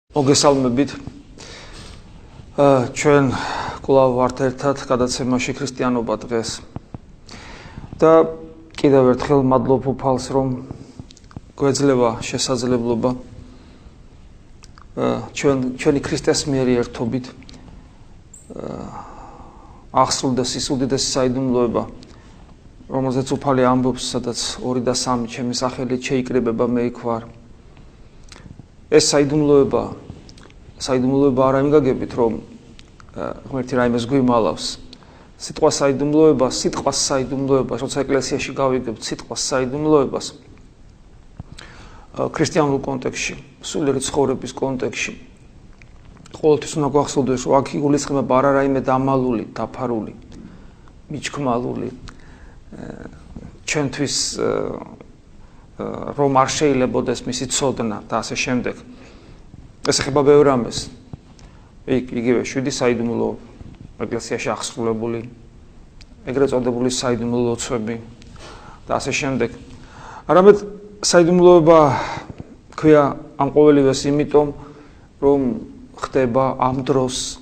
მოგესალმებით. ჩვენ კვლავ ვართ ერთად გადაცემაში ქრისტიანობა დღეს. და კიდევ ერთხელ მადლობ უფალს, რომ გვეძლევა შესაძლებლობა ჩვენი ქრისტეს მიერი ერთობით აღსრულდეს ის უდიდესი საიდუმლოება, რომელზეც უფალი ამბობს, სადაც 2 და 3 ჩემი სახელით შეიკრიბება მე იქ ვარ. ეს საიდუმლოება არ იმგაგებით, რომ ღმერთი რაიმეს გვიმალავს. სიტყვა საიდუმლოება, როცა ეკლესიაში გავიგებთ სიტყვას საიდუმლოებას, ქრისტიანულ კონტექსტში, სულიერი ცხოვრების კონტექსტში, ყოველთვის უნდა გვახსოვდეს, რომ აქ იგულისხმება არა რაიმე დამალული, დაფარული, მიჩქმალული, ჩვენთვის რომ არ შეიძლებოდეს მისი ცოდნა და ასე შემდეგ. ეს ეხება ბევრ რამეს. იგივე 7 საიდუმლო ეკლესიაში აღსრულებული, ეგრეთ წოდებული საიდუმლო ლოცვები და ასე შემდეგ. არამედ საიდუმლოება ქვია ამ ყოველივეს იმიტომ, რომ ხდება ამ დროს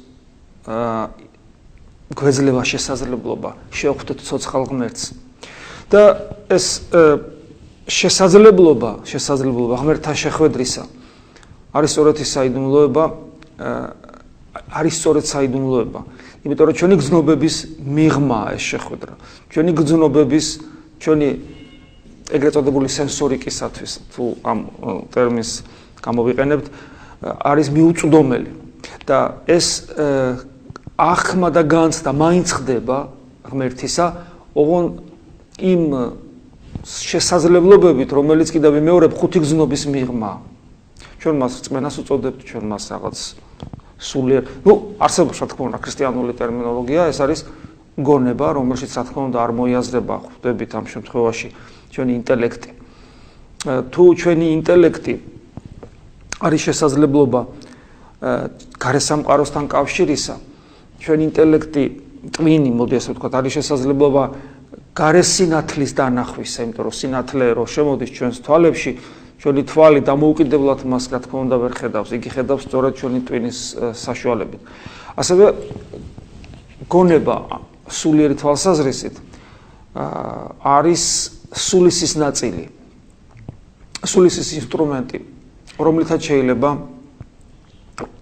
გვეძლევა შესაძლებლობა შევხვდეთ ცოცხალ ღმერთს. და ეს შესაძლებლობა ღმერთთან შეხვედრისა არის სწორედ ის საიდუმლოება, იმიტომ რომ ჩვენი გრძნობების მიღმაა ეს შეხვედრა. ჩვენი გრძნობების, ჩვენი ეგრეთ წოდებული სენსორიკისათვის, თუ ამ ტერმინს გამოვიყენებთ, არის მიუწვდომელი. და ეს აღქმა და განცდა მაინც ხდება ღმერთისა, ოღონ იმ შესაძლებლობებით, რომელიც კიდევ მეორე 5 გზნობის მიღმაა. ჩვენ მას რწმენას უწოდებთ, ჩვენ მას რაღაც სულიერ, არსებობს რა თქმა უნდა ქრისტიანული ტერმინოლოგია, ეს არის გონება, რომელშიც რა თქმა უნდა არ მოიაზრება, ხვდებით ამ შემთხვევაში ჩვენი ინტელექტი. თუ ჩვენი ინტელექტი არის შესაძლებლობა გარესამყაროსთან კავშირისა, ჩვენი ინტელექტი ტვინი, მოდი ასე ვთქვათ, არის შესაძლებლობა გარესინათლის დანახვისა, იმიტომ რომ სინათლე რო შემოდის ჩვენს თვალებში, ჩვენი თვალი დამოუკიდებლად მას რა თქმა უნდა ვერ ხედავს, იგი ხედავს სწორედ ჩვენი ტვინის საშუალებით. ასევე გონება სულიერი თვალსაზრისით არის სულისის ნაწილი, სულისის ინსტრუმენტი, რომლითაც შეიძლება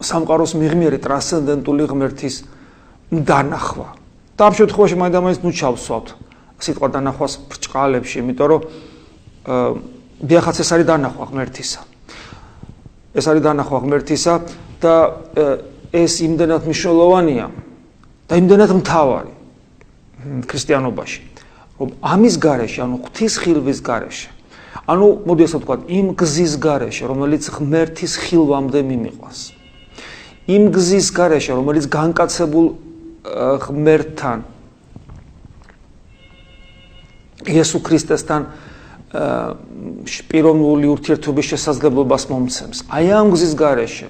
სამყაროს მიღმიერი ტრანსცენდენტული ღმერთის დანახვა. და ამ შემთხვევაში მაინც ჩავსვავთ სიტყვა დანახვას ბრჭყალებში, იმიტომ რომ დიახაც ეს არის დანახვა ღმერთისა. ეს არის დანახვა ღმერთისა და ეს იმდენად მნიშვნელოვანია და იმდენად მთავარი ქრისტიანობაში, რომ ამის გარეშე, ანუ ღვთისხილვის გარეშე, ანუ მოდი ასე ვთქვათ, იმ გზის გარეშე, რომელიც ღმერთის ხილვამდე მიმიყვანს. იმ გზის გარეშე, რომელიც განკაცებულ ღმერთთან, იესო ქრისტესთან პიროვნული ურთიერთობის შესაძლებლობას მომცემს. აი ამ გზის გარეშე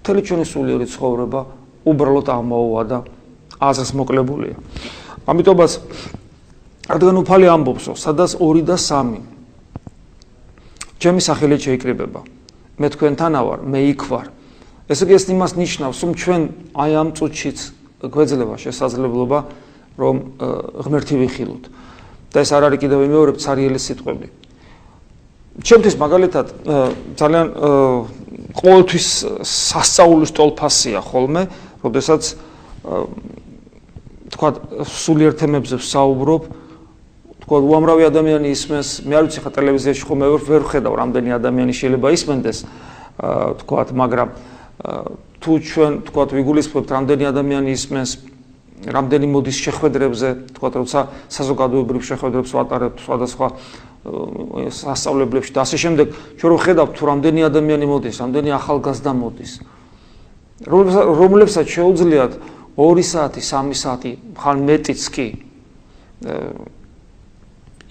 მთელი ჩვენი სულიერი ცხოვრება უბრალოდ აღმოუვა და აზრს მოკლებულია. ამიტომაც რადგან უფალი ამბობს, სადაც 2 და 3 ჩემი სახელით შეიკრიბება, მე თქვენთანა ვარ, მე იქ ვარ. ესე იგი ეს იმას ნიშნავს, რომ ჩვენ აი ამ წუთშიც გვეძლევა შესაძლებლობა, რომ ღმერთი ვიხილოთ. და ეს არ არის კიდევ მეორე ცარიელი სიტყვები. ჩემთვის მაგალითად ძალიან ყოველთვის სასწაულის ტოლფასია ხოლმე, როდესაც თქვა სულიერ თემებზე ვსაუბრობ, თქვა უამრავი ადამიანი ისმენს, მე არ ვიცი ხა ტელევიზიაში ხომ ვერ ვხედავ რამდენი ადამიანი შეიძლება ისმენდეს, თქვა, მაგრამ თუ ჩვენ თქვა ვიგულისხმებთ რამდენი ადამიანი ისმენს, რამდენი მოდის შეხვედრებზე, თქვა როცა საზოგადოებრივ შეხვედრებს ვატარებთ სხვადასხვა სასწავლებლებში და ასე შემდეგ, ჩვენ რო ხედავთ თუ რამდენი ადამიანი მოდის, რამდენი ახალგაზრდა მოდის, რომლებსაც შეუძლიათ 2 საათი, 3 საათი, ხან მეტიც კი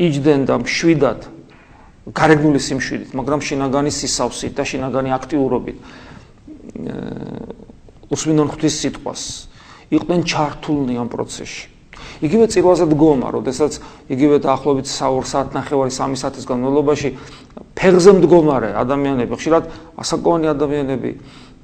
იჯდნენ და მშვიდად, გარეგნული სიმშვიდით, მაგრამ შინაგანი სისავსით და შინაგანი აქტიურობით უსმინონ ღვთის სიტყვას. იყვნენ ჩართულნი ამ პროცესში. იგივე წირვაზე დგომა, როდესაც იგივე დაახლოებით 2 საათნახევარი 3 საათის განმავლობაში ფეხზე მდგომარე ადამიანები, ხშირად ასაკოვანი ადამიანები,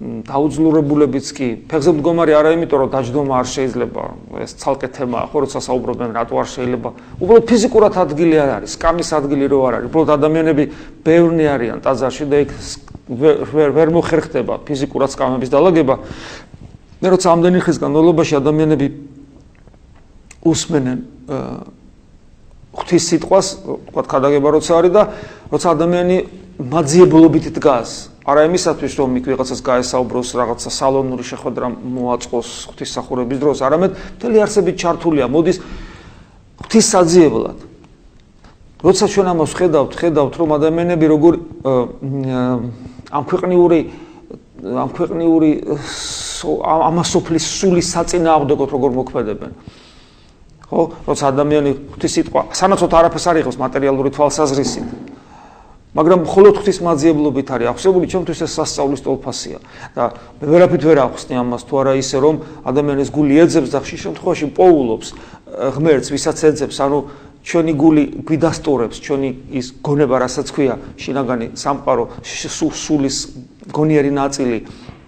დაუძლურებულებიც კი ფეხზე მდგომარი არა იმიტომ რომ დაჯდომა არ შეიძლება ეს ცალკე თემაა ხო როცა საუბრობენ რატო არ შეიძლება უბრალოდ ფიზიკურად ადგილი არ არის სკამის ადგილი რო არ არის უბრალოდ ადამიანები ბევრნი არიან ტაძარში და იქ ვერ მოხერხდება ფიზიკურად სკამების დალაგება მე როცა ამდენი ხის განმავლობაში ადამიანები უსმენენ ღვთის სიტყვას თქვა ქადაგება როცა არის და როცა ადამიანი მაძიებლობით დგას არა იმისათვის რომ იქ ვიღაცას გაესაუბროს რაღაცა სალონური შეხვედრა მოაწყოს ღვთისმსახურების დროს არამედ მთელი არსებით ჩართულია მოდის ღვთისსაძიებლად როცა ჩვენ ამას ხედავთ რომ ადამიანები როგორ ამ ქვეყნიური ამასოფლის სულის საწინააღმდეგოდ როგორ მოქმედებენ ხო როცა ადამიანი ღვთის სიტყვა სანაცვლოდ არაფერს არ იღებს მატერიალური თვალსაზრისით მაგრამ მხოლოდ ღვთის მაძიებლობით არის ახსებული ჩემთვის ეს სასწავლის ტოლფასია და მე ვერაფრით ვერ ახსნი ამას თუ არა ისე რომ ადამიანის გული ეძებს და ხშირ შემთხვევაში პოულობს ღმერთს ვისაც ეძებს ანუ ჩვენი გული გვიდასტურებს ჩვენი ის გონება რასაც ქვია შინაგანი სამყარო სულის გონიერი ნაწილი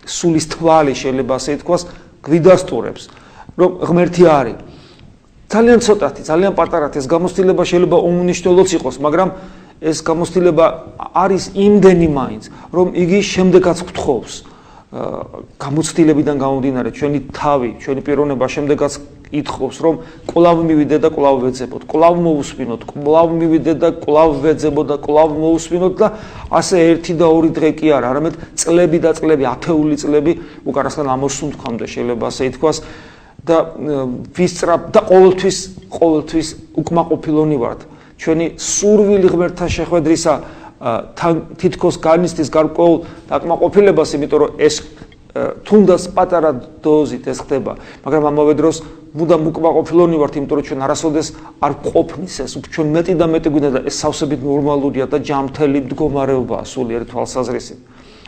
სულის თვალი შეიძლება ასე ითქვას გვიდასტურებს რომ ღმერთი არის ძალიან ცოტათი ძალიან პატარათი ეს გამოცდილება შეიძლება უმნიშვნელოც იყოს მაგრამ ეს გამოცდილება არის იმდენი მაინც რომ იგი შემდეგაც გთხოვს გამოცდილებიდან გამომდინარე ჩვენი თავი ჩვენი პიროვნება შემდეგაც ითხოვს რომ კვლავ მივიდე და კვლავ ვეძებოთ კვლავ მოусვინოთ კვლავ მივიდე და კვლავ ვეძებოთ და კვლავ მოусვინოთ და ასე 1 და 2 დღე კი არა არამედ წლები და წლები ათეული წლები უკანასკნელ ამოსუნთქვამდე შეიძლება ასე ითქვას და ვისწრაფ და ყოველთვის უკმაყოფილონი ვართ ჩვენი სურვილი ღმერთთან შეხვედრისა თითქოს განიცდის გარკვეულ დაკმაყოფილებას იმიტომ რომ ეს თუნდაც პატარა დოზით ეს ხდება მაგრამ ამავე დროს მუდამ უკმაყოფილონი ვართ იმიტომ რომ ჩვენ არასოდეს არ ყოფნის ეს ჩვენ მეტი და მეტი გვინდა და ეს სავსებით ნორმალურია და ჯანმრთელი მდგომარეობაა სულიერი თვალსაზრისით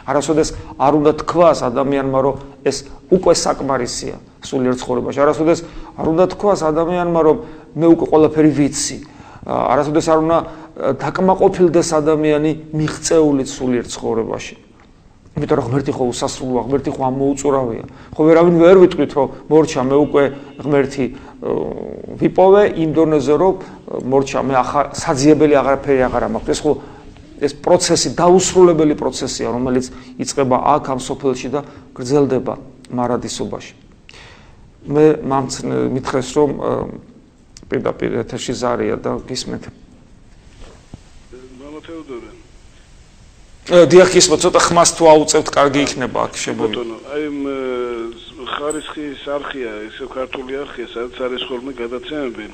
არასოდეს არ უნდა თქვას ადამიანმა რომ ეს უკვე საკმარისია სულიერ ცხოვრებაში არასოდეს არ უნდა თქვას ადამიანმა რომ მე უკვე ყველაფერი ვიცი არასოდეს არ უნდა დაკმაყოფილდეს ადამიანი მიღწეული სულიერ ცხოვრებაში იმიტომ რომ ღმერთი ხო უსასრულოა ღმერთი ხო ამოუწურავია ხო ვერავინ ვერ ვიტყვით რომ მორჩა მე უკვე ღმერთი ვიპოვე იმ დონეზე რომ მორჩა მე ახლა საძიებელი აღარაფერი აღარ მაქვს ეს ხო ეს პროცესი დაუსრულებელი პროცესია რომელიც იწყება აქ ამ სოფელში და გრძელდება მარადისობაში მე მითხრეს რომ პირდაპირ ეთერში ზარია და გისმენთ მამა თეოდორე დიახ ისმო ცოტა ხმას თუ აუწევთ კარგი იქნება აქ შემოვიდეთ აი ხარისხის არხია ესე ქართული არხია სადაც არის ხოლმე გადაცემები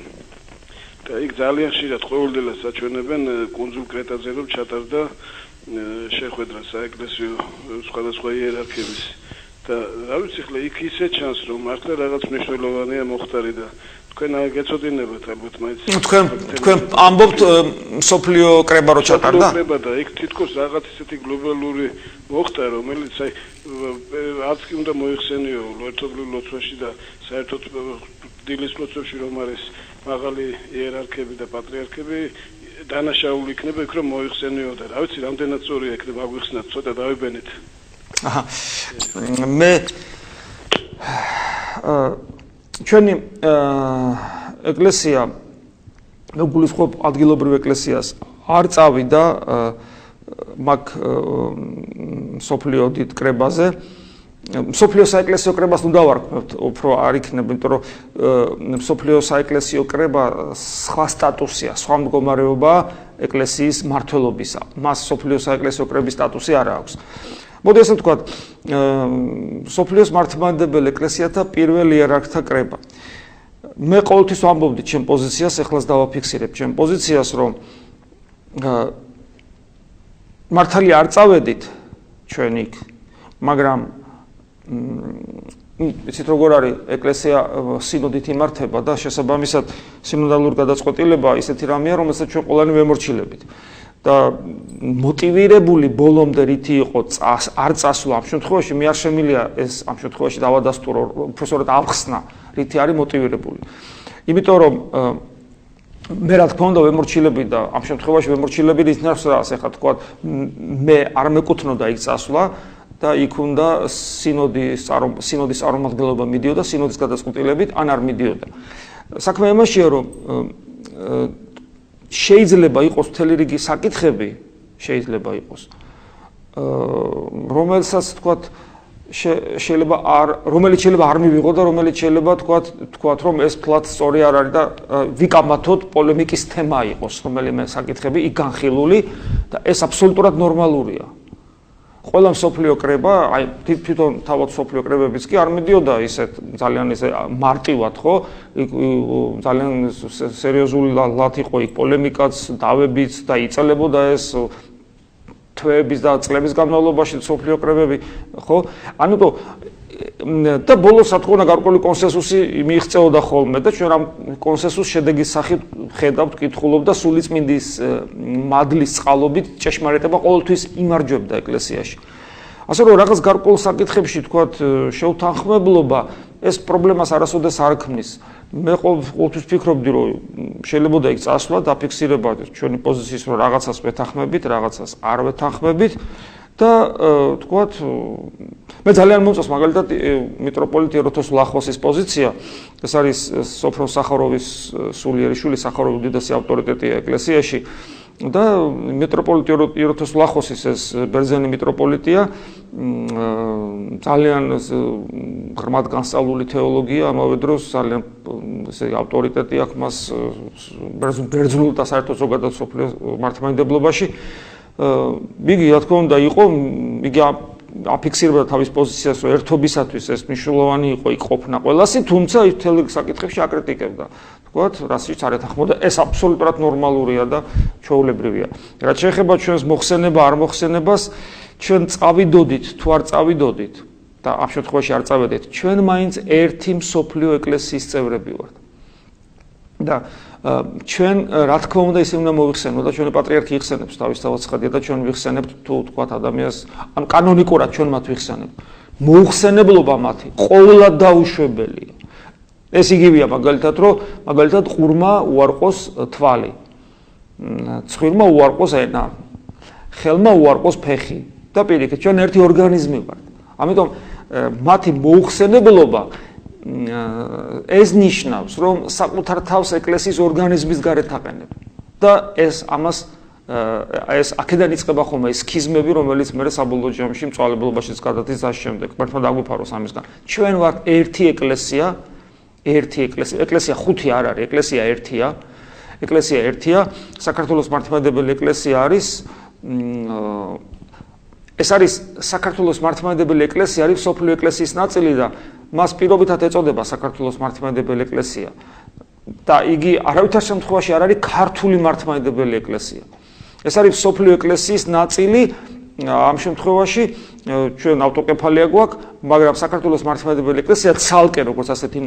და იქ ძალიან ხშირად ყოველდღიურად საჩვენებენ კუნძულ კრეტაზე რომ ჩატარდა შეხვედრა საეკლესიო სხვადასხვა იერარქიების და რა ვიცი ხლა იქ ისე ჩანს რომ მართლა რაღაც მნიშვნელოვანია მოხდარი და თქვენ გეცოდინებათ ალბათ მაინც თქვენ ამბობთ სოფლიო კრება რო ჩატარდა კრება და იქ თითქოს რაღაც ისეთი გლობალური მოხდა რომელიც აი არც კი უნდა მოიხსენიო ერთობლივ ლოცვაში და საერთოდ დილის ლოცვებში რომ არის მაღალი იერარქები და პატრიარქები დანაშაული იქნება იქ რომ მოიხსენიო და რა ვიცი რამდენად სწორია იქნება აგვიხსნათ ცოტა დავიბენეთ მე ჩვენი ეკლესია მე გულისხმობ ადგილობრივ ეკლესიას არ წავიდა მაგ სოფლიო დიდ კრებაზე სოფლიო საეკლესიო კრებას უნდა ვარქმევთ უფრო არ იქნება იმიტომ რომ სოფლიო საეკლესიო კრება სხვა სტატუსია სხვა მდგომარეობაა ეკლესიის მმართველობისა მას სოფლიო საეკლესიო კრების სტატუსი არ აქვს მოდი ასე ვთქვათ სოფლიოს მართლმადიდებელ ეკლესიათა პირველ იერარქთა კრება მე ყოველთვის ვამბობდი ჩემ პოზიციას ეხლაც დავაფიქსირებ ჩემ პოზიციას რომ მართალი არ წავედით ჩვენ იქ მაგრამ იცით როგორ არის ეკლესია სინოდით იმართება და შესაბამისად სინოდალურ გადაწყვეტილება ისეთი რამეა რომელსაც ჩვენ ყველანი ვემორჩილებით და მოტივირებული ბოლომდე რითი იყო არ წასვლა ამ შემთხვევაში მე არ შემილია ეს ამ შემთხვევაში დავადასტურო უბრალოდ ავხსნა რითი არის მოტივირებული იმიტომ რომ მე რა თქმა უნდა ვემორჩილები და ამ შემთხვევაში ვემორჩილები რითნას ახლა თქვა მე არ მეკუთვნოდა იქ წასვლა და იქ უნდა სინოდის წარმომადგენლობა მიდიოდა სინოდის გადაწყვეტილებით ან არ მიდიოდა. საქმე იმაშია, რომ შეიძლება იყოს მთელი რიგი საკითხები, რომელსაც თქვათ რომელიც შეიძლება არ მივიღო და რომელიც შეიძლება თქვათ რომ ეს ფლად სწორი არ არის და ვიკამათოთ პოლემიკის თემა იყოს რომელიმე საკითხები იქ განხილული და ეს აბსოლუტურად ნორმალურია. ყველა მსოფლიო კრება, აი თვითონ თავად მსოფლიო კრებებიც კი არ მიდიოდა ისეთ ძალიან ისე მარტივად, ხო? ძალიან სერიოზული ლათ იყო იქ პოლემიკაც, დავებიც და იწელებოდა ეს თვეების და წლების განმავლობაში მსოფლიო კრებები, ხო? ანუ და ბოლოს რა თქმა უნდა გარკვეული კონსენსუსი მიიღწეოდა ხოლმე და ჩვენ ამ კონსენსუს შედეგის სახით ხედავთ, კითხულობ და სულიწმინდის მადლის წყალობით ჭეშმარიტება ყოველთვის იმარჯვებდა ეკლესიაში. ასე რომ რაღაც გარკვეულ საკითხებში თქვათ შეუთანხმებლობა ეს პრობლემას არასოდეს არ ქმნის. მე ყოველთვის ფიქრობდი რომ შეიძლება იქ წასვლა, დაფიქსირება ჩვენი პოზიციის რომ რაღაცას ვეთანხმებით, რაღაცას არ ვეთანხმებით და თქვათ მე ძალიან მომწონს მაგალითად მიტროპოლიტი ეროთოს ვლახოსის პოზიცია. ეს არის სოფრონ სახაროვის სულიერი შვილი, სახაროვის უდიდესი ავტორიტეტია ეკლესიაში და მიტროპოლიტი ეროთოს ვლახოსის ეს ბერძენი მიტროპოლიტია ძალიან ღრმად განსწავლული თეოლოგია, ამავე დროს ძალიან ესე ავტორიტეტი აქვს მას ბერძნულ და საერთოდ ზოგადად სოფლიო მართლმადიდებლობაში. იგი რა თქმა უნდა იყო, იგი აფიქსირებდა თავის პოზიციას, რომ ერთობისათვის ეს მნიშვნელოვანი იყო იქ ყოფნა ყველასი, თუმცა ის მთელ საკითხებში აკრიტიკებდა. თქვათ, რასაც არ ეთანხმოდა, ეს აბსოლუტურად ნორმალურია და ჩვეულებრივია. რაც შეეხება ჩვენს მოხსენება, არ მოხსენებას, ჩვენ წავიდოდით, თუ არ წავიდოდით და ამ შემთხვევაში არ წავედით, ჩვენ მაინც ერთი მსოფლიო ეკლესიის წევრები ვართ. და ჩვენ რა თქმა უნდა ისე უნდა მოიხსენოთ და ჩვენი პატრიარქი იხსენებს თავისთავად ცხადია და ჩვენ ვიხსენებთ თუ თქვათ ადამიანს ან კანონიკურად ჩვენ მათ ვიხსენებთ. მოუხსენებლობა მათი ყოველად დაუშვებელია. ეს იგივეა მაგალითად რომ მაგალითად ყურმა უარყოს თვალი. ცხვირმა უარყოს ენა. ხელმა უარყოს ფეხი და პირიქით ჩვენ ერთი ორგანიზმი ვართ. ამიტომ მათი მოუხსენებლობა ეს ნიშნავს, რომ საკუთარ თავს ეკლესიის ორგანიზმის გარეთ აყენებ. და ეს აქედან იწყება ხოლმე ეს სქიზმები, რომელიც მე საბოლოო ჯამში მწვალებლობაშიც გადადის ამ შემდეგ. მართლა დაგვიფაროს ამისგან. ჩვენ ვართ ერთი ეკლესია, ეკლესია ხუთი არ არის, ეკლესია ერთია. საქართველოს მართლმადიდებელი ეკლესია არის ეს არის საქართველოს მართლმადიდებელი ეკლესია არის სოფლიო ეკლესიის ნაწილი და მას პირობითად ეწოდება საქართველოს მართლმადიდებელი ეკლესია და იგი არავითარ შემთხვევაში არ არის ქართული მართლმადიდებელი ეკლესია. ეს არის სოფლიო ეკლესიის ნაწილი, ამ შემთხვევაში ჩვენ ავტოკეფალია გვაქვს, მაგრამ საქართველოს მართლმადიდებელი ეკლესია ცალკე როგორც ასეთი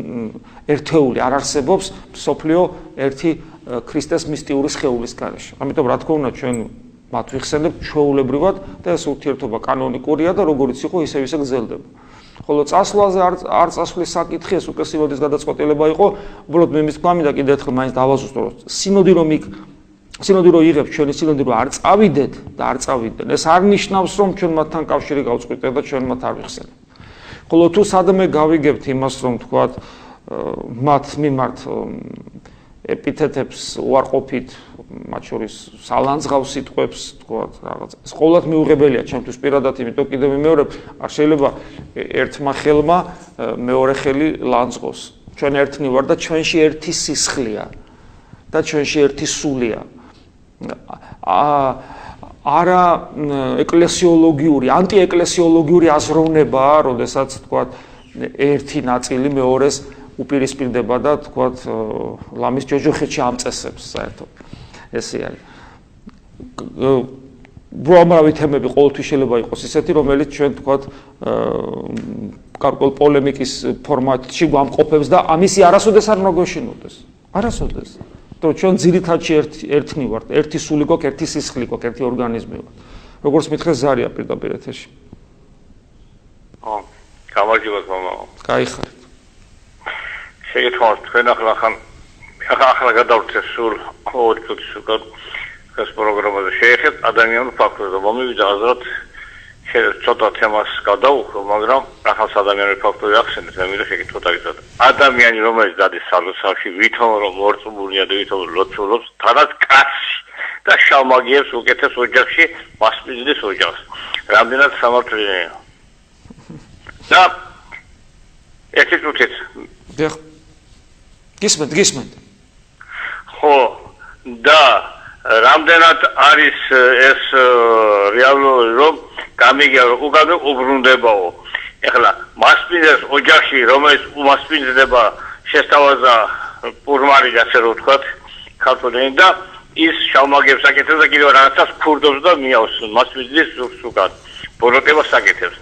ერთეული არ არსებობს სოფლიო ერთი ქრისტეს მისტიური სხეულის გარეშე. ამიტომ რა თქმა უნდა ჩვენ მათ ვიხსენებთ ჩვეულებრივად და ეს ურთიერთობა კანონიკურია და როგორც იყო ისევ გრძელდება. ხოლო წასვლაზე არ წასვლის საკითხი ეს უკვე სინოდის გადაწყვეტილება იყო, უბრალოდ მე მის გვამი და კიდევ ერთხელ მაინც დავაზუსტო, რომ სინოდი რომ იღებს ჩვენი სინოდი რომ არ წავიდეთ და არ წავიდნენ, ეს არ ნიშნავს რომ ჩვენ მათთან კავშირი გავწყვიტეთ და ჩვენ მათ არ ვიხსენებთ. ხოლო თუ სადმე გავიგებთ იმას რომ თქვათ მათ მიმართ ეპითეტებს უარყოფით, მათ შორის სალანძღავს სიტყვებს, თქვათ რაღაც. ეს ყოველად მიუღებელია ჩემთვის პირადად, იმიტომ კიდევ ვიმეორებ, არ შეიძლება ერთმა ხელმა მეორე ხელი ლანძღოს. ჩვენ ერთნი ვარ და ჩვენში ერთი სისხლია და ჩვენში ერთი სულია. არა ეკლესიოლოგიური, ანტიეკლესიოლოგიური აზროვნებაა, როდესაც თქვათ ერთი ნაწილი მეორეს უპირისპირდება და თქვათ ლამის ჯოჯოხეთში ამწესებს საერთოდ. ესე არის. უამრავი თემები ყოველთვის შეიძლება იყოს ისეთი, რომელიც ჩვენ თქვათ გარკვეულ პოლემიკის ფორმატში გვამყოფებს და ამისი არასოდეს არ უნდა გვეშინოდეს. არასოდეს. თორე ჩვენ ძირითადში ერთნი ვართ, ერთი სული გვაქვს, ერთი სისხლი გვაქვს, ერთი ორგანიზმი ვართ. როგორც მითხეს ზარია პირდაპირ ეთერში. გამარჯობა მამა. გაიხარეთ. შეგეთხარით თქვენ ახლა გადავწეს სულ 2 წუთის უკან ეს პროგრამაზე შეეხეთ ადამიანურ ფაქტორს და მომივიდა აზრად ცოტა თემას გადავუხო, მაგრამ ახალ ადამიანური ფაქტორი ახსენეთ, მე მინდა შეკითხვა დავიწყო. ადამიანი რომელიც დადის სალოცავში, ვითომ რომ მორწმუნეა და ვითომ ლოცულობს, თანაც კაცი და შავმაგიებს უკეთეს ოჯახში, მასპინძლის ოჯახს. რამდენად სამართლიანია. და ერთი წუთით. დიახ. გისმენთ. ხო, და რამდენად არის ეს რეალური რომ გამიგია უკან უბრუნდებაო. ეხლა მასპინძლის ოჯახში რომელიც უმასპინძლდება შესთავაზა პურმარი ასე რომ ვთქვათ, ქართულენით და ის შავმაგებს აკეთებს და კიდევ რაღაცას ქურდობს და მიავს მასპინძლის უკან. ბოროტებას აკეთებს.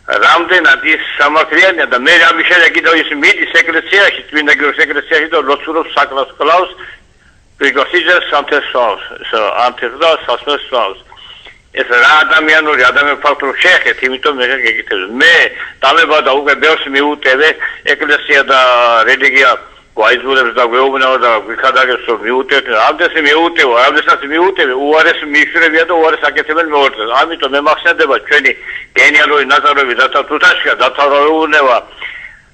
რამდენად ის სამართლიანია და მე ამის შემდეგ კიდევ ის მიდის ეკლესიაში, წმინდა გიორგის ეკლესიაში და ლოცულობს საკლავს კლავს პრიგოსიძეს სამთეს და სასმელს კლავს. ეს რა ადამიანური ფაქტორი შეეხეთ, იმიტომ მე გეკითხები. მე დამებადა უკვე ბევრს მიუტევე ეკლესია და რელიგია გვაიზულებს და გვეუბნება და გვიქადაგებს რომ მიუტევთ. ამდენსაც მიუტევე, უარეს მიშვრებია და უარეს აკეთებენ მეორწეს. ამიტომ მე მახსენდება ჩვენი გენიალური ნაწარმოები დათა თუთაშკა დათაროუნება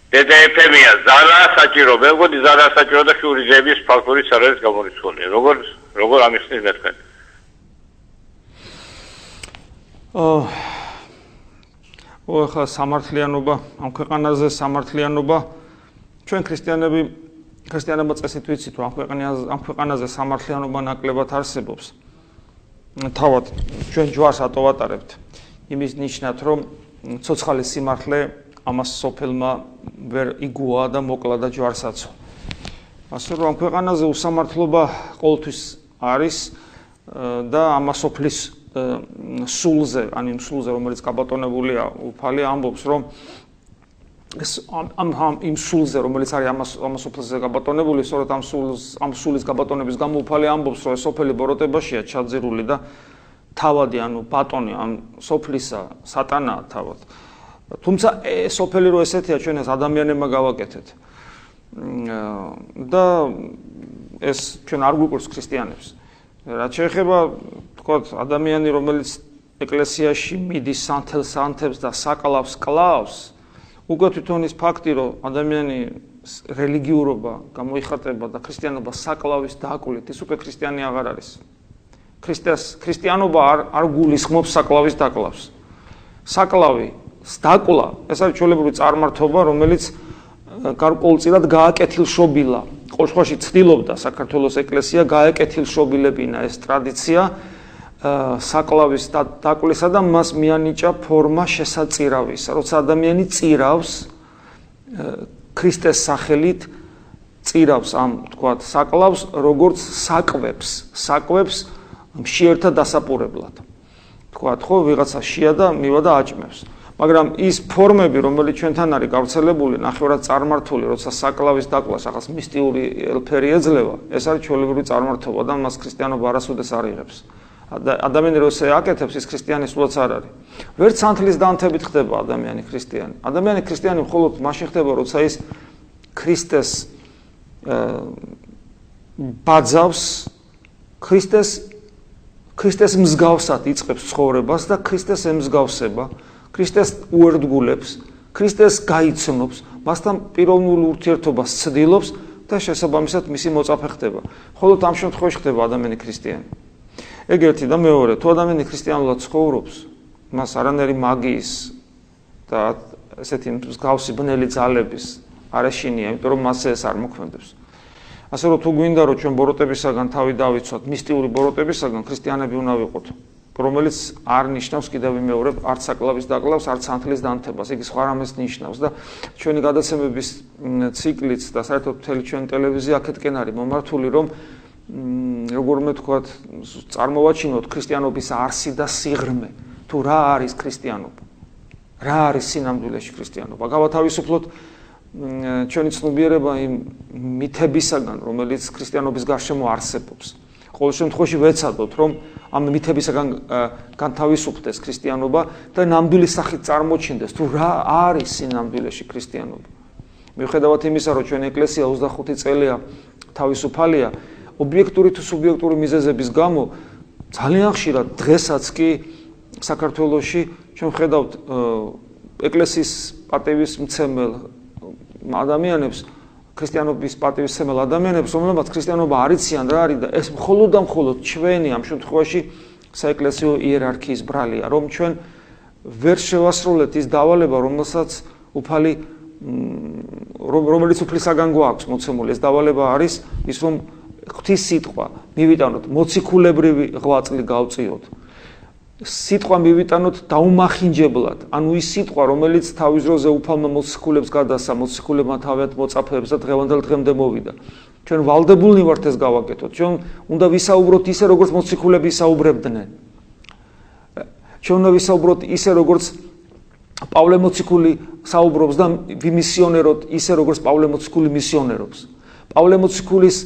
დედაეფემია ზარა საჭირო, მე მგონი ზარა საჭირო და შურიძეების ფაქტორიც არ არის გამორიცხული. როგორ ამიხსნის მე თქვენ? ხა სამართლიანობა, ამ ქვეყანაზე სამართლიანობა ჩვენ ქრისტიანებმა წესით ვიცით, რომ ამ ქვეყანაზე სამართლიანობა ნაკლებად არსებობს. თავად ჩვენ ჯვარს ატოვატარებთ იმის ნიშნად, რომ ცოცხალი სიმართლე ამას სოფელმა ვერ იგუა და მოკლა და ჯვარსაცო. ასე რომ ამ ქვეყანაზე უსამართლობა ყოველთვის არის და ამას სოფლის სულზე, რომელიც გაბატონებულია უფალი ამბობს, რომ იმ სულზე, რომელიც არის ამას სოფელზე გაბატონებული, სწორედ ამ სულის გაბატონების გამო უფალი ამბობს, რომ სოფელი ბოროტებაშია ჩაძირული და თავადი, ბატონი ამ სოფლისა სატანაა თავად. თუმცა სოფელი რო ესეთია, ჩვენ ეს ადამიანებმა გავაკეთეთ. და ეს ჩვენ არ გვიყვარს ქრისტიანებს. რაც შეეხება თქვათ ადამიანი, რომელიც ეკლესიაში მიდის სანთელს და საკლავს კლავს, უკვე თვითონ ის ფაქტი, რომ ადამიანი რელიგიურობა გამოიხატება და ქრისტიანობა საკლავის დააკვლით, ის უკვე ქრისტიანი აღარ არის. ქრისტიანობა არ გულისხმობს საკლავის დაკლავს. საკლავი დაკლა, ეს არის ჩვეულებრივი წარმართობა, რომელიც გარკვეულწილად გააკეთილშობილა. ყოველ შემთხვევაში ცდილობდა საქართველოს ეკლესია გააკეთილშობილებინა ეს ტრადიცია საკლავის დაკლისა და მას მიანიჭა ფორმა შესაწირავისა. როცა ადამიანი წირავს ქრისტეს სახელით წირავს ამ თქვათ საკლავს, როგორც საკვებს მშიერთა დასაპურებლად. თქვათ ხო, ვიღაცა შია და მივა და აჭმევს. მაგრამ ის ფორმები, რომელიც ჩვენთან არის გავრცელებული, ნახევრად წარმართული, როცა საკლავის დაკლას ახალ მისტიური ელფერი ეძლევა, ეს არის ჩვეულებრივი წარმართობა და მას ქრისტიანობა არასოდეს არ იღებს. ადამიანი როცა აკეთებს, ის ქრისტიანი სულაც არ არის. ვერც სანთლის დანთებით ხდება ადამიანი ქრისტიანი. ადამიანი ქრისტიანი მხოლოდ მაშინ ხდება, როცა ის ქრისტეს ბაძავს, ქრისტეს მსგავსად იწყებს ცხოვრებას და ქრისტეს ემსგავსება, ქრისტეს უერთგულებს, ქრისტეს გაიცნობს, მასთან პიროვნულ ურთიერთობას ცდილობს და შესაბამისად მისი მოწაფე ხდება. მხოლოდ ამ შემთხვევაში ხდება ადამიანი ქრისტიანი. ეგ ერთი და მეორე, თუ ადამიანი ქრისტიანულად ცხოვრობს, მას არანაირი მაგიის და ესეთი მსგავსი ბნელი ძალების არ ეშინია, იმიტომ რომ მასზე ეს არ მოქმედებს. ასე რომ თუ გვინდა რომ ჩვენ ბოროტებისაგან თავი დავიცვათ, მისტიური ბოროტებისაგან ქრისტიანები უნდა ვიყოთ, რომელიც არ ნიშნავს კიდევ მეორე არც საკლავის დაკლავს, არც სანთლის დანთებას, იგი სხვა რამეს ნიშნავს და ჩვენი გადაცემების ციკლიც და საერთოდ მთელი ჩვენი ტელევიზია აქეთკენ არის მომართული, რომ როგორმე თქვათ, წარმოვაჩინოთ ქრისტიანობის არსი და სიღრმე, თუ რა არის ქრისტიანობა, რა არის სინამდვილეში ქრისტიანობა. გავათავისუფლოთ ჩვენი ცნობიერება იმ მითებისაგან, რომელიც ქრისტიანობის გარშემო არსებობს. ყოველ შემთხვევაში ვეცადოთ, რომ ამ მითებისაგან განთავისუფლდეს ქრისტიანობა და ნამდვილი სახით წარმოჩინდეს, თუ რა არის სინამდვილეში ქრისტიანობა. მიუხედავად იმისა, რომ ჩვენი ეკლესია 25 წელია თავისუფალია, ობიექტური თუ სუბიექტური მიზეზების გამო ძალიან ხშირად დღესაც კი საქართველოში ჩვენ ხედავთ ეკლესიის პატივისმცემელ ადამიანებს, ქრისტიანობის პატივისმცემელ ადამიანებს, რომლებმაც ქრისტიანობა არ იციან რა არის და ეს მხოლოდ და მხოლოდ ჩვენი ამ შემთხვევაში საეკლესიო იერარქიის ბრალია, რომ ჩვენ ვერ შევასრულეთ ის დავალება, რომელსაც უფალი რომელიც უფლისაგან გვაქვს მოცემული. ეს დავალება არის ის, რომ ღვთის სიტყვა მივიტანოთ, მოციქულებრივი ღვაწლი გავწიოთ. სიტყვა მივიტანოთ დაუმახინჯებლად, ანუ ის სიტყვა, რომელიც თავის დროზე უფალმა მოციქულებს გადასცა, მოციქულებმა თავად მოწაფეებს და დღევანდელ დღემდე მოვიდა. ჩვენ ვალდებულნი ვართ ეს გავაკეთოთ. ჩვენ უნდა ვისაუბროთ ისე, როგორც მოციქულები ისაუბრებდნენ. ჩვენ უნდა ვისაუბროთ ისე, როგორც პავლე მოციქული საუბრობს და ვიმისიონეროთ ისე, როგორც პავლე მოციქული მისიონერობს. პავლე მოციქულის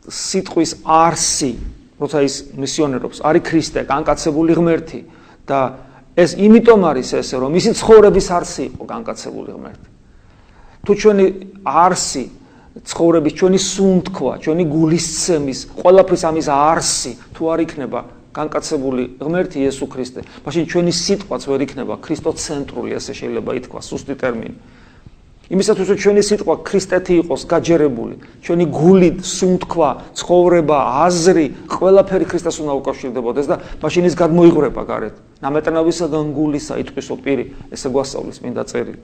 სიტყვის არსი, როცა ის მისიონერობს, არის ქრისტე, განკაცებული ღმერთი და ეს იმიტომ არის ესე, რომ ისი ცხოვრების არსი იყო განკაცებული ღმერთი. თუ ჩვენი არსი, ცხოვრების ჩვენი სუნთქვა, ჩვენი გულისცემის, ყველაფრის ამის არსი თუ არ იქნება განკაცებული ღმერთი იესო ქრისტე, მაშინ ჩვენი სიტყვაც ვერ იქნება ქრისტოცენტრული, ესე შეიძლება ითქვას, სუსტი ტერმინი. იმისათვის რომ ჩვენი სიტყვა ქრისტეთი იყოს გაჯერებული, ჩვენი გული, სუნთქვა, ცხოვრება, აზრი, ყველაფერი ქრისტეს უნდა უკავშირდებოდეს და მაშინ ის გადმოიღვრება გარეთ. ნამეტნავისაგან გულისა იტყვისო პირი, ესე გვასწავლის მინდა წერილი.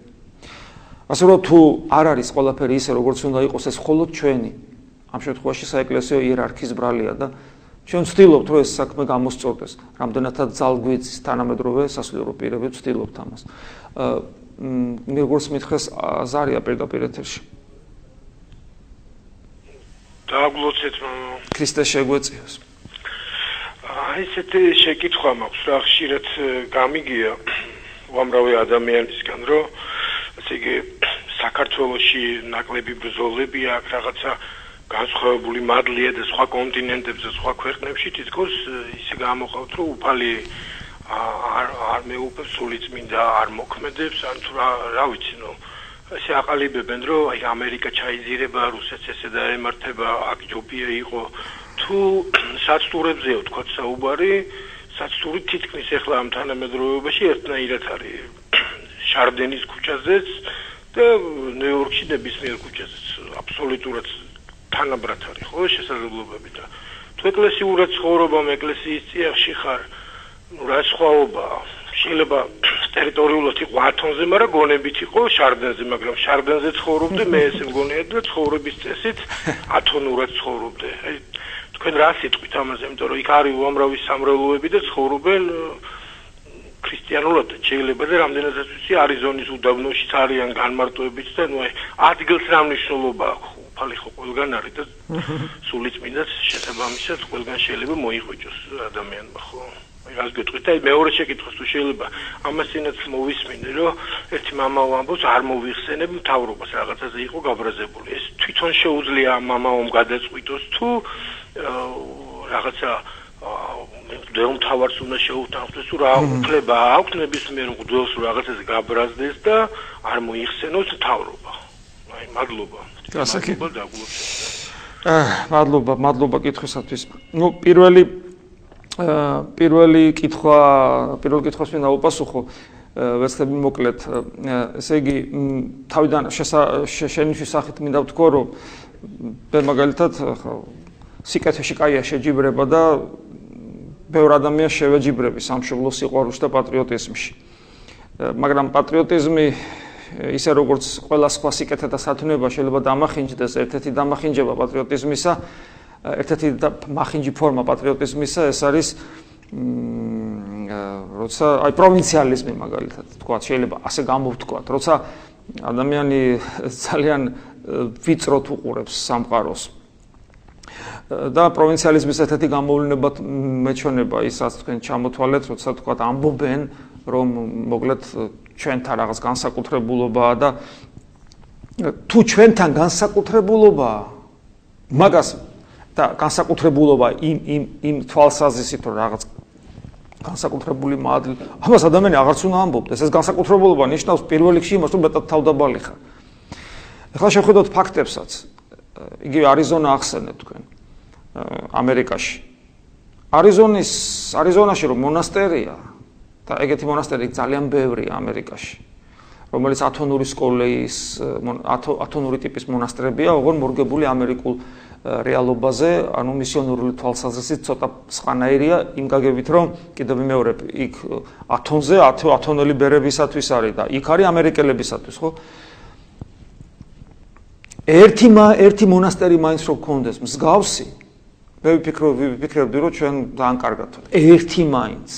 ასე რომ თუ არ არის ყველაფერი ისე, როგორც უნდა იყოს, ეს მხოლოდ ჩვენი, ამ შემთხვევაში საეკლესიო იერარქიის ბრალია და ჩვენ ვცდილობთ, რომ ეს საქმე გამოსწორდეს, რამდენადაც ძალგვიწის თანამედროვე სასულიერო პირები ვცდილობთ ამას. როგორც მითხეს ზარია პირდაპირ ეთერში. დააგლოცეთ ქრისტე შეგვეწიოს. ესეთი შეკითხვა მაქვს რა ხშირად გამიგია უამრავი ადამიანისგან, რომ ესე იგი საქართველოში ნაკლები ბრძოლები აქვს, რაღაცა განსხვავებული მადლია და სხვა კონტინენტებზე, სხვა ქვეყნებში თითქოს ისე გამოყავთ, რომ უფალი არ მეუფებს სულიწმინდა არ მოქმედებს, ან თუ რა ვიცი, ესე აყალიბებენ, რომ აი ამერიკა ჩაიძირება, რუსეთს ესე დაემართება, აქ ჯობია იყო, თუ საცტურებზეა თქვა საუბარი, საცტური თითქმის ახლა ამ თანამედროვეობაში ერთნაირად არის შარდენის ქუჩაზეც და ნიუ-იორკში ნებისმიერ ქუჩაზეც აბსოლუტურად თანაბრად არის ხო შესაძლებლობები და თუ ეკლესიურად ცხოვრობამ ეკლესიის წიაღში ხარ რა სხვაობა შეიძლება ტერიტორიულად იყო 10 თონზე, მაგრამ გონებით იყო შარდენზე, მაგრამ შარდენზე ცხოვრობდი მე ესე მგონია და ცხოვრების წესით 10 თონურად ცხოვრობდი. აი თქვენ რა სიტყვით ამაზე, იმიტომ რომ იქ არის უამრავი სამრევლოები და ცხოვრობენ ქრისტიანულად შეიძლება და რამდენადაც ვიცი არიზონის უდაბნოშიც არიან განმარტოებიც და ნუ აი ადგილს რა მნიშვნელობა აქვს უფალი ხო ყველგან არის და სულიწმინდაც შესაბამისად ყველგან შეიძლება მოიღვიჭოს ადამიანმა ხო რას გეტყვით აი მეორე შეკითხვას თუ შეიძლება ამასინაც მოვისმინე რომ ერთი მამაო ამბობს არ მოვიხსენებ მთავრობას რაღაცაზე იყო გაბრაზებული ეს თვითონ შეუძლია ამ მამაომ გადაწყვიტოს თუ რაღაცა მთავარს უნდა შეუთანხმდეს თუ რა უფლება აქვს ნებისმიერ მღვდელს რაღაცაზე გაბრაზდეს და არ მოიხსენოს მთავრობა აი მადლობა მადლობა კითხვისათვის ნუ პირველი კითხვას მინდა უპასუხო ვეცდები მოკლედ ესე იგი თავიდან შენიშნის სახით მინდა ვთქვა რომ მე მაგალითად სიკეთეში კაია შეჯიბრება და ბევრ ადამიანს შევეჯიბრები სამშობლოს სიყვარულში და პატრიოტიზმში მაგრამ პატრიოტიზმი ისე როგორც ყველა სხვა სიკეთე და სათნოება შეიძლება დამახინჯდეს ერთ-ერთი დამახინჯება პატრიოტიზმისა ერთ-ერთი მახინჯი ფორმა პატრიოტიზმისა ეს არის როცა აი პროვინციალიზმი მაგალითად თქვა შეიძლება ასე გამოვთქვათ როცა ადამიანი ძალიან ვიწროთ უყურებს სამყაროს და პროვინციალიზმის ერთ-ერთი გამოვლენა მეჩვენება ისაც თქვენ ჩამოთვალეთ როცა თქვა ამბობენ რომ მოკლედ ჩვენთან რაღაც განსაკუთრებულობაა და თუ ჩვენთან განსაკუთრებულობაა მაგას და განსაკუთრებულობა იმ თვალსაზრისით რომ რაღაც განსაკუთრებული მადლი ამას ადამიანი აღარც უნდა ამბობდეს ეს განსაკუთრებულობა ნიშნავს პირველ რიგში იმას რომ მეტად თავდაბალი ხარ ეხლა შევხედოთ ფაქტებსაც იგივე არიზონა ახსენეთ თქვენ ამერიკაში არიზონაში რომ მონასტერია და ეგეთი მონასტერი ძალიან ბევრია ამერიკაში, რომელიც ათონური სკოლის, ათონური ტიპის მონასტრებია, ოღონ მორგებული ამერიკულ რეალობაზე, ანუ მისიონერული თვალსაზრისით ცოტა სხვანაირია, იმ გაგებით რომ კიდევ მეორე იქ ათონზე, ათონელი ბერებისათვის არის და იქ არის ამერიკელებისათვის, ხო? ერთი მონასტერი მაინც რო გქონდეს მსგავსი, მე ვფიქრობდი რომ ჩვენ ძალიან კარგად ვართ. ერთი მაინც.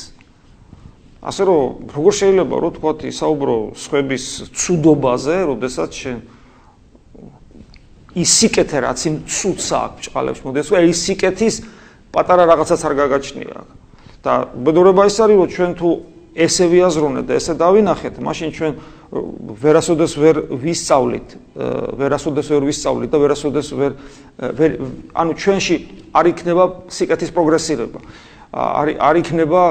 ასე რომ როგორ შეიძლება რომ თქვა ისაუბრო სხვების ცუდობაზე, როდესაც შენ ის სიკეთე რაც იმ ცუდს აქვს ბჭყალებს მოდის, ის სიკეთის პატარა რაღაცაც არ გაგაჩნია. და ბედურება ის არის რომ ჩვენ თუ ესე ვიაზროვნეთ და ესე დავინახეთ, მაშინ ჩვენ ვერასოდეს ვერ ვისწავლით და ვერასოდეს ვერ ანუ ჩვენში არ იქნება სიკეთის პროგრესირება. არ იქნება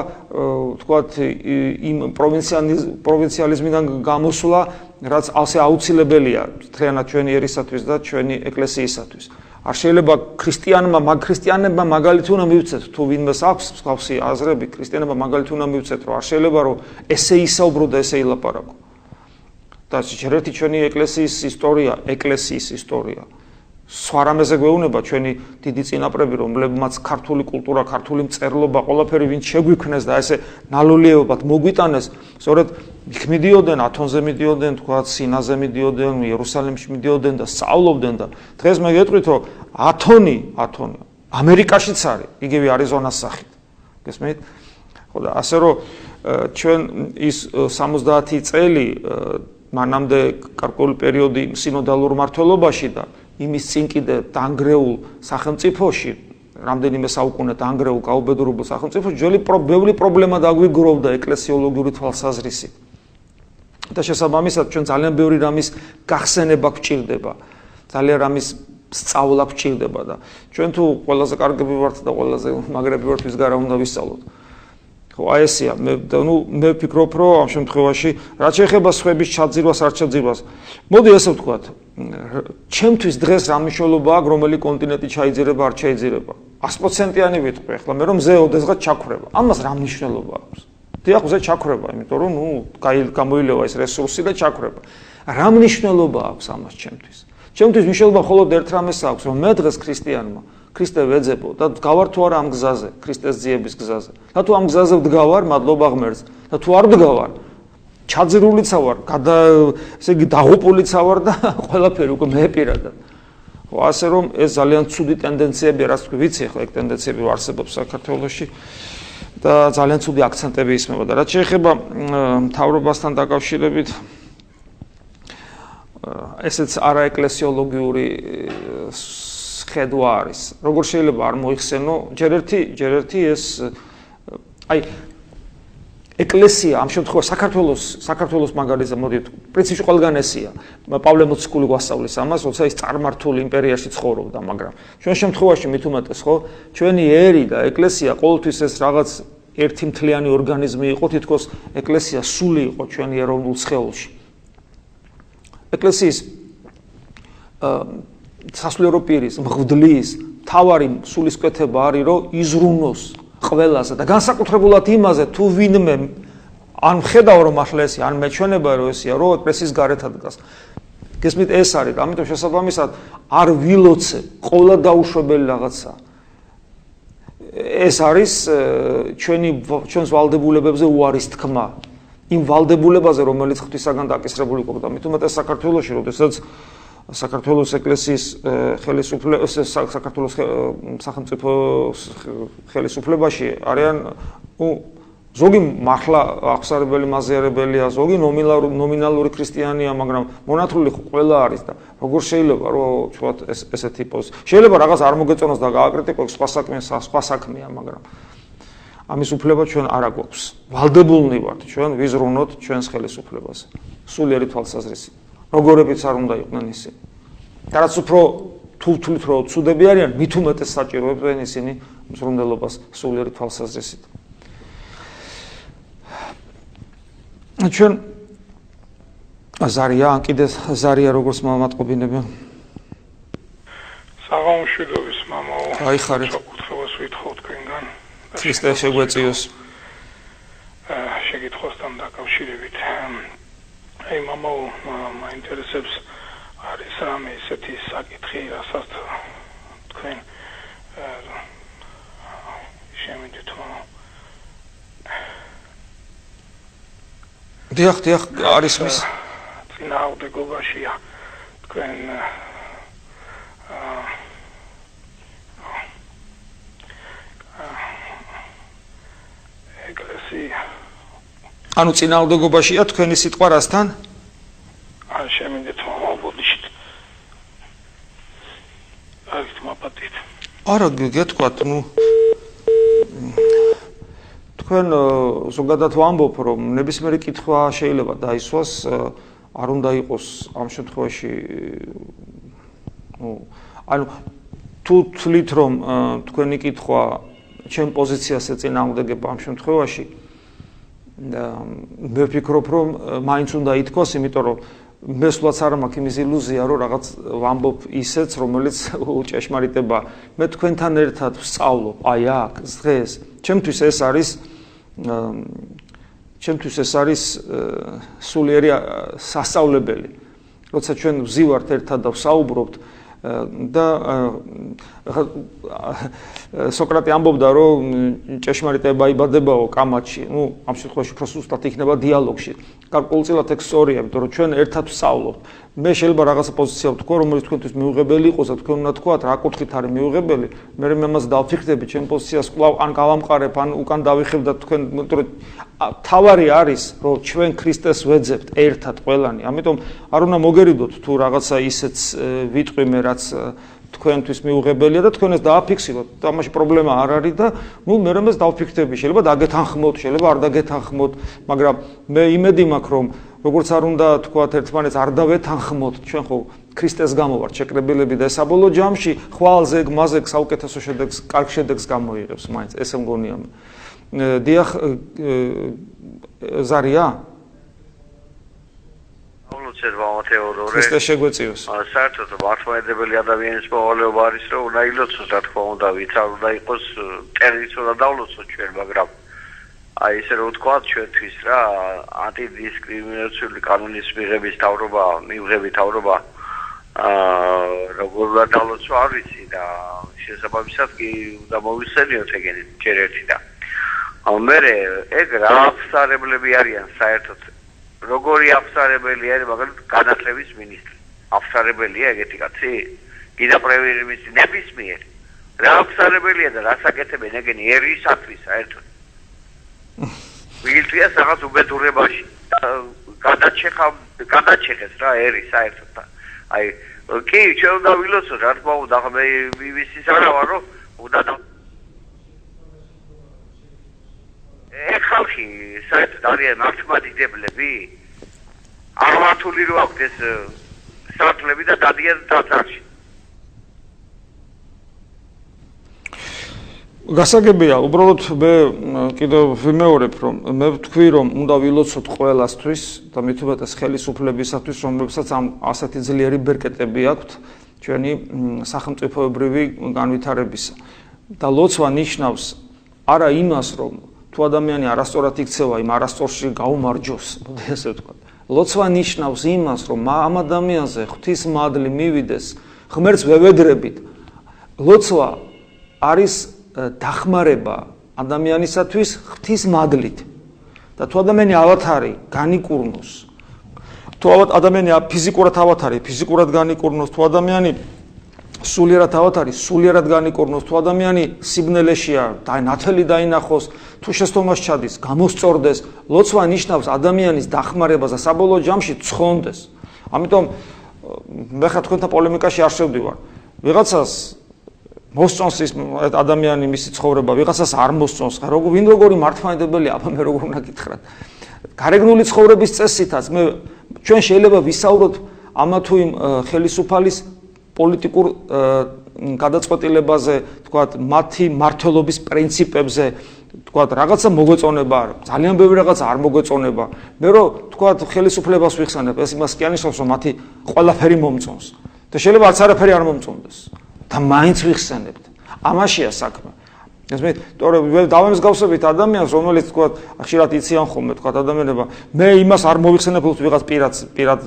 თქვათ იმ პროვინციალიზმიდან გამოსვლა, რაც ასე აუცილებელია მთლიანად ჩვენი ერისათვის და ჩვენი ეკლესიისათვის. არ შეიძლება ქრისტიანებმა მაგალითი უნდა მივცეთ, თუ ვინმეს აქვს მსგავსი აზრები, ქრისტიანებმა მაგალითი უნდა მივცეთ, რომ არ შეიძლება რომ ესე ისაუბრო და ესე ილაპარაკო. და ერთ-ერთი ჩვენი ეკლესიის ისტორია სხვა რამეზე გვეუბნება ჩვენი დიდი წინაპრები, რომლებმაც ქართული კულტურა, ქართული მწერლობა, ყველაფერი ვინც შეგვიქმნეს და ესე ნალოლიებად მოგვიტანეს, სწორედ იქ მიდიოდნენ, ათონზე მიდიოდნენ, თქვათ, სინაზე მიდიოდნენ, იერუსალიმში მიდიოდნენ და სწავლობდნენ და დღეს მე გეტყვით, რომ ათონი ამერიკაშიც არის, იგივე არიზონას სახით. გესმით? ხო და ასე რომ ჩვენ ის 70 წელი მანამდე გარკვეული პერიოდი სინოდალურ მმართველობაში და იმის წინ კიდე დანგრეულ სახელმწიფოში, რამდენიმე საუკუნე დანგრეულ გაუბედურებულ სახელმწიფოში, ბევრი პრობლემა დაგვიგროვდა ეკლესიოლოგიური თვალსაზრისით. და შესაბამისად ჩვენ ძალიან ბევრი რამის გახსენება გვჭირდება, ძალიან რამის სწავლა გვჭირდება და ჩვენ თუ ყველაზე კარგები ვართ და ყველაზე მაგრები ვართ, ვის გარა უნდა ვისწავლოთ. ხო, აი ესეა, მე ვფიქრობ, რომ ამ შემთხვევაში რაც შეეხება სხვების ჩაძირვას, არ ჩაძირვას, მოდი ესე ვთქვათ, ჩემთვის დღეს რა მნიშვნელობა აქვს, რომელი კონტინენტი ჩაიძირება, არ ჩაიძირება. 100%-იანი ვიტყვი, ახლა მე რომ მზე ოდესღაც ჩაქვრება. ამას რა მნიშვნელობა აქვს? დიახ, მზე ჩაქვრება, იმიტომ რომ გამოილევა ეს რესურსი და ჩაქვრება. რა მნიშვნელობა აქვს ამას ჩემთვის? ჩემთვის მნიშვნელობა მხოლოდ ერთ რამეს აქვს, რომ მე დღეს ქრისტიანმა ქრისტე ვეძებო და ვდგავარ თუ არა ამ გზაზე, ქრისტეს ძიების გზაზე. და თუ ამ გზაზე ვდგავარ, მადლობა ღმერთს. და თუ არ ვდგავარ, ჩაძირულიცა ვარ, ესე იგი დაღუპულიცა ვარ და ყველაფერი უკვე მე პირადად. ხო, ასე რომ ეს ძალიან ცუდი ტენდენციებია, რაც თქვი, ვიცი, ხო, ეგ ტენდენციები არსებობს საქართველოში და ძალიან ცუდი აქცენტები ისმება და რაც შეეხება მთავრობასთან დაკავშირებით ესეც არაეკლესიოლოგიური ხედვა არის. როგორ შეიძლება არ მოიხსენო, ჯერ ერთი ეს აი ეკლესია ამ შემთხვევაში საქართველოს მაგალითზე მოდით, პრინციპში ყველგან ესია. პავლე მოციქული გვასწავლის ამას, როცა ის წარმართულ იმპერიაში ცხოვრობდა, მაგრამ ჩვენ შემთხვევაში მით უმეტეს, ხო, ჩვენი ერი და ეკლესია ყოველთვის ეს რაღაც ერთი მთლიანი ორგანიზმი იყო, თითქოს ეკლესია სული იყო ჩვენი ეროვნულ სხეულში. ეკლესიის სასულიერო პირის, მღვდლის, თავარი სულისკვეთება არის, რომ იზრუნოს ყველასა და განსაკუთრებულად იმაზე, თუ ვინმე ან მხედავ რომ ახლა ესია, ან მეჩვენება რომ ესია, რომ ეკლესიის გარეთ ადგას. გესმით, ეს არის, ამიტომ შესაბამისად არ ვილოცე ყოვლა დაუშვებელი რაღაცა. ეს არის ჩვენს ვალდებულებებზე უარის თქმა. იმ ვალდებულებაზე, რომელიც ღვთისაგან დაკისრებული ყოფდა. მით უმეტეს საქართველოში, როდესაც საქართველოს ეკლესიის საქართველოს სახელმწიფო ხელისუფლებაში არიან ზოგი მართლა აღსარებელი მაზიარებელია, ზოგი ნომინალური ქრისტიანია, მაგრამ მონათლული ყველა არის და როგორ შეიძლება რომ თქვათ ესეთი პოზიცია. შეიძლება რაღაც არ მოგეწონოს და გააკრიტიკოს სხვა საქმეა, მაგრამ ამის უფლება ჩვენ არ აგვაქვს. ვალდებულნი ვართ ჩვენ ვიზრუნოთ ჩვენს ხელისუფლებაზე. სულიერი თვალსაზრისით. როგორებიც არ უნდა იყვნენ ისინი. და რაც უფრო თუ ვთვლით რომ ცუდები არიან, მით უმეტეს საჭიროებენ ისინი მზრუნველობას სულიერი თვალსაზრისით. ჩვენ ზარია, ან კიდე ზარია როგორც მამატყობინებენ. საღამომშვიდობის მამაო. აიხარეთ. საკუთრებას ვითხოვ თქვენგან. ქრისტე შეგვეციოს. შეკითხვასთან დაკავშირებით აი მამაო მაინტერესებს არის რამე ისეთი საკითხი რასაც თქვენ შემიძლიათ დიახ არის მის წინააღმდეგობაშია თქვენ ანუ წინააღმდეგობაშია თქვენი სიტყვა რასთან? ან შემიძლიათ მობოდიშით. არის მაპატით. არა გეთქვათ, თქვენ ზოგადად ვამბობ, რომ ნებისმიერი კითხვა შეიძლება დაისვას, არ უნდა იყოს ამ შემთხვევაში ანუ თუ თვლით რომ თქვენი კითხვა ჩემ პოზიციას ეწინააღმდეგება ამ შემთხვევაში მე ვფიქრობ რომ მაინც უნდა ითქვას, იმიტომ რომ მე სულაც არ მაქვს იმის ილუზია რომ რაღაც ვამბობ ისეც რომელიც უჭეშმარიტება მე თქვენთან ერთად ვსწავლობ აი აქ დღეს ჩემთვის ეს არის სულიერი სასწავლებელი როცა ჩვენ ვზივართ ერთად და ვსაუბრობთ და სოკრატე ამბობდა რომ ჭეშმარიტება იბადებაო კამათში, ამ შემთხვევაში უფრო სუსტად იქნება დიალოგში. გარკვეულწილად ეგ სწორია, იმიტომ რომ ჩვენ ერთად ვსწავლობთ. მე შეიძლება რაღაცა პოზიცია ვთქვა, რომელიც თქვენთვის მიუღებელი იყოს და თქვენ უნდა თქვათ რა კუთხით არის მიუღებელი, მე ამას დავფიქრდები, ჩემ პოზიციას კვლავ ან გავამყარებ, ან უკან დავიხევ და თქვენ, იმიტომ რომ თავარი არის, რომ ჩვენ ქრისტეს ვეძებთ ერთად ყველანი. ამიტომ არ უნდა მოგერიდოთ თუ რაღაცა ისეც ვიტყვი მე რაც თქვენთვის მიუღებელია და თქვენ ეს დააფიქსიროთ. ამაში პრობლემა არ არის და მე ამას დავფიქრდები, შეიძლება დაგეთანხმოთ, შეიძლება არ დაგეთანხმოთ, მაგრამ მე იმედი მაქვს, რომ როგორც არ უნდა თქვათ ერთმანეთს არ დავეთანხმოთ, ჩვენ ხო ქრისტეს გამო ვართ შეკრებილები და საბოლოო ჯამში ხვალზე მაზე საუკეთესო შედეგს, კარგ შედეგს გამოიღებს მაინც, ესე მგონია. დიახ ზარია ქრისტე შეგვეციოს. საერთოდ მართლმადიდებელი ადამიანის მოვალეობა არის რომ უნდა ილოცოს რა თქმა უნდა ვით არ უნდა იყოს ტერიც უნდა დავლოცოთ ჩვენ მაგრამ აი ესე რომ ვთქვათ ჩვენთვის რა ანტიდისკრიმინაციული კანონის მიღების თავრობა როგორ უნდა დავლოცო არ ვიცი და შესაბამისად კი უნდა მოვიხსენიოთ ეგენი ჯერ ერთი და მე ეგ რა აფსარებლები არიან საერთოდ როგორი აფსარებელი არის მაგალითად განათლების მინისტრი აფსარებელია ეგეთი კაცი გიდა პრემიერ-მინისტრი ნებისმიერი რა აფსარებელია და რა საკეთებენ ეგენი ერისათვის საერთოდ ვიღწია რაღაც უბედურებაში გადაჩეხეს რა ერი საერთოდ აი კი ჩვენ უნდა ვილოცოთ რა თქმა უნდა მე BBC-ს არა ვარ რომ უნდა ხალხი საერთოდ არიან მართლმადიდებლები აღმართული რო აქვს ეს სარწმუნოები და დადიან თათარში გასაგებია, უბრალოდ მე კიდევ ვიმეორებ, რომ მე ვთქვი, რომ უნდა ვილოცოთ ყველასთვის და მით უმეტეს ხელისუფლებისათვის, რომლებსაც ამ ასეთი ძლიერი ბერკეტები აქვთ ჩვენი სახელმწიფოებრივი განვითარებისა. და ლოცვა ნიშნავს არა იმას, რომ თუ ადამიანი არასწორად იქცევა, იმ არასწორში გაუმარჯოს, მოდი ასე ვთქვა. ლოცვა ნიშნავს იმას, რომ ამ ადამიანზე ღვთის მადლი მივიდეს, ღმერთს ვევედრებით. ლოცვა არის დახმარება ადამიანისათვის ღვთის მადლით. და თუ ადამიანი ავათარი განიკურნოს, თუ ადამიანი ფიზიკურად ავათარი, ფიზიკურად განიკურნოს, თუ ადამიანი სულიერად ავათარი, სულიერად განიკურნოს, თუ ადამიანი სიბნელეშია, ნათელი დაინახოს, თუ შეცდომას ჩადის, გამოსწორდეს, ლოცვა ნიშნავს ადამიანის დახმარებას და საბოლოო ჯამში ცხონდეს. ამიტომ მე ხა თქვენთან პოლემიკაში არ შევდივარ. ვიღაცას მოსწონს ის ადამიანი მისი ცხოვრება, ვიღაცას არ მოსწონს. ვინ როგორი მართლმადიდებელია, აბა მე როგორ უნდა გითხრათ. გარეგნული ცხოვრების წესითაც ჩვენ შეიძლება ვისაუბროთ ამა თუ იმ ხელისუფალის პოლიტიკურ გადაწყვეტილებაზე, თქვათ, მათი მართლობის პრინციპებზე, თქვათ, რაღაცა მოგვეწონება არა. ძალიან ბევრი რაღაცა არ მოგვეწონება. მე რო თქვათ, ხელისუფლებას ვიხსენებ, ეს იმას კი ანიშნავს, რომ მათი ყველაფერი მომწონს. და შეიძლება არც არაფერი არ მომწონდეს. და მაინც ვიხსენებთ. ამაშია საქმე. ესმით, თორე დავემსგავსებით ადამიანს, რომელიც თქვა, ხშირად იციან ხოლმე თქვა ადამიანებმა, მე იმას არ მოიხსენებ თუ ვიღაც პირად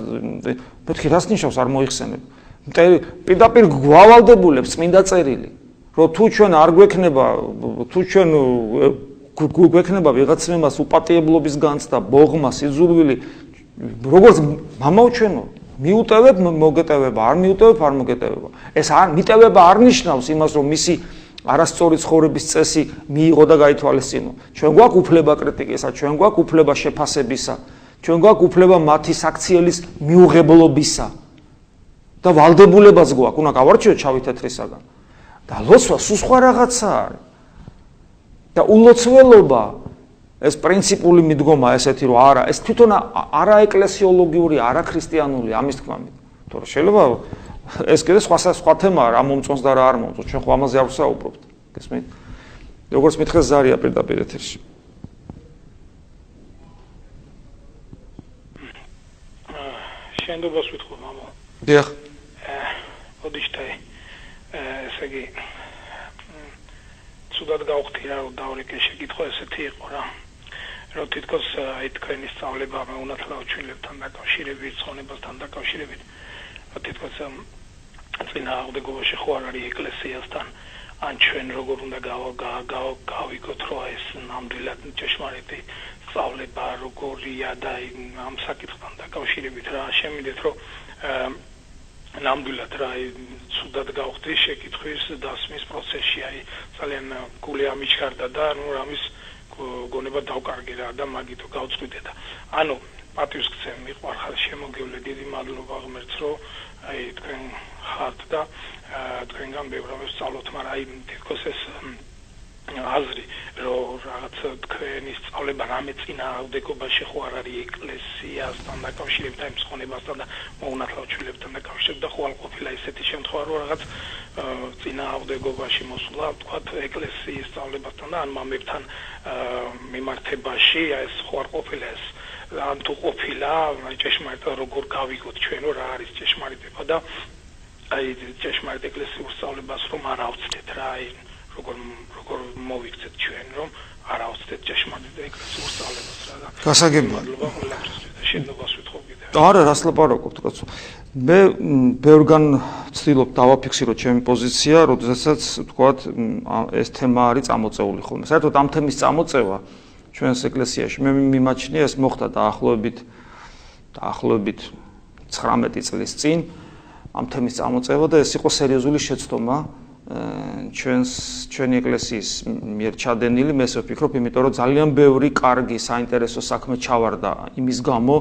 მეთქი რას ნიშნავს არ მოიხსენებ? პირდაპირ გვავალდებულებს წმინდა წერილი, რომ თუ ჩვენ არ გვექნება, თუ ჩვენ გვექნება ვიღაცემას უპატიებლობის განცდა, ბოღმა, სიძულვილი, როგორც მამაო ჩვენო, მიუტევებ მოგეტევება, არ მიუტევებ არ მოგეტევება. ეს არ მიტევება არ ნიშნავს იმას, რომ მისი არასწორი ცხოვრების წესი მიიღო და გაითვალისწინო. ჩვენ გვაქვს უფლება კრიტიკისა, ჩვენ გვაქვს უფლება შეფასებისა, ჩვენ გვაქვს უფლება მათი საქციელის მიუღებლობისა. და ვალდებულებას გვაქვს, უნდა გავარჩიოთ შავი თეთრისაგან. და ლოცვა სულ სხვა რაღაცა არის. და ულოცველობა ეს პრინციპული მიდგომა ესეთი რომ არა, ეს თვითონ არაეკლესიოლოგიური, არაქრისტიანული ამის თქმამით. თორე შეიძლება ეს კიდე სხვა თემაა, რა მომწონს და რა არ მომწონს. ჩვენ ხო ამაზე არ ვსაუბრობთ. გესმით? როგორც მითხეს ზარია პირდაპირ ეთერში. შენდობას ვიტყო, მამო. დიახ. ოდიშთაი. ესე იგი ცუდად გავხდი რა, დავრეკე შეკითხვა ესეთი იყო რა. რომ თითქოს აი თქვენი სწავლება მეუნათლავ ჩვენებთან დაკავშირებით, ცხონებასთან დაკავშირებით. თითქოს წინააღმდეგობაში ხო არ არის ეკლესიასთან, ან ჩვენ როგორ უნდა გავიგოთ, რომ ეს ნამდვილად ჭეშმარიტი სწავლება როგორია და ამ საკითხთან დაკავშირებით რა შემიდეთ, რომ ნამდვილად რა ცუდად გავხდი შეკითხვის დასმის პროცესში, აი ძალიან გული ამიჩქარდა და ნუ რამის გონება დავკარგე რა და მაგითო გავწყვიტე და ანუ პატივისცემ მიყვარხარ შემოგევლე დიდი მადლობა ღმერთს რომ აი თქვენ ხართ და თქვენგან ბევრს სწავლობთ, მაგრამ აი თითქოს ეს აზრი რომ რაღაც თქვენი სწავლება რამე წინააღმდეგობაში ხო არ არის ეკლესიასთან დაკავშირებით, აი მსხონებასთან და მოუნათლავ ჩვენებთან დაკავშირებით და ხო არ ყოფილა ესეთი შემთხვევა რომ რაღაც წინააღმდეგობაში მოსულა თქვათ ეკლესიის სწავლებასთან და ან მამებთან მიმართებაში ეს ხო არ ყოფილა ეს ან თუ ყოფილა ჭეშმარიტად როგორ გავიგოთ ჩვენ რომ რა არის ჭეშმარიტება და აი ჭეშმარიტ ეკლესიურ სწავლებას რომ არ ავწდეთ რა აი როგორ მოვიქცეთ ჩვენ რომ არ ავწდეთ ჭეშმარიტ ეკლესიურ სწავლებას რა და გასაგებია შენობას ვიტყობ კიდე არა რას ლაპარაკობთ კაცო მე ბევრგან ვცდილობ დავაფიქსიროთ ჩემი პოზიცია როდესაც ვთქვათ ეს თემა არის წამოწეული ხოლმე საერთოდ ამ თემის წამოწევა ჩვენს ეკლესიაში მე მიმაჩნია ეს მოხდა დაახლოებით 19 წლის წინ ამ თემის წამოწევა და ეს იყო სერიოზული შეცდომა ჩვენი ეკლესიის მიერ ჩადენილი მე ვფიქრობ იმიტომ რომ ძალიან ბევრი კარგი საინტერესო საქმე ჩავარდა იმის გამო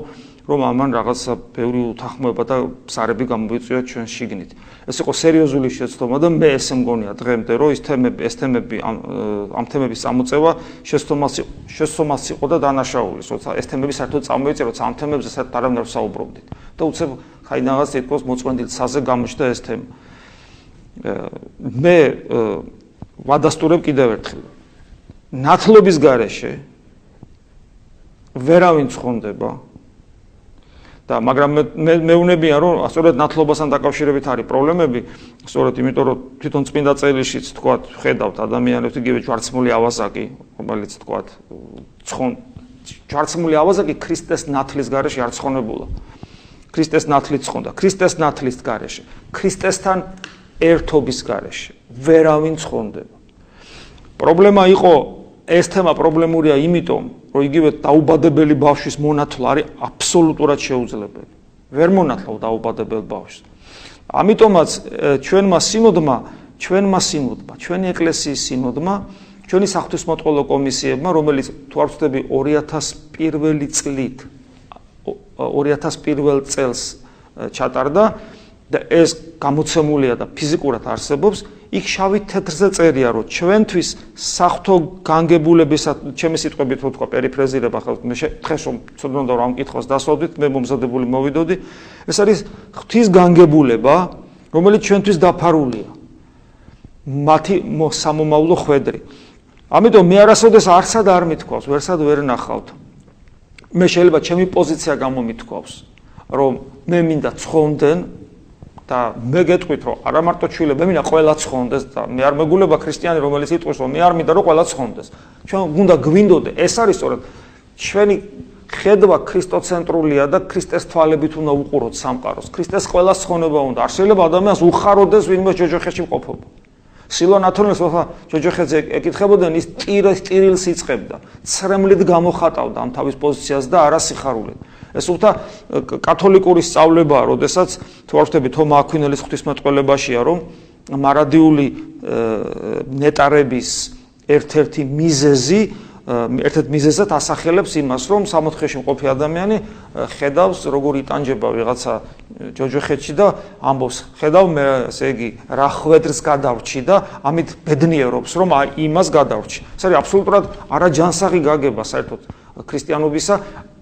რომ ამან რაღაცა ბევრი უთანხმოება და ბზარები გამოვიწვია ჩვენ შიგნით ეს იყო სერიოზული შეცდომა და მე ესე მგონია დღემდე რომ ეს თემები ამ თემების წამოწევა შეცდომას იყო და დანაშაულის როცა ეს თემები საერთოდ წამოიწერა როცა ამ თემებზე საერთოდ არავინ არ საუბრობდით და უცებ ხაინაღაც თითქოს მოწმენდილ ცაზე გამოჩნდა ეს თემა მე ვადასტურებ კიდევ ერთხელ ნათლობის გარეშე ვერავინ ცხონდება და მაგრამ მე უნებიან რომ სწორედ ნათლობასთან დაკავშირებით არის პრობლემები სწორედ იმიტომ რომ თვითონ წმინდა წერილშიც თქვათ ხედავთ ადამიანებს იგივე ჯვარცმული ავაზაკი რომელიც თქვათ ჯვარცმული ავაზაკი ქრისტეს ნათლის გარეშე არ ცხონებულა ქრისტეს ნათლით ცხონდა ქრისტეს ნათლის გარეშე ქრისტესთან ერთობის გარეშე ვერავინ ცხონდება პრობლემა იყო ეს თემა პრობლემურია იმიტომ რომ იგივე დაუბადებელი ბავშვის მონათლა არის აბსოლუტურად შეუძლებელი ვერ მონათლავ დაუბადებელ ბავშვს ამიტომაც ჩვენმა სინოდმა ჩვენი ეკლესიის სინოდმა ჩვენი საღვთისმოწყალო კომისიებმა რომელიც თუ არ ვცდები 2001 წელს ჩატარდა და ეს გამოცემულია და ფიზიკურად არსებობს იქ შავით თეთრზე წერია რომ ჩვენთვის საღვთო განგებულებისა ჩემი სიტყვებით რო თქვა პერიფრეზირება ხალხ მე დღეს რომ ცუდნოდა რომ ამ კითხვას დასვავდით მე მომზადებული მოვიდოდი ეს არის ღვთის განგებულება რომელიც ჩვენთვის დაფარულია მათი სამომავლო ხვედრი ამიტომ მე არასოდეს არცად არ მithქვავს ვერსად ვერ ნახავთ მე შეიძლება ჩემი პოზიცია გამომithქვავს რომ მე მინდა ცხონდნენ და და მე გეტყვით რომ არა მარტო ჩვილები, მე მინდა ყველა ცხონდეს და მე არ მეგულება ქრისტიანი რომელიც იტყვის რომ მე არ მინდა რომ ყველა ცხონდეს. ჩვენ უნდა გვინდოდე, ეს არის სწორედ ჩვენი ხედვა ქრისტოცენტრულია და ქრისტეს თვალებით უნდა უყუროთ სამყაროს. ქრისტეს ყველა ცხონება უნდა. არ შეიძლება ადამიანს უხაროდეს ვინმე ჯოჯოხეთში ყოფობა. სილვან ათონელს ხა ჯოჯოხეთზე ეკითხებოდნენ ის ტირილს იწყებდა. ცრემლით გამოხატავდა ამ თავის პოზიციას და არა სიხარულით. ეს უბრალოდ კათოლიკური სწავლებაა, როდესაც თუ არ ვხვდები თომა აქვინელის ღვთისმეტყველებაშია, რომ მარადიული ნეტარების ერთ-ერთი მიზეზად ასახელებს იმას, რომ სამოთხეში მყოფი ადამიანი ხედავს, როგორ იტანჯება ვიღაცა ჯოჯოხეთში და ამბობს, ხედავ მე, ესე იგი, რა ხვედრს გადავრჩი და ამით ბედნიერობს, რომ იმას გადავრჩი. ეს არის აბსოლუტურად არაჯანსაღი გაგება საერთოდ ქრისტიანობისა,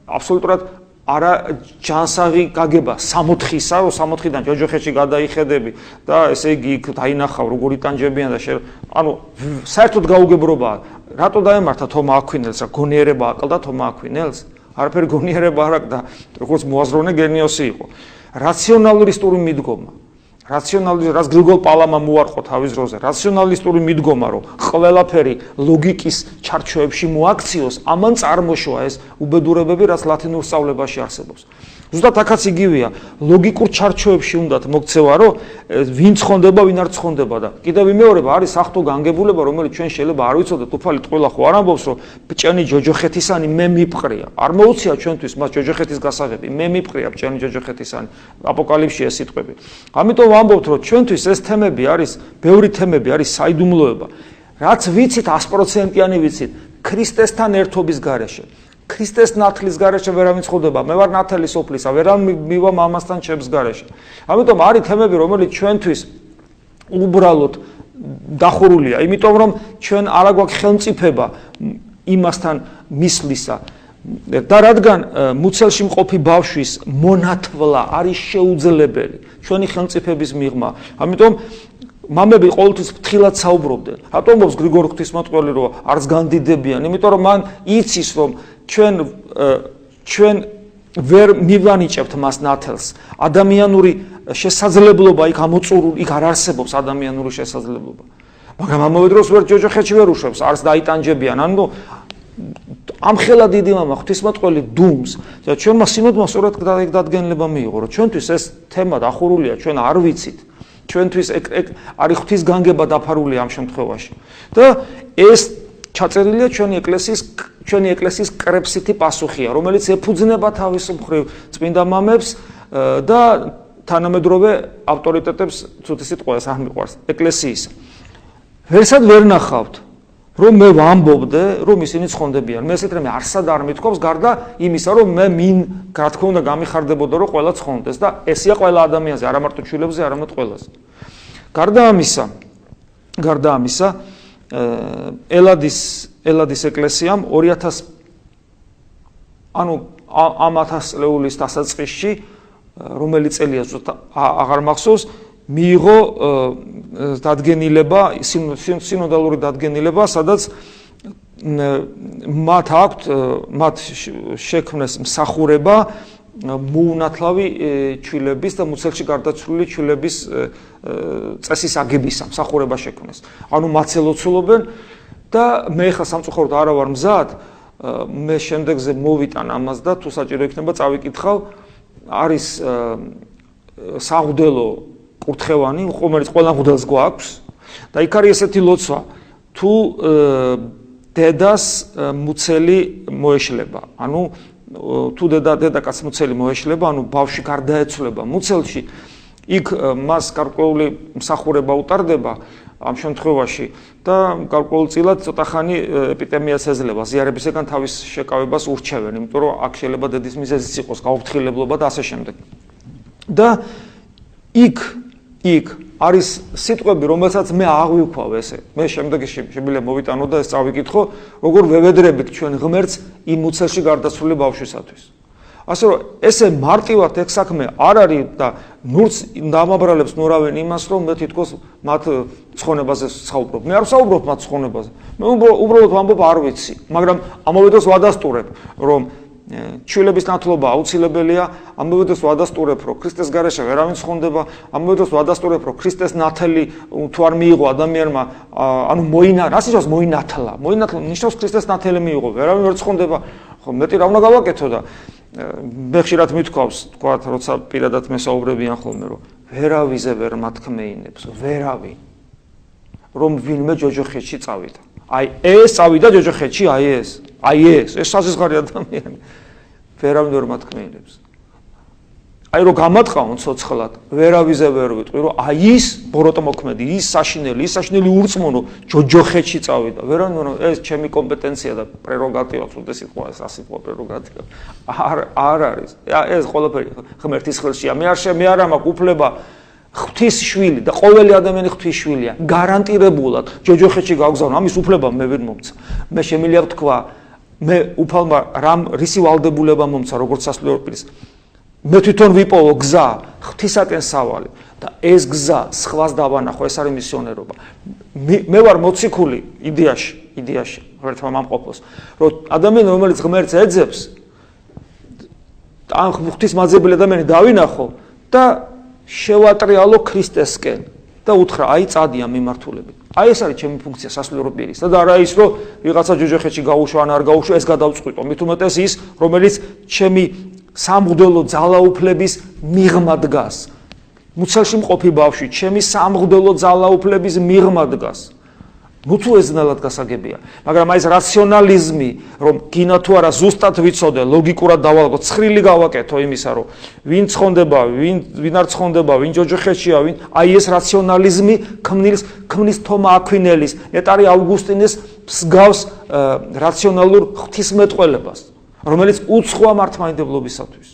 აბსოლუტურად არა ჯანსაღი გაგება სამოთხისა, რომ სამოთხიდან ჯოჯოხეთში გადაიხედები და ესე იგი იქ დაინახავ როგორ იტანჯებიან და ანუ საერთოდ გაუგებრობაა. რატო დაემართა თომა აქვინელს, რა გონიერება აკლდა თომა აქვინელს? არაფერი გონიერება არ აქვს და როგორც მოაზროვნე გენიოსი იყო. რაციონალისტური მიდგომა. რაც გრიგოლ პალამამ უარყო თავის დროზე. რაციონალისტური მიდგომა, რომ ყველაფერი ლოგიკის ჩარჩოებში მოაქციოს, ამან წარმოშვა ეს უბედურებები, რაც ლათინურ სწავლებაში არსებობს. ზუსტად აქაც იგივეა, ლოგიკურ ჩარჩოებში უნდათ მოქცევა, რომ ვინ ცხონდება, ვინ არ ცხონდება და კიდევ ვიმეორება, არის სახთო განგებულება, რომელიც ჩვენ შეიძლება არ ვიცოდეთ, უფალი ტყუილა ხო არ ამბობს, რომ ბჭენი ჯოჯოხეთისანი მე მიფყრია. არ მოუცია ჩვენთვის მას ჯოჯოხეთის გასაღები, მე მიფყრია ბჭენი ჯოჯოხეთისანი. აპოკალიფსში ეს სიტყვები. ამიტომ ვამბობთ, რომ ჩვენთვის ეს თემები არის, ბევრი თემები არის საიდუმლოება. რაც ვიცით 100%-იანი ვიცით, ქრისტესთან ერთობის გარეშე. ქრისტეს ნათლის გარეშე ვერავინ ცხოვრდება, მე ვარ ნათელი სოფლისა, ვერავინ მივა მამასთან ჩემს გარეშე. ამიტომ არის თემები, რომელიც ჩვენთვის უბრალოდ დახურულია, იმიტომ რომ ჩვენ არ აგვაქვს ხელმწიფება იმასთან მისვლისა და რადგან მუცელში მყოფი ბავშვის მონათვლა არის შეუძლებელი ჩვენი ხელმწიფების მიღმა. ამიტომ მამები ყოველთვის ფრთხილად საუბრობდნენ. რატომ ამბობს გრიგორ ღვთისმეტყველი, რომ არც განდიდებიან, იმიტომ რომ მან იცის, რომ ჩვენ ვერ მივანიჭებთ მას ნათელს. ადამიანური შესაძლებლობა იქ ამოწურული, იქ არ არსებობს ადამიანური შესაძლებლობა. მაგრამ ამავე დროს ვერ ჯოჯოხეთში ვერ უშვებს, არც დაიტანჯებიან. ანუ ამხელა დიდი მამა ღვთისმეტყველი დუმს და ჩვენმა სინოდმა სწორედ დადგენილება მიიღო, რომ ჩვენთვის ეს თემა დახურულია, ჩვენ არ ვიცით. ჩვენთვის არის ღვთის განგება დაფარული ამ შემთხვევაში. და ეს ჩაწერილია ჩვენი ეკლესიის კრებსითი პასუხია, რომელიც ეფუძნება თავის მხრივ წმინდა მამებს და თანამედროვე ავტორიტეტებს ცუდი სიტყვა არ მიყვარს ეკლესიის. ვერსად ვერ ნახავთ, რომ მე ვამბობდე, რომ ისინი ცხონდებიან. მე ესეთ რამე არსად არ მithქვავს, გარდა იმისა, რომ მე რა თქმა უნდა გამიხარდებოდა, რომ ყველა ცხონდეს და ესია ყველა ადამიანზე, არა მარტო ჩვილებზე, არამედ ყველაზე. გარდა ამისა, ელადის ეკლესიამ 2000 ანუ ამ 1000 წლეულის დასაწყისში, რომელიც წელია აღარ მახსოვს, მიიღო დადგენილება, სინოდალური დადგენილება, სადაც მათ შექმნეს მსახურება მოუნათლავი ჩვილების და მუცელში გარდაცვლილი ჩვილების წესის აგებისა მსახურება შექმნეს. ანუ მათს ელოცულობენ და მე ხა სამწუხაროდ არა ვარ მზად, მე შემდეგზე მოვიტან ამას და თუ საჭირო იქნება წავიკითხავ, არის საღვდელო კურთხევანი, რომელიც ყველა მღვდელს გვაქვს და იქ არის ესეთი ლოცვა, თუ დედას მუცელი მოეშლება, ანუ თუ დედაკაც მუცელი მოეშლება, ანუ ბავშვი გარდაეცვლება მუცელში, იქ მას გარკვეული მსახურება უტარდება ამ შემთხვევაში და გარკვეულწილად ცოტა ხანი ეპიდემიას ეძლევა, ზიარებისგან თავის შეკავებას ურჩევენ, იმიტომ რომ აქ შეიძლება დედის მიზეზიც იყოს გაუფრთხილებლობა და ასე შემდეგ. და იქ არის სიტყვები, რომელსაც მე აღვიქვავ ესე. მე შემდეგ შემიძლია მოვიტანო და ეს წავიკითხო, როგორ ვევედრებით ჩვენ ღმერთს იმ მუცელში გარდაცვლილი ბავშვისათვის. ასე რომ ესე მარტივად ეგ საქმე არ არის და ნურც დამაბრალებს ნურავენ იმას, რომ მე თითქოს მათ ცხონებაზე საუბრობ. მე არ ვსაუბრობ მათ ცხონებაზე. მე უბრალოდ ვამბობ არ ვიცი, მაგრამ ამავე დროს ვადასტურებ, რომ ჩვილების ნათლობა აუცილებელია, ამავე დროს ვადასტურებ, რომ ქრისტეს გარეშე ვერავინ ცხონდება, ამავე დროს ვადასტურებ, რომ ქრისტეს ნათელი თუ არ მიიღო ადამიანმა, ანუ რას ნიშნავს მოინათლა? მოინათლა ნიშნავს ქრისტეს ნათელი მიიღო, ვერავინ ვერ ცხონდება, ხო, მეტი რა უნდა გავაკეთო და მე ხშირად მithქვავს, თქვათ, როცა პირადად მესაუბრებიან ხოლმე, რომ ვერავიზე ვერ მათქმეინებს, ვერავინ, რომ ვინმე ჯოჯოხეთში წავიდა. აი ეს წავიდა ჯოჯოხეთში, აი ეს საზღარი ადამიანი. ვერავინ ვერ მათქმეინებს. აი რომ გამატყავონ ცოცხლად, ვერავიზე ვერ ვიტყვი, რომ აი ის ბოროტმოქმედი, ის საშინელი ურწმუნო ჯოჯოხეთში წავიდა. ვერავინ რომ ეს ჩემი კომპეტენცია და პრეროგატივა, თუნდაც სიტყვა ეს ასიტყვა პრეროგატივა. არ არის. ეს ყველაფერი ღმერთის ხელშია. მე არ მაქვს უფლება ღვთის შვილი და ყოველი ადამიანი ღვთის შვილია. გარანტირებულად ჯოჯოხეთში გავგზავნო, ამის უფლება მე ვერ მომცა. მე შემიძლია ვთქვა, მე უფალმა რისი ვალდებულება მომცა, როგორც სასულიერო პირის. მე თვითონ ვიპოვო გზა ღვთისაკენ სავალი და ეს გზა სხვას დავანახო, ეს არის მისიონერობა. მე ვარ მოციქული იდეაში, ღმერთმა მომყოფოს, რომ ადამიანი რომელიც ღმერთს ეძებს, ან ღვთისმაძებელი ადამიანი დავინახო და შევატრიალო ქრისტესკენ და უთხრა, აი წადია მიმართულებით. აი ეს არის ჩემი ფუნქცია სასულიერო პირის და არა ის, რომ ვიღაცა ჯოჯოხეთში გაუშვა ან არ გაუშვა, ეს გადავწყვიტო. მით უმეტეს ის, რომელიც ჩემი სამღვდელო ძალაუფლების მიღმა დგას. მუცელში მყოფი ბავშვი, ჩემი სამღვდელო ძალაუფლების მიღმა დგას. ნუ თუ ეზნელად გასაგებია, მაგრამ აი ეს რაციონალიზმი, რომ გინა თუ არა ზუსტად ვიცოდე, ლოგიკურად დავალგო, ცხრილი გავაკეთო იმისა, რომ ვინ ცხონდება, ვინ არ ცხონდება, ვინ ჯოჯოხეთშია, აი ეს რაციონალიზმი ქმნის თომა აქვინელის, ნეტარი ავგუსტინეს მსგავს რაციონალურ ღვთისმეტყველებას, რომელიც უცხოა მართლმადიდებლობისათვის.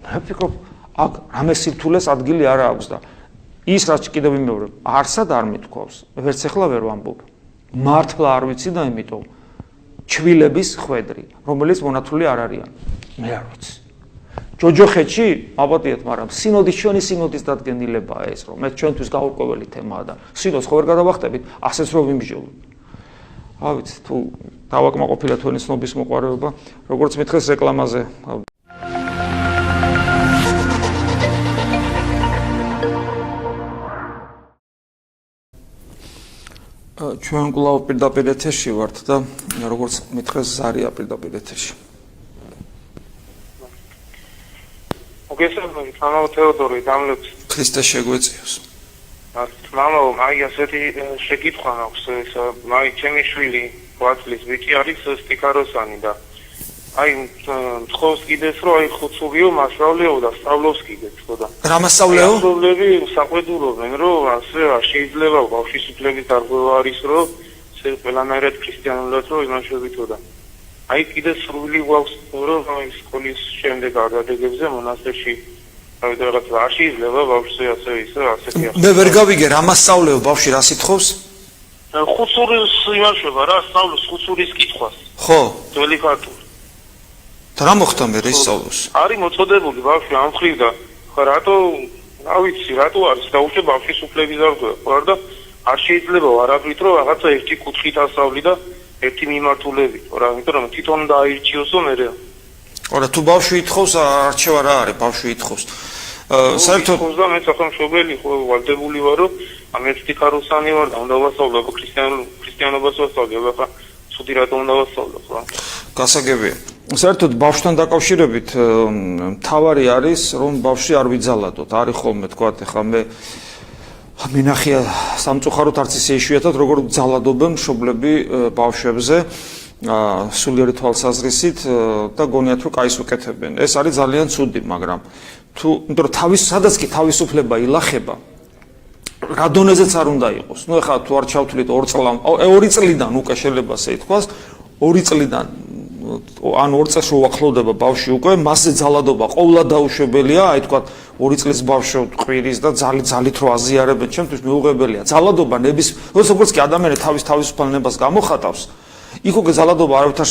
მე ვფიქრობ, აქ რამე სირთულეს ადგილი არ აქვს და ის რაც კიდევ ვიმეორებ, არსად არ მithქვავს, ვერც ახლა ვერ ვამბობ. მართლა არ ვიცი და იმიტომ ჩვილების ხვედრი, რომელიც მონათული არ არიან. მე არ ვიცი. ჯოჯოხეთში, აბატიეთ, მაგრამ ჩვენი სინოდის დადგენილებაა ეს, რომ მე ჩვენთვის გაურკვეველი თემაა და სინოდს ხო ვერ გადავახტებით, ასეც რომ ვიმსჯელოთ. არ ვიცი, თუ დავაკმაყოფილა თქვენი ცნობის მოყვარეობა, როგორც მითხეს რეკლამაზე. ჩვენ კვლავ პირდაპირ ეთერში ვართ და როგორც მითხეს ზარია პირდაპირ ეთერში. მოგესალმებით, მამაო თეოდორი, დამლებს. ქრისტე შეგვეციოს. მამაო, აი ასეთი შეკითხვა მაქვს, აი ჩემი შვილი, 8 წლის ბიჭი არის სტიქაროსანი და აი თხოვს კიდეს რომ აი ხუცულიო მასწავლეო და სწავლობს კიდეც ხო და რა მასწავლეო? მასწავლები საყვედურობენ რომ ასე არ შეიძლება ბავშვის უფლების დარღვევა არის რომ ესე ყველანაირად ქრისტიანულად რომ იმაშობითო და აი კიდეს სრული გვაქვს რომ აი სკოლის შემდეგ გადადეგებზე მონასტერში აი და რაღაც არ შეიძლება ბავშვზე ასე ისე ასეთი მე ვერ გავიგე რა მასწავლეო ბავშვი რა სიტყავს? ხუცურის იმაშობა რა სწავლობს ხუცურის კითხვას ხო ძველი ქართული და რა მოხდა მე ისწავლოს? არის მოწოდებული ბავშვი ამ ხრივ და ხა რატო რა ვიცი რატო არის დაუშვე ბავშვის უფლების დარღვევა ხო და არ შეიძლება არაფრით რომ რაღაცა ერთი კუთხით ასწავლი და ერთი მიმართულებით რა იმიტომ რომ თვითონ დააირჩიოსო მერე ორა თუ ბავშვი ითხოვს არჩევა რა არის ბავშვი ითხოვს საერთოდ ხო და მე სახელმწიფოელი ხო ვალდებული ვარ რომ ამ სტიქაროსანი ვარ და უნდა ვასწავლო ქრისტიანობას ვასწავლე ხა ცუდი რატომ უნდა ვასწავლო ხო გასაგებია საერთოდ ბავშვთან დაკავშირებით მთავარი არის რომ ბავშვი არ ვიძალადოთ არის ხოლმე თქვათ ეხლა მე მინახია სამწუხაროდ არც ისე იშვიათად როგორ ძალადობენ მშობლები ბავშვებზე სულიერი თვალსაზრისით და გონიათ რომ კაის უკეთებენ ეს არის ძალიან ცუდი მაგრამ თუ იმიტომ რომ სადაც კი თავისუფლება ილახება რა დონეზეც არ უნდა იყოს ნუ ეხლა თუ არ ჩავთვლით 2 წლიდან უკვე შეიძლება ასე ითქვას 2 წლიდან ან 2 წელს უახლოვდება ბავშვი უკვე მასზე ძალადობა ყოვლად დაუშვებელია აი თქვა 2 წლის ბავშვი ყვირის და ძალით რო აზიარებენ ჩემთვის მიუღებელია ძალადობა ნების როგორც კი ადამიანი თავისუფალ ნებას გამოხატავს იქ უკვე ძალადობა არავითარ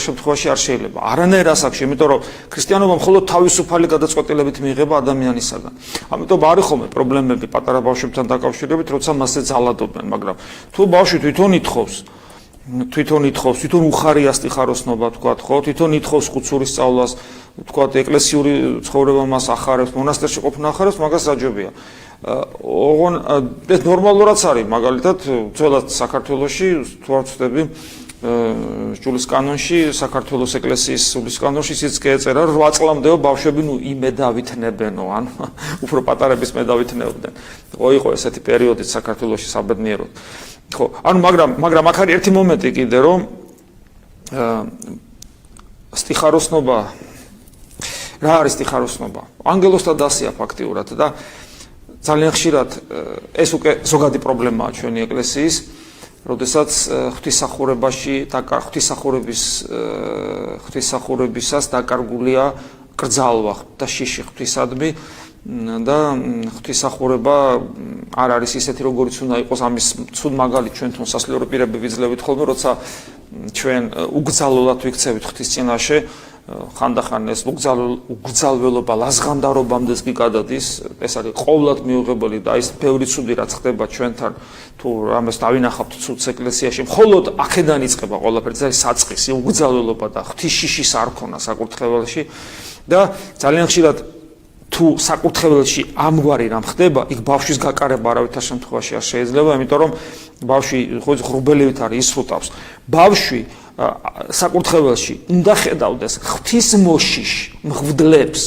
შემთხვევაში არ შეიძლება არანაირ ასაკში იმიტომ რომ ქრისტიანობა მხოლოდ თავისუფალი გადაწყვეტილებით მიიღება ადამიანისაგან ამიტომ არის ხოლმე პრობლემები პატარა ბავშვებთან დაკავშირებით როცა მასზე ძალადობენ მაგრამ თუ ბავშვი თვითონ ითხოვს თვითონ ითხოვს, თვითონ უხარია სტიხაროსნობა თქვა, ხო, თვითონ ითხოვს ხუცურის სწავლას, თქვა ეკლესიური ცხოვრება მას ახარებს, მონასტერში ყოფნა ახარებს, მაგას რაჯობია. ოღონ ეს ნორმალურაც არის, მაგალითად, ძველად საქართველოში თუ არ ვცდები სჯულის კანონში, საქართველოს ეკლესიის სულის კანონში ისიც ეწერა, 8 წლამდეო ბავშვები იმედავითნებენო, ან უფრო პატარების მედავითნებდნენ. იყო ესეთი პერიოდი საქართველოში საბედნიეროდ. ხო, ანუ მაგრამ აქ არის ერთი მომენტი კიდე, რომ სტიხაროსნობა რა არის სტიხაროსნობა? ანგელოსთან დასია ფაქტიურად და ძალიან ხშირად ეს უკვე ზოგადი პრობლემაა ჩვენი ეკლესიის, როდესაც ღვთისმსახურებისას დაკარგულია კრძალვა და შიში ღვთისადმი და ღვთისმსახურება არ არის ისეთი როგორიც უნდა იყოს ამის ცუდ მაგალითს ჩვენ თვითონ სასულიერო პირები ვიძლევით ხოლმე როცა ჩვენ უგზალულად ვიქცევით ღვთის წინაშე ხანდახან ეს უგზალველობა ლაზღამდარობამდეც კი გადადის ეს არის ყოვლად მიუღებელი და ის ბევრი ცუდი რაც ხდება ჩვენთან თუ რამეს დავინახავთ ცუდს ეკლესიაში მხოლოდ აქედან იწყება ყველაფერი ეს არის საწყისი უგზალველობა და ღვთის შიშის არქონა საკურთხეველში და ძალიან ხშირად თუ საკურთხეველში ამგვარი რამ ხდება, იქ ბავშვის გაკარება არავითარ შემთხვევაში არ შეიძლება, იმიტომ რომ ბავშვი ღრუბელივით არის ისრუტავს. ბავშვი საკურთხეველში უნდა ხედავდეს ღვთისმოშიშ მღვდლებს,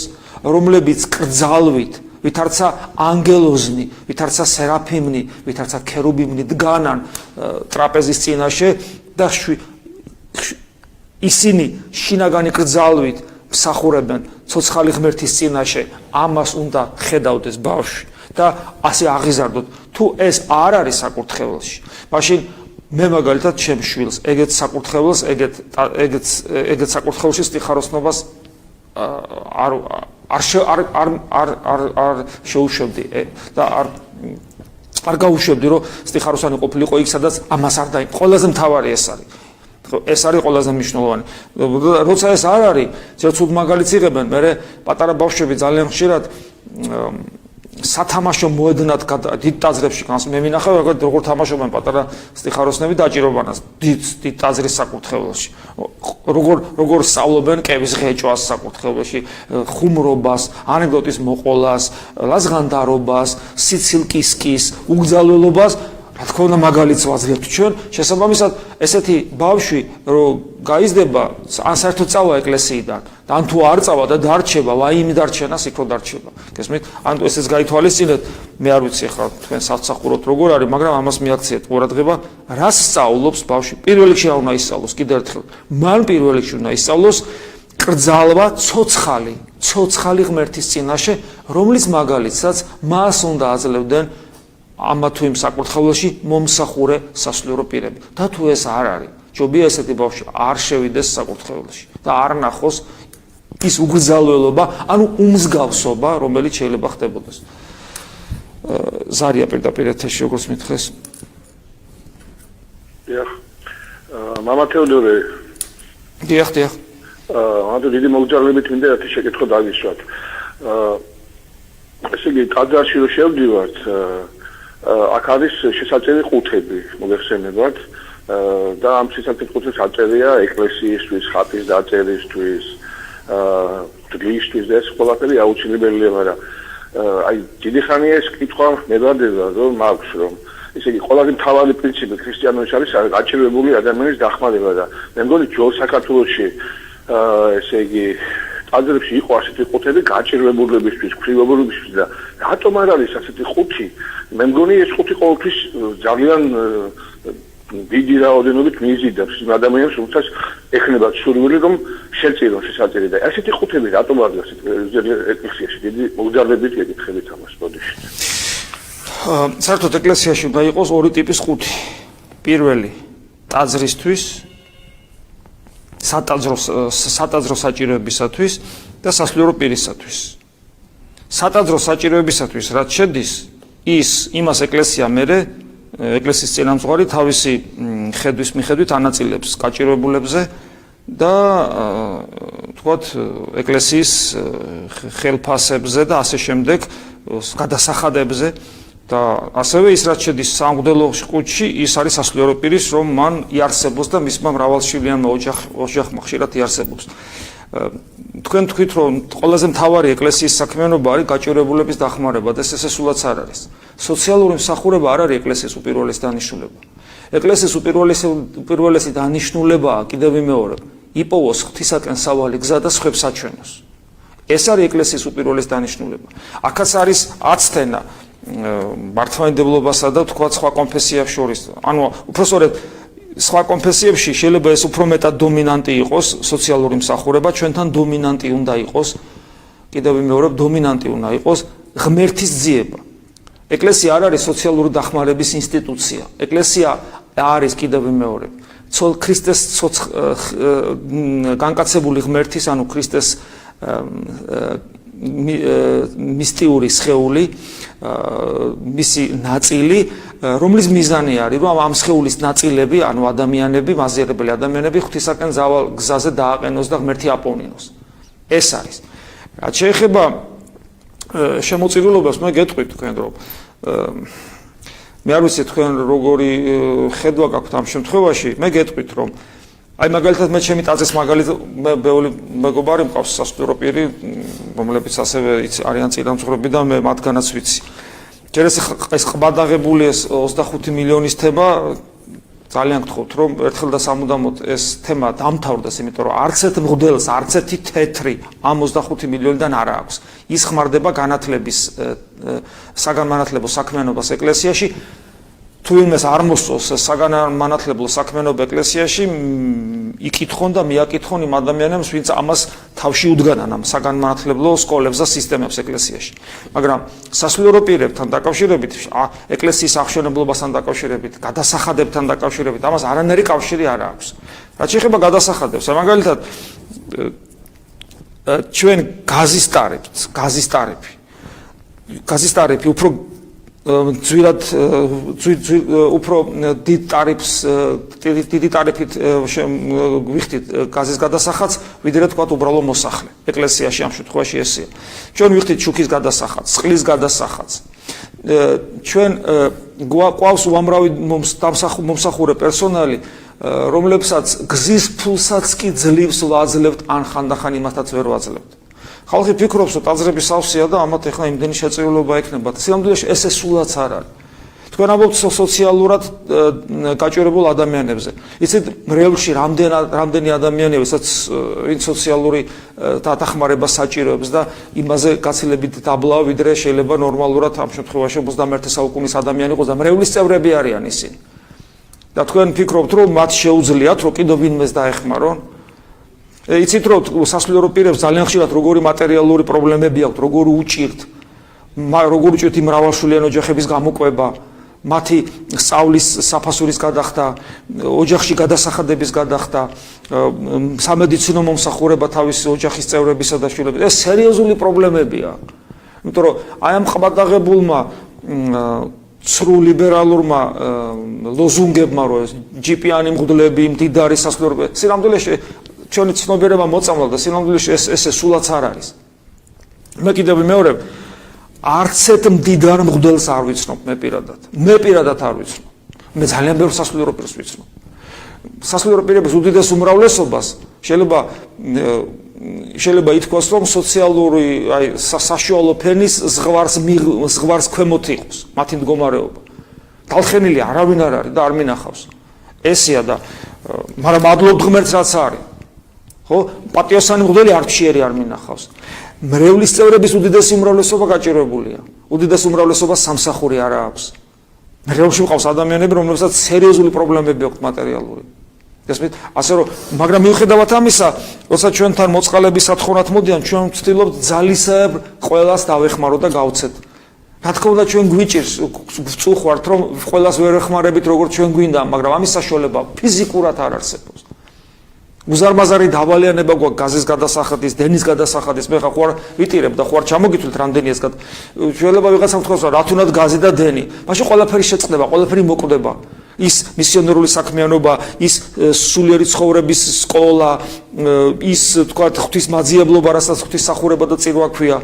რომლებიც კრძალვით, ვითარცა ანგელოზნი, ვითარცა სერაფიმნი, ვითარცა ქერუბიმნი დგანან ტრაპეზის წინაშე და ისინი შინაგანი კრძალვით მსახურებენ ცოცხალი ღმერთის წინაშე, ამას უნდა ხედავდეს ბავშვი და ასე აღიზარდოთ. თუ ეს არ არის საკურთხეველში, მაშინ მე მაგალითად ჩემ შვილს ეგეთ საკურთხეველს, ეგეთ საკურთხეველში სტიხაროსნობას არ შეუშვებდი და არ გაუშვებდი, რომ სტიხაროსანი ყოფილიყო იქ, სადაც ამას არ დაიმ. ყველაზე მთავარი ეს არის. ეს არის ყველაზე მნიშვნელოვანი. როცა ეს არ არის, ცუდ მაგალითს იღებენ, მე პატარა ბავშვები ძალიან ხშირად სათამაშო მოედნად დიდ ტაძრებში განს მე მინახავ როგორ თამაშობენ პატარა სტიხაროსნები დაჭირობანას დიდ ტაძრის საკურთხეველში. როგორ სწავლობენ კევის ღეჭვას საკურთხეველში, ხუმრობას, ანეკდოტის მოყოლას, ლაზღანდარობას, სიცილკისკის, უგზალველობას რა თქმა უნდა მაგალითს ვაძლევთ ჩვენ შესაბამისად ესეთი ბავშვი რომ გაიზრდება ან საერთოდ წავა ეკლესიიდან და ან თუ არ წავა და დარჩება ვაიმე დარჩენას იქ რო დარჩება გესმით ან ესეც გაითვალისწინეთ მე არ ვიცი ახლა თქვენ სასწაულოთ როგორ არის მაგრამ ამას მიაქციეთ ყურადღება რას სწავლობს ბავშვი პირველ რიგში რა უნდა ისწავლოს კიდევ ერთხელ მან პირველ რიგში უნდა ისწავლოს კრძალვა ცოცხალი ღმერთის წინაშე რომლის მაგალითსაც მას უნდა აძლევდნენ ამა თუ იმ საკურთხეველში მომსახურე სასულიერო პირები და თუ ეს არ არის ჯობია ესეთი ბავშვი არ შევიდეს საკურთხეველში და არ ნახოს ის უგზალველობა ანუ უმსგავსობა რომელიც შეიძლება ხდებოდეს ზარია პირდაპირ ეთერში როგორც მითხეს დიახ მამა თეოდორე დიახ ანუ დიდი მოგზაურობით მინდა ერთი შეკითხვა დავისვათ ესე იგი ტაძარში რო შევდივართ აქ არის შესაწევი ყუთები მოგეხსენებათ და ამ შესაწევი ყუთებს აწერია ეკლესიისთვის, ხატის დაწერისთვის, დღისთვის და ეს ყველაფერი აუცილებელია, მაგრამ აი დიდი ხანია ეს კითხვა მებადება რომ მაქვს რომ ესე იგი ყველაზე მთავარი პრინციპი ქრისტიანობაში არის გაჩერებული ადამიანის დახმარება და მე მგონი ძველ საქართველოში ესე იგი ტაძრებში იყო ასეთი ყუთები გაჭირვებულებისთვის, ქრივებულებისთვის და რატომ არ არის ასეთი ყუთი? მე მგონი ეს ყუთი ყოველთვის ძალიან დიდი რაოდენობით მიიზიდავს იმ ადამიანს, რომელსაც ეხნება სურვილი რომ შეწირონ შესაძლებელი და ასეთი ყუთები რატომ არის ასეთი ეკლესიაში დიდი მოგზაურობით ეკითხებით ამას ბოდიში. საერთოდ ეკლესიაში უნდა იყოს ორი ტიპის ყუთი. პირველი ტაძრისთვის სატაძრო საჭიროებისათვის და სასულიერო პირისათვის. სატაძრო საჭიროებისათვის რაც შედის ის იმას ეკლესია მერე ეკლესიის წინამძღვარი თავისი ხედვის მიხედვით ანაწილებს გაჭიროებულებზე და თქვათ ეკლესიის ხელფასებზე და ასე შემდეგ გადასახადებზე და ასევე ის რაც შედის სამღვდელო ყუთში, ის არის სასულიერო პირის, რომ მან იარსებოს და მისმა მრავალშვილიანმა ოჯახმა ხშირად იარსებობს. თქვენ თქვით, რომ ყველაზე მთავარი ეკლესიის საქმიანობა არის გაჭირებულების დახმარება და ეს სულაც არ არის. სოციალური მსახურება არ არის ეკლესიის უპირველესი დანიშნულება. ეკლესიის უპირველესი დანიშნულებაა კიდევ მეორე, იპოვოს ღვთისაკენ სავალი გზა და სხვებს აჩვენოს. ეს არის ეკლესიის უპირველესი დანიშნულება. აქაც არის აცთენა მართლმადიდებლობასა და თქვა სხვა კონფესიებს შორის. ანუ უпроსტოდ სხვა კონფესიებში შეიძლება ეს უფრო მეტად დომინანტი იყოს სოციალური მსახურება, ჩვენთან დომინანტი უნდა იყოს, კიდევ მეორე დომინანტი უნდა იყოს ღმერთის ძიება. ეკლესია არ არის სოციალური დახმარების ინსტიტუცია. ეკლესია არის კიდევ მეორე ქრისტეს განკაცებული ღმერთის, ანუ ქრისტეს მისტიური სხეული, მისი ნაწილი, რომლის მიზანი არის, რომ ამ სხეულის ნაწილები, ანუ ადამიანები, მაზიარებელი ადამიანები ღვთისაკენ გზაზე დააყენოს და ღმერთი აპოვნინოს. ეს არის. რაც შეეხება შემოწირულობას, მე გეტყვით თქვენ, რომ მე არ ვიცი თქვენ როგორი ხედვა გაქვთ ამ შემთხვევაში, მე გეტყვით, რომ აი მაგალითად მე ჩემი ტაძრის მაგალითად ბევრი მეგობარი მყავს სასულიერო პირი, რომლებიც ასევე არიან წინამძღვრები და მე მათგანაც ვიცი. ჯერ ეს ყბადაღებული ეს 25 მილიონის თემა ძალიან გთხოვთ, რომ ერთხელ და სამუდამოდ ეს თემა დამთავრდეს, იმიტომ რომ არც ერთ მღვდელს, არც ერთი თეთრი ამ 25 მილიონიდან არ აქვს. ის ხმარდება განათლების საგანმანათლებლო საქმიანობას ეკლესიაში. თუ იმეს არ მოსწონს საგანმანათლებლო საქმიანობა ეკლესიაში, იკითხონ და მიაკითხონ იმ ადამიანებს, ვინც ამას თავში უდგანან ამ საგანმანათლებლო სკოლებს და სისტემებს ეკლესიაში. მაგრამ სასულიერო პირებთან დაკავშირებით, ეკლესიის აღშენებლობასთან დაკავშირებით, გადასახადებთან დაკავშირებით, ამას არანაირი კავშირი არ აქვს. რაც შეეხება გადასახადებს, მაგალითად ჩვენ გაზის ტარიფი უფრო ძვირად უფრო დიდი ტარიფით ვიხდით გაზის გადასახადს, ვიდრე თქვა უბრალო მოსახლე. ეკლესიაში ამ შემთხვევაში ესეა. ჩვენ ვიხდით შუქის გადასახადს, წყლის გადასახადს. ჩვენ გვაყავს უამრავი მომსახურე პერსონალი, რომლებსაც გზის ფულსაც კი ძლივს ვაძლევთ, ან ხანდახან იმათაც ვერ ვაძლევთ. ხალხი ფიქრობს, რომ ტაძრების სავსეა და ამათ ეხლა იმდენი შეწირულობა ექნებათ. სიამოვნებაში ეს სულაც არ არის. თქვენ ამბობთ სოციალურად გაჭირებულ ადამიანებზე. იცით, მრევლში რამდენი ადამიანია, ვისაც ვინც სოციალური დახმარება საჭიროებს და იმაზე გაცილებით დაბლაა, ვიდრე შეიძლება ნორმალურად ამ შემთხვევაში 21 საუკუნის ადამიანი იყოს და მრევლის წევრები არიან ისინი. და თქვენ ფიქრობთ, რომ მათ შეუძლიათ, რომ კიდევ ვინმეს დაეხმარონ? იცით, რომ სასულიერო პირებს ძალიან ხშირად როგორი მატერიალური პრობლემები აქვთ, როგორ უჭირთ იმ მრავალშვილიან ოჯახების გამოკვება, მათი სწავლის საფასურის გადახდა, ოჯახში გადასახადების გადახდა, სამედიცინო მომსახურება თავისი ოჯახის წევრებისა და შვილების. ეს სერიოზული პრობლემებია. იმიტომ რომ აი ამ ყბადაღებულმა ცრუ ლიბერალურმა ლოზუნგებმა, რომ ჯიპიანი მღვდლები, მდიდარი სასულიერო სინამდვილეში ჩვენი ცნობიერება მოწამლა და სინამდვილეში ეს სულაც არ არის. მე კიდევ მეორე არც ერთ მდიდარ მღვდელს არ ვიცნობ მე პირადად არ ვიცნობ. მე ძალიან ბევრ სასულიერო პირს ვიცნობ. სასულიერო პირების უდიდეს უმრავლესობას შეიძლება ითქვას, რომ სოციალური აი საშუალო ფენის ზღვარს ქვემოთ იყოს მათი მდგომარეობა. დალხენილი არავინ არ არის და არ მინახავს. ესეა და მაგრამ მადლობთ ღმერთს რაც არის. ხო, პატიოსანი მღვდელი არჩიერი არ მინახავს. მრევლის წევრების უდიდესი უმრავლესობა გაჭირებულია. უდიდესი უმრავლესობა სამსახური არ აქვს. მრევლში მყავს ადამიანები, რომლებსაც სერიოზული პრობლემები აქვთ მატერიალური. გასმით, ასე რომ, მაგრამ მიუხედავად ამისა, როცა ჩვენთან მოწყალების სათხოვნად მოდიან, ჩვენ ვცდილობთ ძალისებრ ყველას დავეხმაროთ და გავცეთ. რა თქმა უნდა, ჩვენ გვიჭირს, ვწუხართ, რომ ყველას ვერ ეხმარებით, როგორც ჩვენ გვინდა, მაგრამ ამის საშუალება ფიზიკურად არ არსებობს. უზარმაზარი დავალიანება გვაქვს გაზის გადასახადის, დენის გადასახადის, მე ხარ ვიტირებ და ხარ ჩამოგითვლით რამდენიას შეიძლება ვიღაცამ თქვას, რა თუნდაც გაზი და დენი. მაშინ ყველაფერი შეწყდება, ყველაფერი მოკვდება. ის მისიონერული საქმიანობა, ის სულიერი ცხოვრების სკოლა, ის თქვა ღვთისმაძიებლობა, რასაც ღვთისმსახურება და წირვა ქვია.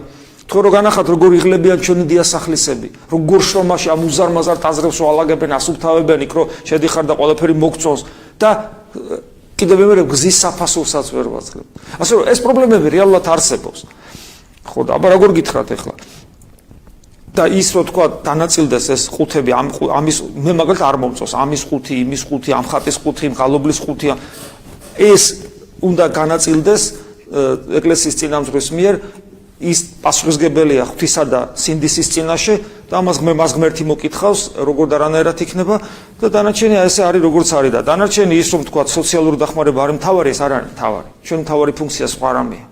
თქო რომ განახათ როგორ იღლებიან ჩვენი დიასახლისები, როგორ შრომაში ამ უზარმაზარ ტაზრებს ვალაგებენ, ასუფთავებენ იქ რომ შედიხარ და ყველაფერი მოგწონს და კიდევ მეორე გზის საფასურსაც ვერ ვაძლევ. ასე რომ ეს პრობლემები რეალურად არსებობს. ხო და აბა როგორ გითხრათ ახლა? და ის რო თქვა დანაწილდეს ეს ხუთები ამის მე მაგალითად არ მომწონს ამის ხუთი, იმის ხუთი, ამ ხატის ხუთი, ღალობლის ხუთი ეს უნდა განაწილდეს ეკლესიის წინამძღვრის მიერ ის პასუხისგებელია ღვთისა და სინდისის წინაშე და ამას ღმერთი მოკითხავს როგორ და რანაირად იქნება და დანარჩენი ესე არის როგორც არის და დანარჩენი ის რომ თქვა სოციალური დახმარება არის მთავარი ეს არ არის მთავარი ჩვენი მთავარი ფუნქცია სხვა რამეა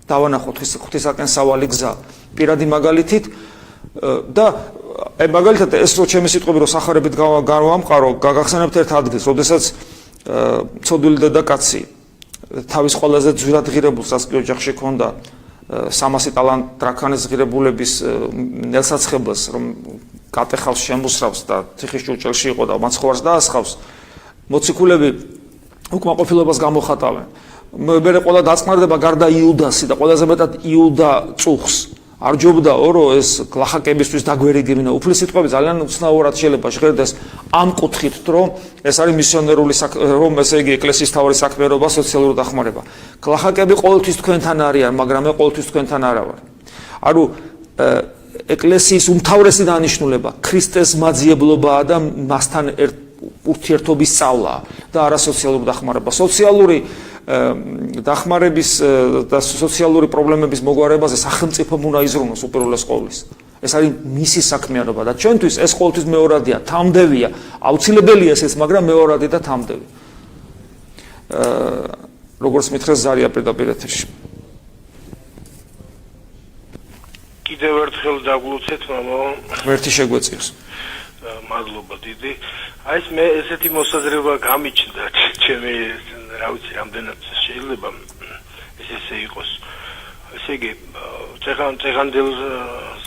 დავანახოთ ღვთისაკენ სავალი გზა პირადი მაგალითით და მაგალითად ეს რო ჩემი სიტყვები რო სახარებით გავამყარო გაგახსენებთ ერთ ადგილს როდესაც ცოდვილი დედაკაცი თავის ყველაზე ძვირად ღირებულ სასკი ოჯახში ჰქონდა 300 ტალანტ დრაქანის ღირებულების ნელსაცხებელს რომ გატეხავს შემოსრავს და ციხის ჭურჭელში იყო და მაცხოვარს დაასხავს მოციქულები უკმაყოფილებას გამოხატავენ მე ყველა დაწყნარდება გარდა იუდასი და ყველაზე მეტად იუდა წუხს არ ჯობდაო რომ ეს გლახაკებისთვის დაგვერიგებინა უფლის სიტყვები ძალიან უცნაურად შეიძლება ჟღერდეს ამ კუთხით რომ ეს არის მისიონერული რომ ესე იგი ეკლესიის თავარი საქმიანობა სოციალური დახმარება გლახაკები ყოველთვის თქვენთან არიან მაგრამ მე ყოველთვის თქვენთან არა ვარ ანუ ეკლესიის უმთავრესი დანიშნულება ქრისტეს მაძიებლობაა და მასთან ურთიერთობის სწავლა და არა სოციალური დახმარება სოციალური დახმარების და სოციალური პრობლემების მოგვარებაზე სახელმწიფომ უნდა იზრუნოს უპირველეს ყოვლის. ეს არის მისი საქმიანობა და ჩვენთვის ეს ყოველთვის მეორადია, თამდევია, აუცილებელია ესეც, მაგრამ მეორადი და თამდევი. როგორც მითხრეს ზარია პირდაპირ ეთერში. კიდევ ერთხელ დაგლოცეთ, მამა. ღმერთი შეგვეწირს. მადლობა დიდი. აი ეს მე ესეთი მოსაზრება გამიჩნდა ჩემი რა ვიცი რამდენად შეიძლება ესე იყოს ესე იგი წეღანდელ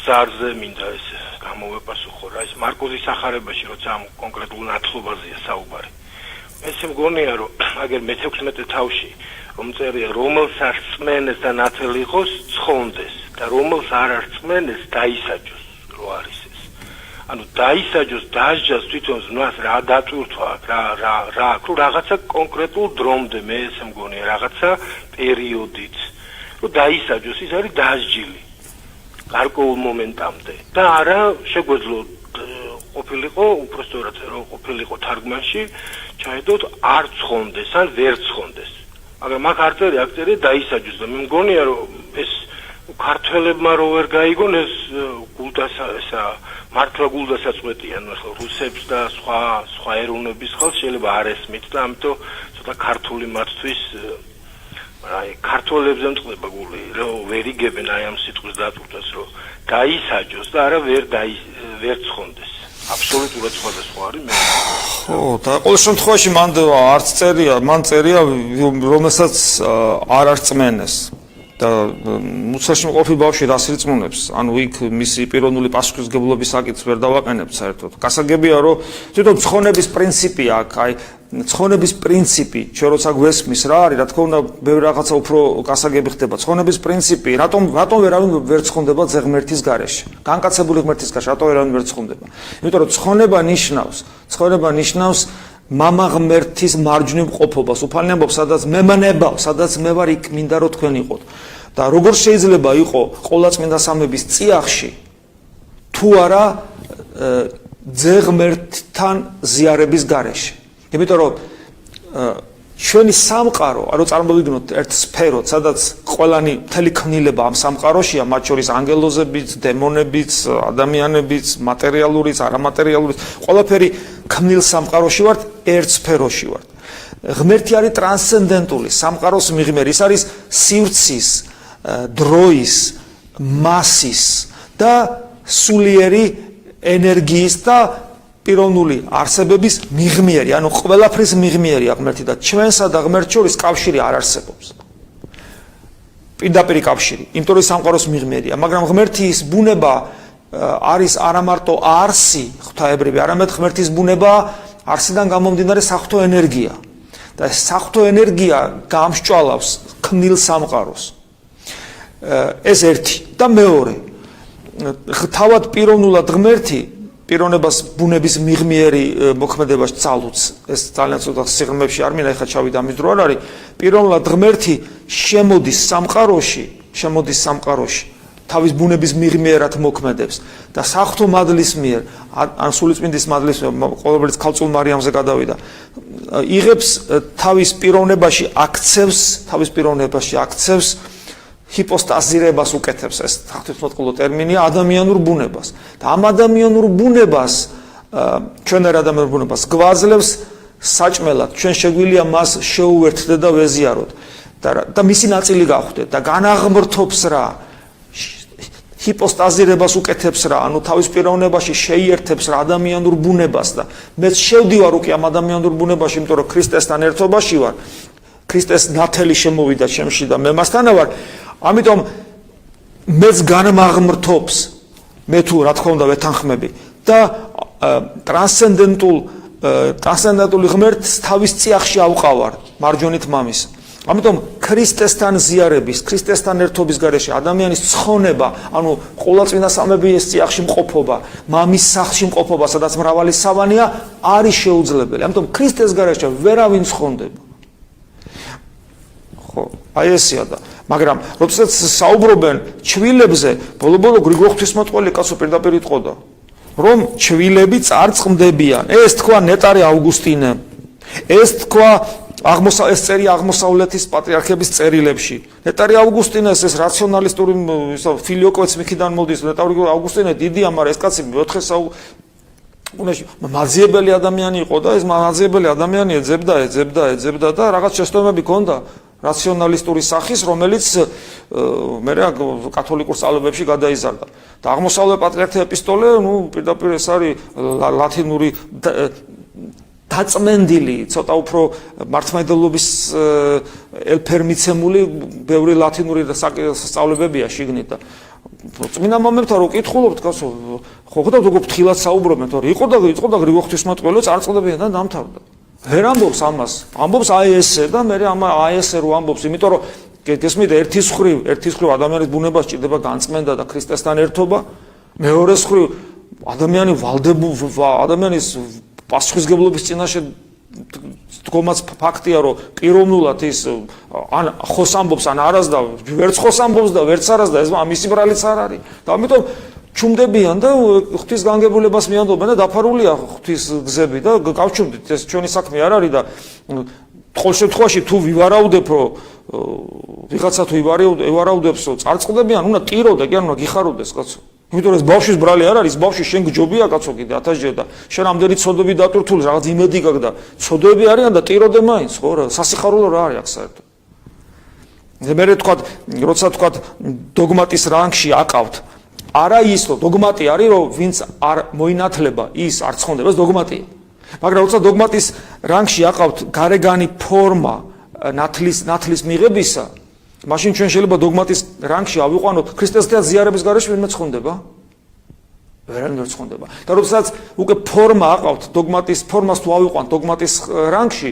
ზარზე მინდა ეს გამოვეპასუხო რა ეს მარკოზის სახარებაში როცა ამ კონკრეტულ ნათლობაზეა საუბარი ეს მგონია რომ აგერ მე-16 თავში რომ წერია რომელსაც წმენეს და ნათელი იყოს ცხონდეს და რომელს არ არწმენეს დაისაჯოს რო არის ანუ დაისაჯოს დასჯას თვითონ ზნას რა დაწურთვა რა რაღაცა კონკრეტულ დრომდე მე ესე მგონია რაღაცა პერიოდით რომ დაისაჯოს ის არის დასჯილი გარკვეულ მომენტამდე და არა შეგვეძლო ყოფილიყო უბრალოდ რომ ყოფილიყო თარგმანში ჩაედოთ არ ცხონდეს ან ვერ ცხონდეს მაგრამ მაგ არ წერია აქ წერია დაისაჯოს და მე მგონია რომ ეს ქართველებმა რო ვერ გაიგონ ეს გულდასა ესა მართლა გულდასაწყვეტიან ახლა რუსებს და სხვა ეროვნების ხალხს შეიძლება არ ესმით და ამიტომ ცოტა ქართული მათთვის აი ქართველებზე მწყდება გული რომ ვერ იგებენ აი ამ სიტყვის დაწურთვას რომ დაისაჯოს და არა ვერ ცხონდეს აბსოლუტურად სხვადასხვა არის მე ხო და ყოველ შემთხვევაში მან წერია რომელსაც არ არწმენეს და მუცელში მყოფი ბავშვი რას რწმუნებს ანუ იქ მისი პიროვნული პასუხისგებლობის საკითხს ვერ დავაყენებთ საერთოდ გასაგებია რომ თვითონ ცხონების პრინციპია აქ აი ცხონების პრინციპი ჩვენ როცა გვესმის რა არის რა თქმა უნდა ბევრი რაღაცა უფრო გასაგები ხდება ცხონების პრინციპი რატომ ვერავინ ვერ ცხონდება ძე ღმერთის გარეშე განკაცებული ღმერთის გარეშე რატომ ვერავინ ვერ ცხონდება იმიტომ რომ ცხონება ნიშნავს მამა ღმერთის მარჯვნივ ყოფობას უფალნი ამბობს სადაც მემნებავ სადაც მე ვარ იქ მინდა რომ თქვენ იყოთ და როგორ შეიძლება იყო ყოვლადწმინდა სამების წიაღში თუ არა ძე ღმერთთან ზიარების გარეშე იმიტომ რომ ჩვენი სამყარო არო წარმოვიდგინოთ ერთ სფეროთ სადაც ყველანი მთელი ქმნილება ამ სამყაროშია მათ შორის ანგელოზებიც დემონებიც ადამიანებიც მატერიალურიც არამატერიალურიც ყველაფერი ქმნილ სამყაროში ვართ ერთ სფეროში ვართ ღმერთი არის ტრანსცენდენტული სამყაროს მიღმერი ის არის სივრცის დროის მასის და სულიერი ენერგიის და პიროვნული არსებების მიღმიერი, ანუ ყველაფრის მიღმიერია ღმერთი და ჩვენსა და ღმერთს შორის კავშირი არ არსებობს. პირდაპირი კავშირი, იმიტომ რომ სამყაროს მიღმიერია, მაგრამ ღმერთის ბუნება არის არა მარტო არსი ღვთაებრივი, არამედ ღმერთის ბუნება არსიდან გამომდინარე საღვთო ენერგია. და საღვთო ენერგია გამსჭვალავს ქმნილ სამყაროს. ეს ერთი და მეორე თავად პიროვნულად ღმერთი პიროვნებას ბუნების მიღმიერი მოქმედებაში წალუց ეს ძალიან ცოტა სიღრმეებში არ მინდა ეხლა ჩავიდე ამის დრო არ არის პიროვნულად ღმერთი შემოდის სამყაროში თავის ბუნების მიღმიერად მოქმედებს და საღვთო მადლის მიერ ან სულიწმინდის მადლის ყოველდღიურად ქალწულ მარიამზე გადავიდა იღებს თავის პიროვნებაში აქცევს ჰიპოსტაზირებას უკეთებს ეს ღვთისმოწყალო ტერმინია ადამიანურ ბუნებას და ამ ადამიანურ ბუნებას ჩვენერ ადამიანურ ბუნებას გვაძლევს საჭმელად ჩვენ შეგვიძლია მას შეუერთდეთ და ვეზიაროთ და მისი ნაწილი გავხდეთ და განაღმრთობს რა ჰიპოსტაზირებას უკეთებს რა ანუ თავის პიროვნებაში შეიერთებს რა ადამიანურ ბუნებას და მეც შევდივარ უკვე ამ ადამიანურ ბუნებაში იმიტომ რომ ქრისტესთან ერთობაში ვარ ქრისტეს ნათელი შემოვიდა ჩემში და მე მასთან ვარ ამიტომ მეც განმაღმრთობს მე თუ რა თქმა უნდა ვეთანხმები და ტრანსცენდენტული ღმერთს თავის წიაღში ავყავარ მარჯვენით მამის ამიტომ ქრისტესთან ზიარების ქრისტესთან ერთობის გარეშე ადამიანის ცხონება ანუ ყოვლადწმინდა სამების წიაღში მყოფობა მამის სახლში მყოფობა სადაც მრავალი სავანია არის შეუძლებელი ამიტომ ქრისტეს გარეშე ვერავინ ცხონდება ხო აი ესია და მაგრამ როდესაც საუბრობენ ჩვილებზე ბოლო-ბოლო გრიგოლ ღვთისმოწყალე კაცო პირდაპირ იტყოდა რომ ჩვილები წარწყმდებიან ეს თქვა ნეტარი ავგუსტინე ეს თქვა ეს წერია აღმოსავლეთის პატრიარქების წერილებში ნეტარი ავგუსტინეს ეს რაციონალისტური ფილიოკოც მიქიდან მოდის ნეტარი ავგუსტინე დიდია მაგრამ ეს კაცი 4 საუკუნეში მაძიებელი ადამიანი იყო და ეს მაძიებელი ადამიანი ეძებდა და რაღაც შეცდომები ჰქონდა რაციონალისტური სახის რომელიც მე კათოლიკურ სწავლებებში გადაიზარდა და აღმოსავლეთ პატრიარქთა ეპისტოლე პირდაპირ ეს არის ლათინური დაწმენდილი ცოტა უფრო მართლმადიდებლობის ელფერმიცემული ბევრი ლათინური სწავლებებია შიგნით და წმინდა მომენტთან რო კითხულობთ კაცო ხო ხედავთ როგორ ფრთხილად საუბრობენ თორე იყო და გრიგოლ ღვთისმოწყალე წარწყდებიან და დამთავრდა ვერ ამბობს ამას ამბობს აი ესე და მე აი ესე რო ამბობს იმიტომ რომ გესმით ერთის ხრივ ადამიანის ბუნებას ჭირდება განწმენდა და ქრისტესთან ერთობა მეორეს ხრივ ადამიანის პასუხისგებლობის წინაშე დგომაც ფაქტია რომ პიროვნულად ის ან ხოს ამბობს ან არას და ვერც ხოს ამბობს და ვერც არას და ეს მისი ბრალიც არ არის და ამიტომ ჩუმდებიან და ღვთის განგებულებას მიანდობენ და დაფარულია ღვთის გზები და გავჩუმდით ეს ჩვენი საქმე არ არის და ყოველ შემთხვევაში თუ ვივარაუდებ რომ ვიღაცა თუ ივარაუდებს რომ წარწყდებიან უნდა ტიროდე კი არ უნდა გიხაროდეს კაცო იმიტომ რომ ეს ბავშვის ბრალი არ არის ბავშვი შენ გჯობია კაცო კიდე 1000-ჯერ და შენ ამდენი ცოდვები დატვირთული რაღაც იმედი გაქვს და ცოდვები არიან და ტიროდე მაინც ხო რა სასიხარულო რა არის აქ საერთოდ მე თქვა როცა თქვა დოგმატის რანგში აკავთ არა ის რომ დოგმატი არის რომ ვინც არ მოინათლება ის არ ცხონდება ეს დოგმატია მაგრამ როცა დოგმატის რანგში აკავთ გარეგანი ფორმა ნათლის მიღებისა მაშინ ჩვენ შეიძლება დოგმატის რანგში ავიყვანოთ ქრისტესთან ზიარების გარეშე ვინმე ცხონდება ვერავინ ვერ ცხონდება და როდესაც უკვე ფორმა აყავთ დოგმატის ფორმას თუ ავიყვანთ დოგმატის რანგში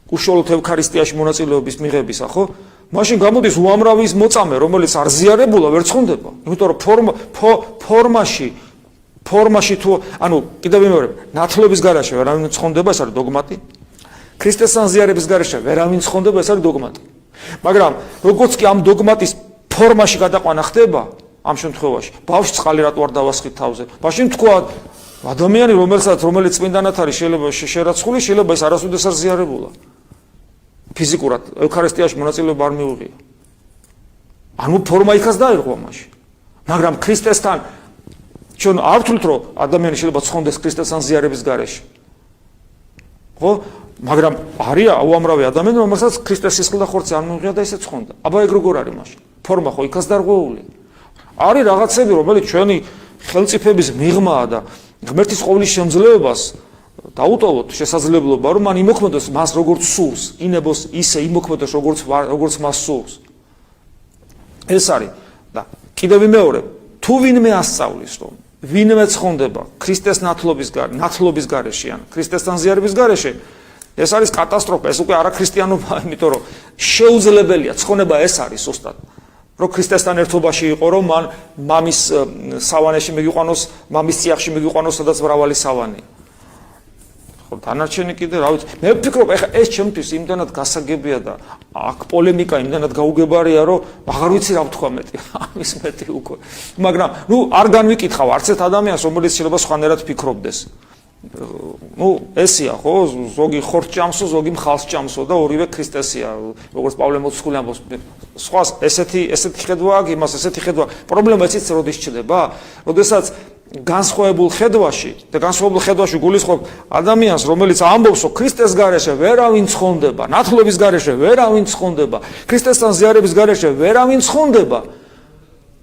უშუალოდ ევქარისტიაში მონაწილეობის მიღებისა ხო მაშინ გამოდის უამრავი ის მოწამე რომელიც არ ზიარებულა ვერ ცხონდება იმიტომ რომ ფორმაში თუ ანუ კიდევ ვიმეორებ ნათლობის გარეშე ვერავინ ცხონდება ეს არის დოგმატი ქრისტესთან ზიარების გარეშე ვერავინ ცხონდება ეს არის დოგმატი მაგრამ როგორც კი ამ დოგმატის ფორმაში გადაყვანა ხდება ამ შემთხვევაში ბავშვს წყალი რატო არ დავასხით თავზე მაშინ თქვა ადამიანი რომელიც წმინდანად არის შეიძლება შერაცხული შეიძლება ეს არასოდეს არ ზიარებულა ფიზიკურად ევქარისტიაში მონაწილეობა არ მიუღია ანუ ფორმა იქაც დაერღვა მაშინ მაგრამ ქრისტესთან ჩვენ არ ვთვლით რომ ადამიანი შეიძლება ცხონდეს ქრისტესთან ზიარების გარეშე ხო მაგრამ არია უამრავი ადამიანი რომელსაც ქრისტეს სისხლი და ხორცი არ მიუღია და ისე ცხონდა აბა ეგ როგორ არის მაშინ ფორმა ხო იქაც დარღვეული არის რაღაცები რომელიც ჩვენი ხელმწიფების მიღმაა და ღმერთის ყოვლის შემძლეობას დაუტოვოთ შესაძლებლობა რომ მან იმოქმედოს მას როგორც სულს ინებოს ისე იმოქმედოს როგორც მას სულს ეს არის და კიდევ ვიმეორებ თუ ვინმე ასწავლის რომ ვინმე ცხონდება ქრისტეს ნათლობის გარეშე ან ქრისტესთან ზიარების გარეშე ეს არის კატასტროფა ეს უკვე არაქრისტიანობა იმიტომ რომ შეუძლებელია ცხონება ეს არის უბრალოდ რომ ქრისტესთან ერთობაში იყო, რომ მან მამის სავანეში მიგიყვანოს, მამის წიაღში მიგიყვანოს, სადაც მრავალი სავანია. ხო, დანარჩენი კიდე, რა ვიცი, მე ვფიქრობ, ეხლა ეს ჩემთვის იმდანად გასაგებია და აქ პოლემიკა იმდანად გაუგებარია, რომ აღარ ვიცი რა ვთქვა მეტი, ამის მეტი უკვე. მაგრამ, არ განვიკითხავ არც ერთ ადამიანს, რომელიც შეიძლება სხვანაირად ფიქრობდეს. ესია, ხო, ზოგი ხორცს ჭამსო, ზოგი მხალს ჭამსო და ორივე ქრისტესია, როგორც პავლე მოციქული ამბობს. სხვა ესეთი ხედვა აქვს, იმას ესეთი ხედვა. პრობლემა იცით როდის ჩდება? როდესაც განსხვავებულ ხედვაში და განსხვავებულ ხედვაში გულისხმობ ადამიანს, რომელიც ამბობს, რომ ქრისტეს გარეშე ვერავინ ცხონდება, ნათლობის გარეშე ვერავინ ცხონდება, ქრისტესთან ზიარების გარეშე ვერავინ ცხონდება.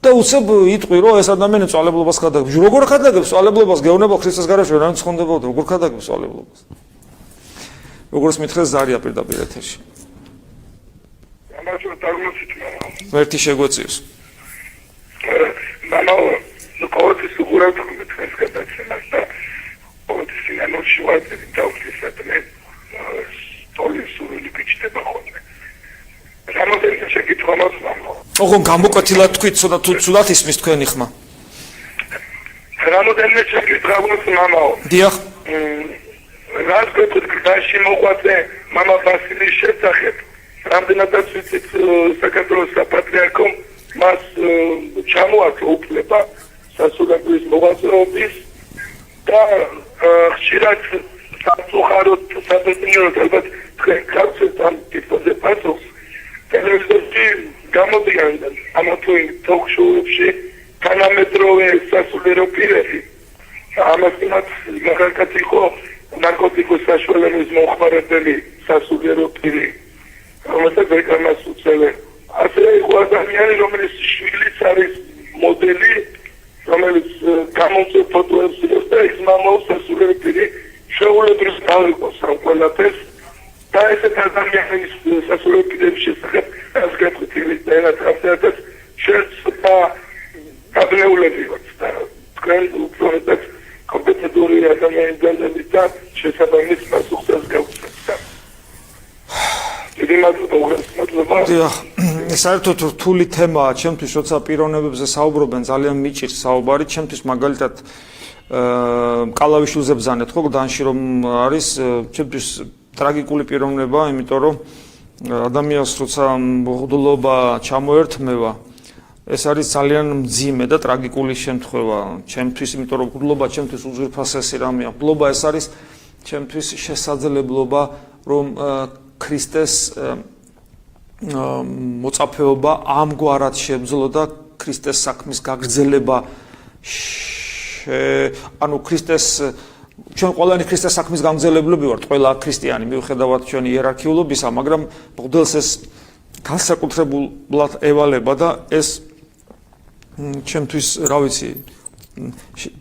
და უცებ იტყვი, რომ ეს ადამიანი წვალებლობას ხადაგებს. როგორ ხადაგებს წვალებლობას? გეუბნება ქრისტეს გარეშე ვერავინ ცხონდება, როგორ ხადაგებს წვალებლობას? როგორც მითხრეს ზარია პირდაპირ ეთერში. ამაჟო დაგმოცით მამა. ერთი შეგვეციოს. მამა ყოველთვის უყურავთ თქვენს გადაცემას და ყოველთვის სინანოში ვაძებ დავხსნე სტოლის სული გიჩდება ხოლმე. რამოდენიმე შეკითხვა მაქვს მამა. ოღონ გამოკვეთილად თქვით, თუ ცუდად ისმის თქვენი ხმა. რამოდენიმე შეკითხვა მაქვს მამაო. დიახ. რას გეტყვით გზაში მოყვაზე მამა ბასილის შესახებ? რამდენადაც ვიცით საქართველოს საპატრიარქომ მას ჩამოართვა უფლება სასულიერის მოღვაწეობის და ხშირად სამწუხაროდ საბედნიეროდ ალბათ თქვენ გავცეთ ამ ტიპზე პასუხს ტელევიზორში გამოდიან ამა თუ იმ თოქ-შოუებში თანამედროვე სასულიერო პირები ამასთანაც მაგალითად იყო ნარკოტიკოს საშუალების მომხმარებელი სასულიერო პირი რომელსაც რეკლამას უწევენ ასე იყო ადამიანი რომელიც შვილიც არის მოდელი რომელიც გამომწვევ ფოტოებს იღებს და ის მამაო სასულიერო პირი შეულებრივ დავიყოს ამ ყველაფერს და ესეთ ადამიანის სასულიერო პირების შესახებ რაც გეტყვით და რაც ახსენეთ შეცდა გაბნეულები ვართ და თქვენ უფრო მეტად კომპეტენტური ადამიანები და შესაბამის პასუხსაც გავუწევთ. საერთოდ რთული თემაა ჩემთვის, როცა პიროვნებებზე საუბრობენ, ძალიან მიჭირს საუბარი, ჩემთვის მაგალითად კალავიშვილზე ბრძანეთ ხო გდანში რომ არის ჩემთვის ტრაგიკული პიროვნება, იმიტომ რომ ადამიანს როცა მღვდლობა ჩამოერთმევა, ეს არის ძალიან მძიმე და ტრაგიკული შემთხვევა ჩემთვის, იმიტომ რომ მღვდლობა ჩემთვის უზურპასესი რამეა. მღვდლობა ეს არის ჩემთვის შესაძლებლობა, რომ ქრისტეს მოწაფეობა ამგვარად შემძლო და ქრისტეს საქმის გაგრძელება ანუ ქრისტეს ჩვენ ყველანი ქრისტეს საქმის გამგზელებლები ვართ, ყველა ქრისტიანი მიუხედავად ჩვენი იერარქიულობისა, მაგრამ მღვდელს ეს განსაკუთრებულად ევალება და ეს ჩემთვის, რა ვიცი,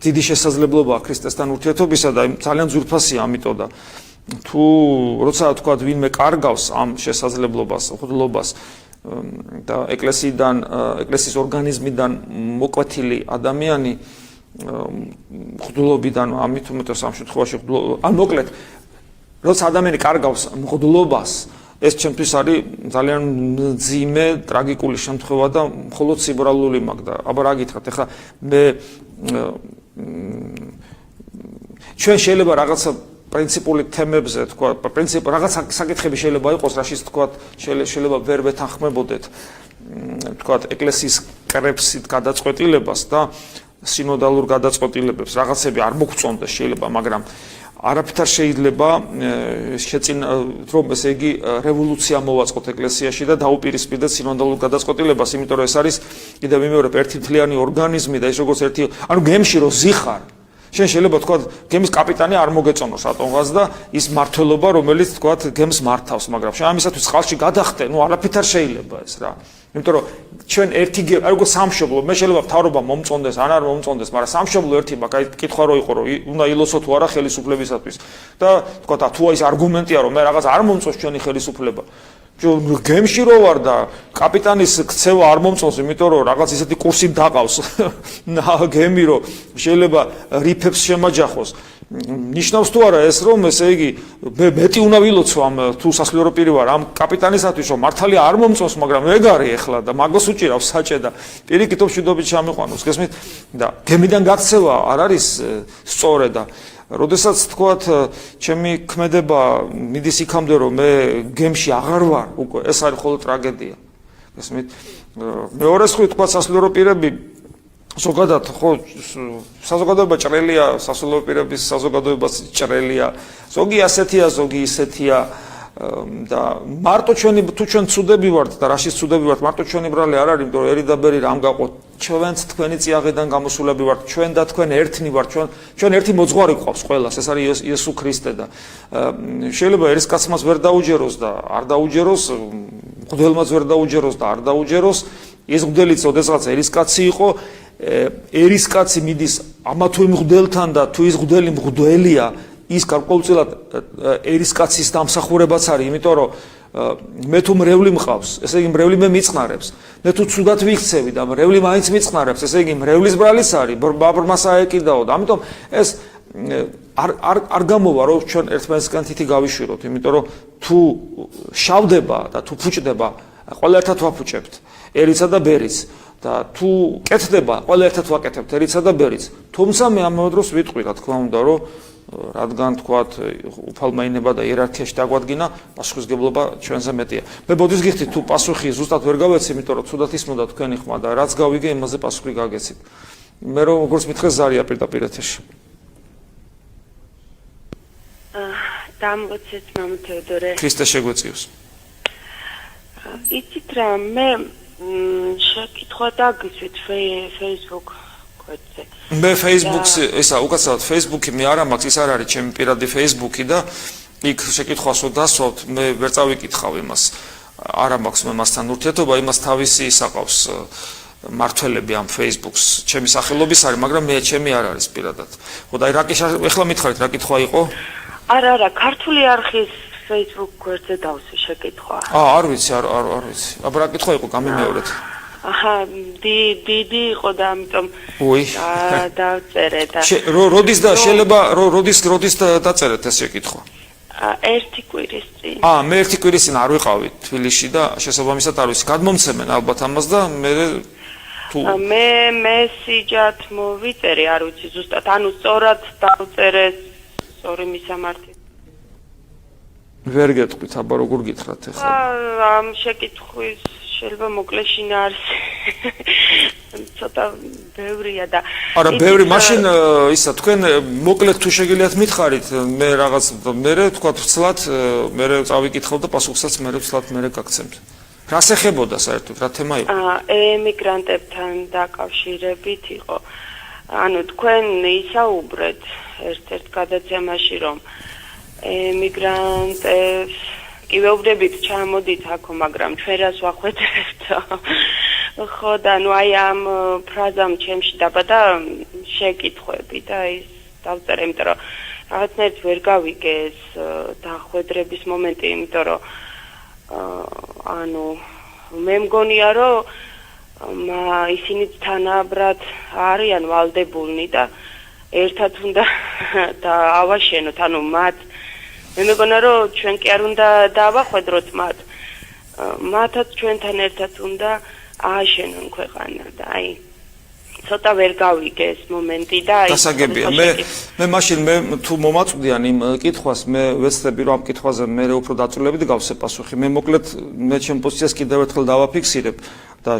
დიდი შესაძლებლობაა ქრისტესთან ურთიერთობისა და ძალიან ძვირფასია ამიტომ და თუ როცა თქვა ვინმე კარგავს ამ შესაძლებლობას, მღვდლობას და ეკლესიის ორგანიზმიდან მოკვეთილი ადამიანი მღვდლობიდან ამით უმეტეს ამ შემთხვევაში ან მოკლედ როცა ადამიანი კარგავს მღვდლობას ეს ჩემთვის არის ძალიან მძიმე ტრაგიკული შემთხვევა და მხოლოდ სიბრალული მაქვს და აბა რა გითხრათ ახლა მე ჩვენ შეიძლება რაღაცა პრინციპული თემებზე თქვა პრინციპ რაღაც საკითხები შეიძლება იყოს რაშიც თქვა შეიძლება ვერ ვეთანხმებოდეთ თქვა ეკლესიის კრებსით გადაწყვეტილებას და სინოდალურ გადაწყვეტილებებს რაღაცები არ მოგწონდეს შეიძლება მაგრამ არაფერ შეიძლება რომ ესე იგი რევოლუცია მოვაწყოთ ეკლესიაში და დაუპირისპირდეთ სინოდალურ გადაწყვეტილებას იმიტომ რომ ეს არის კიდევ ვიმეორებ ერთთლიანი ორგანიზმი და ის როგორც ერთი ანუ გემში რო ზიხარ შენ შეიძლება თქვა გემის კაპიტანი არ მოგეწონოს ატომღაც და ის მართლობა რომელიც თქვა გემს მართავს მაგრამ შენ ამისათვის წყალში გადახტე ნუ არაფერ შეიძლება ეს რა იმიტომ რომ ჩვენ ერთი არ როგორ სამშობლო მე შეიძლება მთავრობა მომწონდეს ან არ მომწონდეს მაგრამ სამშობლო ერთი მაქვს აი კითხვა რო იყო რომ უნდა ილოსო თუ არა ხელისუფლებისათვის და თქვა თუ ის არგუმენტია რომ მე რაღაც არ მომწონს ჩვენი ხელისუფლება გემში რო ვარ და კაპიტანის ქცევა არ მომწონს იმიტომ რომ რაღაც ისეთი კურსი დაყავს გემი რომ შეიძლება რიფებს შემაჯახოს ნიშნავს თუ არა ეს რომ ესე იგი მეტი უნდა ვილოცო ამ თუ სასულიერო პირი ვარ ამ კაპიტანისათვის რომ მართალია არ მომწონს მაგრამ ეგარი ეხლა და მაგას უჭირავს საჭე და პირიქით მშვიდობით ჩამიყვანოს გესმით და გემიდან გაქცევა არ არის სწორე და როდესაც თქვათ ჩემი ქმედება მიდის იქამდე რომ მე გემში აღარ ვარ უკვე ეს არის ხოლმე ტრაგედია გესმით მეორე ხრი თქვათ სასულიერო პირები ზოგადად ხო საზოგადოება ჭრელია სასულიერო პირების საზოგადოებაც ჭრელია ზოგი ასეთია ზოგი ისეთია და მარტო ჩვენი თუ ჩვენ ცუდები ვართ და რაშიც ცუდები ვართ მარტო ჩვენი ბრალი არ არის იმიტომ რომ ერიდაბერი რამ გაყოთ ჩვენც თქვენი წიაღიდან გამოსულები ვართ ჩვენ და თქვენ ერთნი ვართ ჩვენ ერთი მოძღვარი გვყავს ყველას ეს არის იესო ქრისტე და შეიძლება ერისკაცმას ვერ დაუჯეროს და არ დაუჯეროს მღვდელმაც ვერ დაუჯეროს და არ დაუჯეროს ეს მღვდელიც ოდესღაც ერისკაცი იყო ერისკაცი მიდის ამა თუ იმ მღვდელთან და თუ ის მღვდელი მღვდელია ის გარკვეულწილად ერისკაცის დამსახურებაც არის იმიტომ რომ მე თუ მრევლი მყავს ესე იგი მრევლი მე მიწნარებს მე თუ ცუდად ვიქცევი და მრევლი მაინც მიწნარებს ესე იგი მრევლის ბრალის არის ბაბრმას აეკიდაო და ამიტომ ეს არ გამოვა რომ ჩვენ ერთმანეთსგან თითი გავიშვიროთ იმიტომ რომ თუ შავდება და თუ ფუჭდება ყველა ერთად ვაფუჭებთ ერიცა და ბერიც და თუ კეთდება ყველა ერთად ვაკეთებთ ერიცა და ბერიც თუმცა მე ამავე დროს ვიტყვი რა თქმა უნდა რომ რადგან თქვათ უფალმაინება და იერარქიაში დაგვადგინა პასუხისგებლობა ჩვენზე მეტია მე ბოდის გიხდით თუ პასუხი ზუსტად ვერ გავეცი იმიტომ რომ ცუდად ისმოდა თქვენი ხმა და რაც გავიგე იმაზე პასუხი გაგეცით მე როგორც მითხეს ზარია პირდაპირ ეთერში დამბოცეთ მამა თეოდორე ქრისტე შეგვეციოს იცით რა მე შეკითხვა დაგისვით Facebook გვერდზე მე Facebook-ს ესა უკაცრავად Facebook-ი მე არ მაქვს ის არ არის ჩემი პირადი Facebook-ი და იქ შეკითხვას რო დასვავთ მე ვერ წავიკითხავ იმას არ მაქვს მე მასთან ურთიერთობა იმას თავისი ისაყავს მართველები ამ Facebook-ს ჩემი სახელობის არის მაგრამ მე ჩემი არ არის პირადად ხო და ეხლა მითხარით რა კითხვა იყო არა ქართული არხის Facebook გვერდზე დავსვი შეკითხვა არ ვიცი არ ვიცი აბა რა კითხვა იყო გამიმეორეთ აჰა დიდი იყო და ამიტომ დავწერე და როდის და შეიძლება როდის დაწერეთ ეს შეკითხვა ერთი კვირის წინ მე ერთი კვირის წინ არ ვიყავი თბილისში და შესაბამისად არ ვიცი გადმომცემენ ალბათ ამას და მე მესიჯად მოვიწერე არ ვიცი ზუსტად ანუ სწორად დავწერე სწორი მისამართი ვერ გეტყვით აბა როგორ გითხრათ ახლა ამ შეკითხვის შეიძლება მოკლე შინაარსი ცოტა ბევრია და არა ბევრი მაშინ ისა თქვენ მოკლედ თუ შეგიძლიათ მითხარით მე რაღაც მე თქვა ვცლად მე წავიკითხავ და პასუხსაც მე ვცლად მე გაგცემთ რას ეხებოდა საერთოდ რა თემა იყო ემიგრანტებთან დაკავშირებით იყო ანუ თქვენ ისაუბრეთ ერთ-ერთ გადაცემაში რომ ემიგრანტებს კი ვეუბნებით ჩამოდით აქ მაგრამ ჩვენ რას ვახვედრებთ ხო და ნუ აი ამ ფრაზამ ჩემში დაბადა შეკითხვები და ის დავწერე იმიტომ რომ რაღაცნაირად ვერ გავიგე ეს დახვედრების მომენტი იმიტომ რომ ანუ მე მგონია რომ ისინი თანაბრად არიან ვალდებულნი და ერთად უნდა და ავაშენოთ ანუ მათ მე მეგონა რომ ჩვენ კი არ უნდა დავახვედროთ მათაც ჩვენთან ერთად უნდა ააშენონ ქვეყანა და აი ცოტა ვერ გავიგე ეს მომენტი და აი დასაგებია მე მაშინ მე თუ მომაწვდიან იმ კითხვას მე ვეცდები რომ ამ კითხვაზე მე უფრო დაწვრილებით გავსე პასუხი მე მოკლედ მე ჩემ პოზიციას კიდევ ერთხელ დავაფიქსირებ და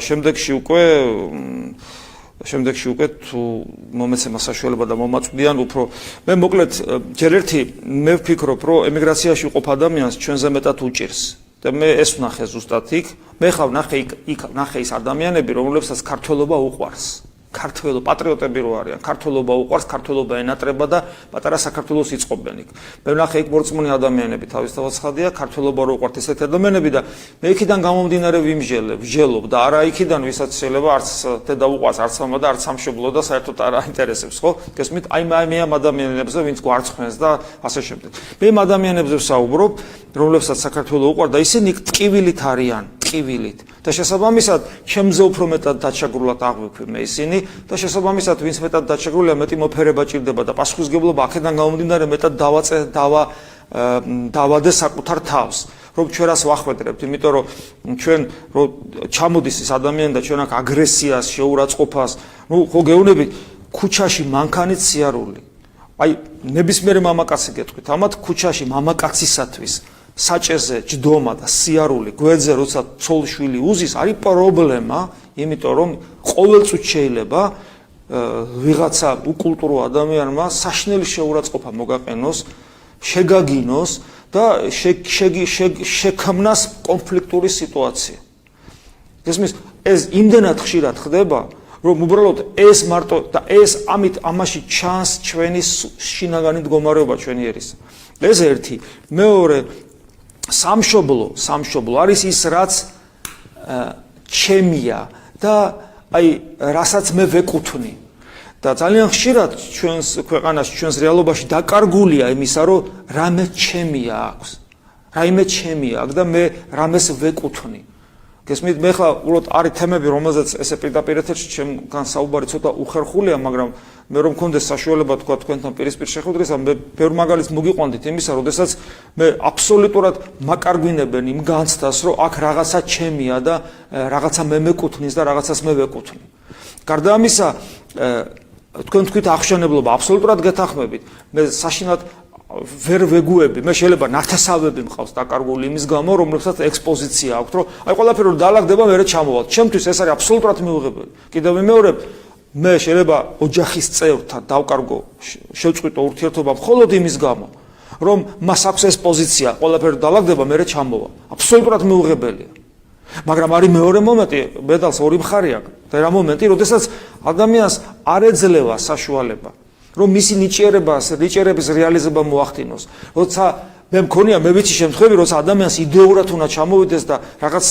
შემდეგში უკვე თუ მომეცემა საშუალება და მომაწვდიან უფრო მე მოკლედ ჯერ ერთი მე ვფიქრობ რომ ემიგრაციაში ყოფ ადამიანს ჩვენზე მეტად უჭირს და მე ეს ვნახე ზუსტად იქ მე ხავ ნახე ის ადამიანები რომლებსაც ქართველობა უყვარს ქართველო პატრიოტები რო არიან ქართველობა უყვარს ქართველობა ენატრება და პატარა საქართველოს იწყობენ იქ მე ვნახე იქ მორწმუნე ადამიანები თავისთავად ცხადია ქართველობა რო უყვართ ესეთი ადამიანები და მე იქიდან გამომდინარე ვიმსჯელობ და არა იქიდან ვისაც შეიძლება არც დედა უყვარს არც მამა და არც სამშობლო და საერთოდ არ აინტერესებს ხო გესმით აი მე ამ ადამიანებზე ვინც გვარცხნეს და ასე შემდეგ მე ამ ადამიანებზე ვსაუბრობ რომლებსაც საქართველო უყვარს და ისინი ტკივილით არიან ტკივილით და შესაბამისად ჩემზე უფრო მეტად დაჩაგრულად აღვიქვი მე ისინი და შესაბამისად ვინც მეტად დაჩაგრულია მეტი მოფერება ჭირდება და პასუხისგებლობა აქედან გამომდინარე მეტად დავადე საკუთარ თავს რომ ჩვენ რას ვახვედრებთ იმიტომ რომ ჩვენ რომ ჩამოდის ეს ადამიანი და ჩვენ აქ აგრესიას შეურაცხყოფას ხო გეუბნებით ქუჩაში მანქანით სიარული აი ნებისმიერ მამაკაცს გეტყვით ამათ ქუჩაში მამაკაცისათვის საჭეზე ჯდომა და სიარული გვერდზე როცა ცოლ-შვილი უზის არის პრობლემა იმიტომ რომ ყოველწუთი შეიძლება ვიღაცა უკულტურო ადამიანმა საშნელი შეურაცხყოფა მოგაყენოს შეგაგინოს და შექმნას კონფლიქტური სიტუაცია გესმის ეს იმდენად ხშირად ხდება რომ უბრალოდ ეს მარტო და ეს ამაში ჩანს ჩვენი შინაგანი მდგომარეობა ჩვენი ერის ეს ერთი მეორე სამშობლო არის ის რაც ჩემია და აი რასაც მე ვეკუთვნი და ძალიან ხშირად ჩვენს ქვეყანაში ჩვენს რეალობაში დაკარგულია იმისა რომ რამე ჩემია აქვს რაიმე ჩემია აქვს და მე რამეს ვეკუთვნი გესმით მე ხლა უბრალოდ არის თემები რომელზეც ესე პირდაპირ ეთერში ჩემგან საუბარი ცოტა უხერხულია მაგრამ მე რომ მქონდეს საშუალება თქვა თქვენთან პირისპირ შეხვედრისა მე ბევრ მაგალითს მოგიყვანდით იმისა როდესაც მე აბსოლუტურად მაკარგვინებენ იმ განცდას რომ აქ რაღაცა ჩემია და რაღაცა მე მეკუთვნის და რაღაცას მე ვეკუთვნი გარდა ამისა თქვენ თქვით აღშენებლობა აბსოლუტურად გეთანხმებით მე საშინად ვერ ვეგუები მე შეიძლება ნათესავები მყავს დაკარგული იმის გამო რომლებსაც ექსპოზიცია აქვს რომ აი ყველაფერი რომ დაალაგდება მე ჩამოვალ ჩემთვის ეს არის აბსოლუტურად მიუღებელი კიდევ ვიმეორებ მე შეიძლება ოჯახის წევრთან დავკარგო შევწყვიტო ურთიერთობა მხოლოდ იმის გამო რომ მას აქვს ეს პოზიცია ყველაფერი დაალაგდება მე ჩამოვალ აბსოლუტურად მიუღებელია მაგრამ არის მეორე მომენტი მედალს ორი მხარე აქვს და რა მომენტი როდესაც ადამიანს არ ეძლევა საშუალება რომ მისი ნიჭიერების რეალიზება მოახდინოს. როცა მე მქონია მე ვიცი შემთხვევები, როცა ადამიანს იდეურად უნდა ჩამოვიდეს და რაღაც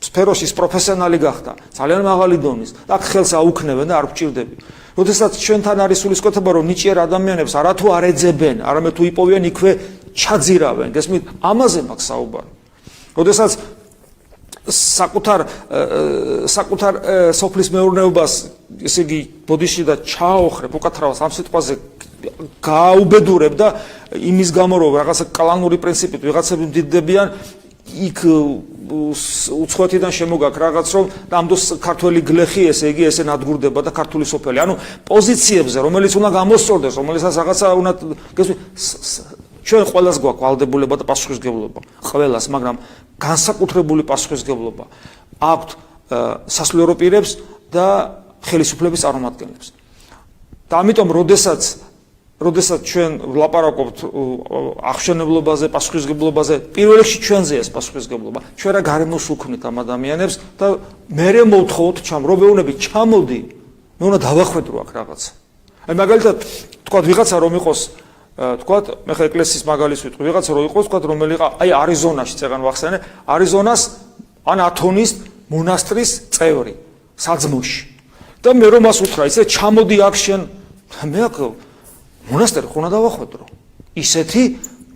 სფეროში პროფესიონალი გახდა, ძალიან მაღალი დონის და ხელს აუქნევენ და არ გვჭირდები. როდესაც ჩვენთან არის სულისკვეთება, რომ ნიჭიერ ადამიანებს არათუ არ ეძებენ, არამედ თუ იპოვიან იქვე ჩაძირავენ. გესმით, ამაზე მაქვს საუბარი. როდესაც საკუთარ სოფლის მეურნეობას ესე იგი ბოდიში და ჩაოხრებ უკაცრავად ამ სიტყვაზე გააუბედურებ და იმის გამო რომ რაღაცა კლანური პრინციპით ვიღაცები მდიდებიან იქ უცხოეთიდან შემოგაქ რაღაც რომ ამდოს ქართველი გლეხი ესე იგი ესე ნადგურდება და ქართული სოფელი ანუ პოზიციებზე რომელიც უნდა გამოსწორდეს რომელსაც რაღაცა უნდა ჩვენ ყველას გვაქვს ვალდებულება და პასუხისმგებლობა ყველას მაგრამ განსაკუთრებული პასუხისმგებლობა აქვთ სასულიერო პირებს და ხელისუფლების წარმომადგენლებს და ამიტომ როდესაც ჩვენ ვლაპარაკობთ აღშენებლობაზე პასუხისმგებლობაზე პირველ რიგში ჩვენზეა ეს პასუხისმგებლობა ჩვენ რა გარემოს ვუქმნით ამ ადამიანებს და მერე მოვთხოვოთ რომ ვეუბნებით ჩამოდი მე უნდა დავახვედრო აქ რაღაცა აი მაგალითად თქვა ვიღაცა რომ იყოს თქვათ მე ხა ეკლესიის მაგალითს ვიტყვი ვიღაცა რომ იყოს თქვათ რომელიღა აი არიზონაში წეგან ვახსენე არიზონას ან ათონის მონასტრის წევრი საძმოში და მე რომ მას უთხრა ისე ჩამოდი აქ შენ მე აქ მონასტერი ხონა დავახვედრო ისეთი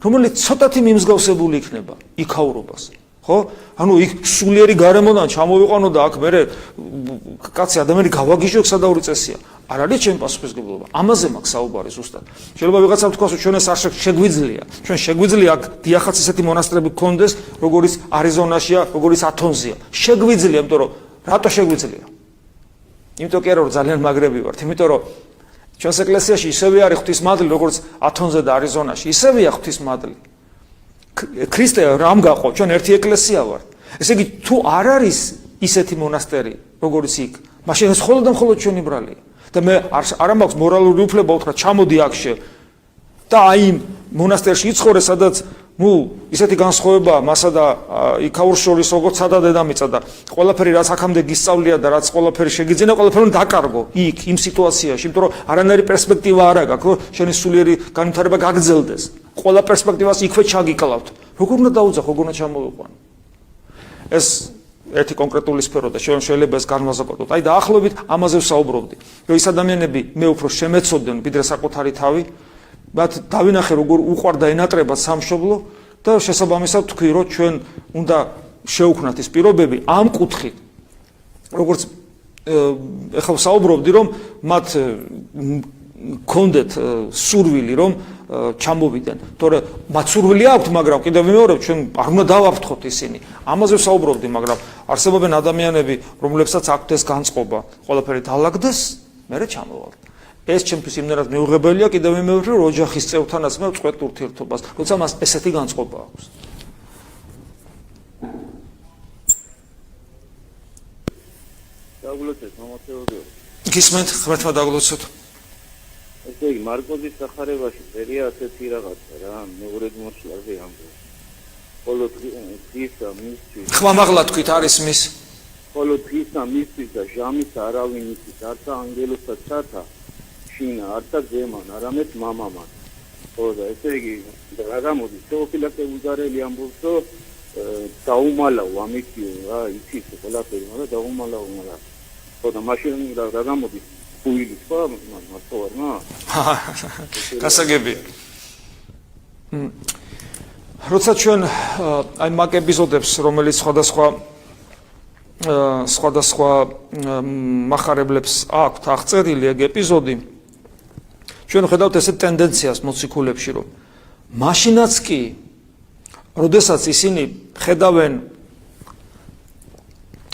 რომელიც ცოტათი მიმსგავსებული იქნება იქაურობას ხო ანუ იქ სულიერი გარემოდან ჩამოვიყვანო და აქ მე კაცი ადამიანი გავაგიჟო სადაური წესია არ არის ჩემი პასუხისმგებლობა ამაზე მაქვს საუბარი ზუსტად შეიძლება ვიღაცამ თქვას რომ ჩვენ ეს არ შეგვიძლია ჩვენ შეგვიძლია აქ დიახაც ისეთი მონასტრები გქონდეს როგორიც არიზონაშია როგორიც ათონზეა შეგვიძლია იმიტომ რომ რატო შეგვიძლია იმიტომ კი არა რომ ძალიან მაგრები ვართ იმიტომ რომ ჩვენს ეკლესიაში ისევე არის ღვთისმადლი როგორც ათონზე და არიზონაში ისევეა ღვთისმადლი ქრისტე რამ გაყო ჩვენ ერთი ეკლესია ვართ ესე იგი თუ არ არის ისეთი მონასტერი როგორც იქ მაშინ ეს მხოლოდ და მხოლოდ ჩვენი ბრალია და მე არ მაქვს მორალური უფლება უთხრა ჩამოდი აქ და აი მონასტერში იცხოვრე სადაც ნუ ისეთი განსხვავება მასა და იქაურს შორის როგორც სადა დედამიწა და ყველაფერი რაც აქამდე გისწავლია და რაც ყველაფერი შეგიძინა ყველაფერი დაკარგო იქ იმ სიტუაციაში იმიტომ რომ არანაირი პერსპექტივა არ აქვს ხო შენი სულიერი განვითარება გაგრძელდეს ყველა პერსპექტივას იქვე ჩაგიკლავთ როგორ უნდა დაუძახო როგორ უნდა ჩამოვიყვანო ეს ერთი კონკრეტული სფერო და შეიძლება ეს განმაზოგადოთ აი დაახლოებით ამაზე ვსაუბრობდი რომ ის ადამიანები მე უფრო შემეცოდნენ ვიდრე საკუთარი თავი მათ დავინახე როგორ უყვარდა ენატრება სამშობლო და შესაბამისად თქვი რომ ჩვენ უნდა შეუქმნათ ის პირობები ამ კუთხით, როგორც ეხლა ვსაუბრობდი, რომ მათ კონდეთ სურვილი, რომ ჩამოვიდნენ. თორე მათ სურვილი აქვთ, მაგრამ კიდევ ვიმეორებ, ჩვენ არ უნდა დავაფრთხოთ ისინი. ამაზე ვსაუბრობდი, მაგრამ არსებობენ ადამიანები, რომლებსაც აქვთ ეს განწყობა, ყველაფერი დაალაგდეს, მერე ჩამოვალთ. ეს ჩემთვის იმდენად მიუღებელია, კიდევ ვიმეორებ, რომ ოჯახის წევრთანაც მე ვწყვეტ ურთიერთობას, როცა მას ესეთი განწყობა აქვს. დაგულოცეთ მომოწეოდიო. გისმენთ, ღმერთმა დაგულოცოთ. ესე იგი მარკოზის სახარებაში წერია ასეთი რაღაცა რა, მეორედ მოსვლაზე ამბობს. ხოლო დღისა მისთვის ხმამაღლა თქვით არის მის. ხოლო დღისა მისთვის და ჟამის არავინ იცის, არცა ანგელოსა ჩათა, შინა, არცა ზემან, არამედ მამამან. ხო და ესე იგი რა გამოდის, თეოფილაკე უზარელი ამბობს, რომ დაუმალავ ამითიო რა, იცის ყველაფერი, მაგრამ დაუმალავ რა. ხო და მაშინ რა გამოდის? უილის ხო მართლა გასაგები. როცა ჩვენ აი მაგ ეპიზოდებს, რომელიც სხვადასხვა მახარებლებს აქვთ აღწერილი ეგ ეპიზოდი, ჩვენ ხედავთ ესეთ ტენდენციას მოციქულებში, რომ მაშინაც კი, როდესაც ისინი ხედავენ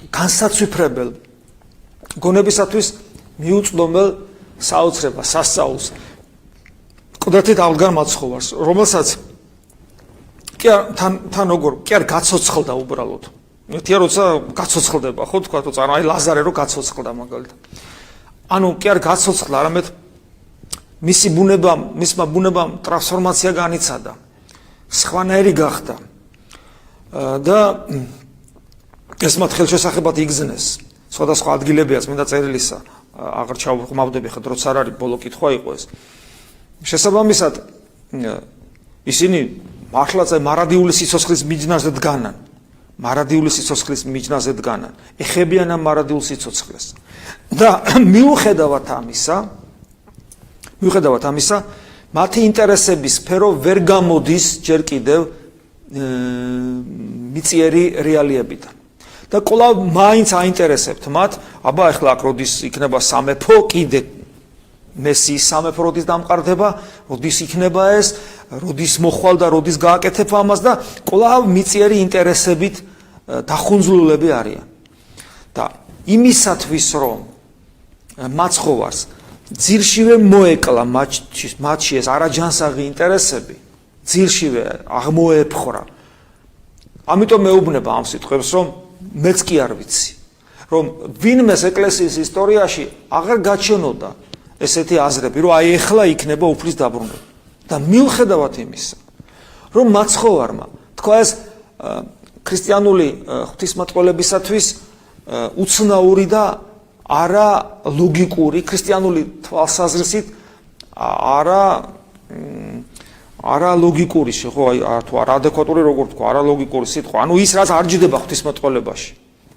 განსაცვიფრებელ გონებისათვის მიუწვდომელ საოცრებას, სასწაულს, ყდრთით აღდგარ მაცხოვარს, რომელსაც კი თან როგორ კი არ გაცოცხლდა უბრალოდ. ერთია როცა გაცოცხლდება, ხო თქვა, როცა აი ლაზარე რო გაცოცხლდა მაგალითად. ანუ კი არ გაცოცხლდა, არამედ მისმა ბუნებამ ტრანსფორმაცია განიცადა. სხვანაირი გახდა. და ეს მათ ხელშესახებად იგზნეს. სხვადასხვა ადგილებია წმინდა წერილისა, აღარ ჩავხმავდები ხა დროც არ არის, ბოლო კითხვა იყო ეს. შესაბამისად ისინი მართლაც მარადიული სიცოცხლის მიჯნაზე დგანან. მარადიული სიცოცხლის მიჯნაზე დგანან. ეხებიან ამ მარადილ სიცოცხლეს. და მიუხედავად ამისა, მათი ინტერესების სფერო ვერ გამოდის ჯერ კიდევ მიწიერი რეალიებიდან. და კვლავ მაინც აინტერესებთ მათ, აბა ახლა აქ როდის იქნება სამეფო, კიდე მესიის სამეფო როდის დამყარდება, როდის იქნება ეს, როდის მოხვალ და როდის გააკეთებ ამას და კვლავ მიწიერი ინტერესებით დახუნძლულები არიან. და იმისათვის, რომ მაცხოვარს ძირშივე მოეკლა მათში ეს არაჯანსაღი ინტერესები, ძირშივე აღმოეფხრა. ამიტომ მეუბნება ამ სიტყვებს, რომ მეც კი არ ვიცი, რომ ვინმეს ეკლესიის ისტორიაში აღარ გაჩვენოდა ესეთი აზრები, რომ აი ეხლა იქნება უფლის დაბრუნება. და მიუხედავად იმისა, რომ მაცხოვარმა თქვა ეს ქრისტიანული ღვთისმეტყველებისათვის უცნაური და არა ლოგიკური, ქრისტიანული თვალსაზრისით არა ლოგიკური ხო, აი თუ არა ადეკვატური როგორ თქვა, არა ლოგიკური სიტყვა. ანუ ის რაც არ ჯდება ღვთისმეტყველებაში.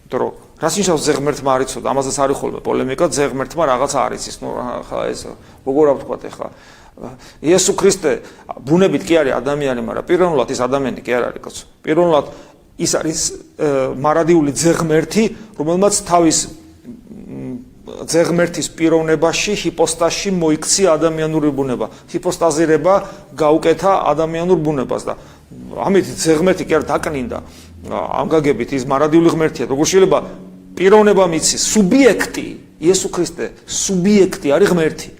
იმიტომ რომ რას ნიშნავს ზეღმერთმა არ იცოდა, ამაზეც არის ხოლმე პოლემიკა, ზეღმერთმა რაღაცა არ იცის. ნუ ხა ეს როგორ ვთქვათ ახლა იესო ქრისტე ბუნებით კი არის ადამიანი, მაგრამ პიროვნულად ის ადამიანი კი არ არის, კაცო. პიროვნულად ის არის მარადიული ზეღმერთი, რომელმაც თავის ზეღმერთის პიროვნებაში, ჰიპოსტაზში მოიქცია ადამიანური ბუნება. ჰიპოსტაზირება გაუკეთა ადამიანურ ბუნებას და ამით ზეღმერთი კი არ დაკნინდა. ამ გაგებით ის მარადიული ღმერთია. როგორ შეიძლება პიროვნება მიცის, სუბიექტი, იესო ქრისტე, სუბიექტი არის ღმერთი,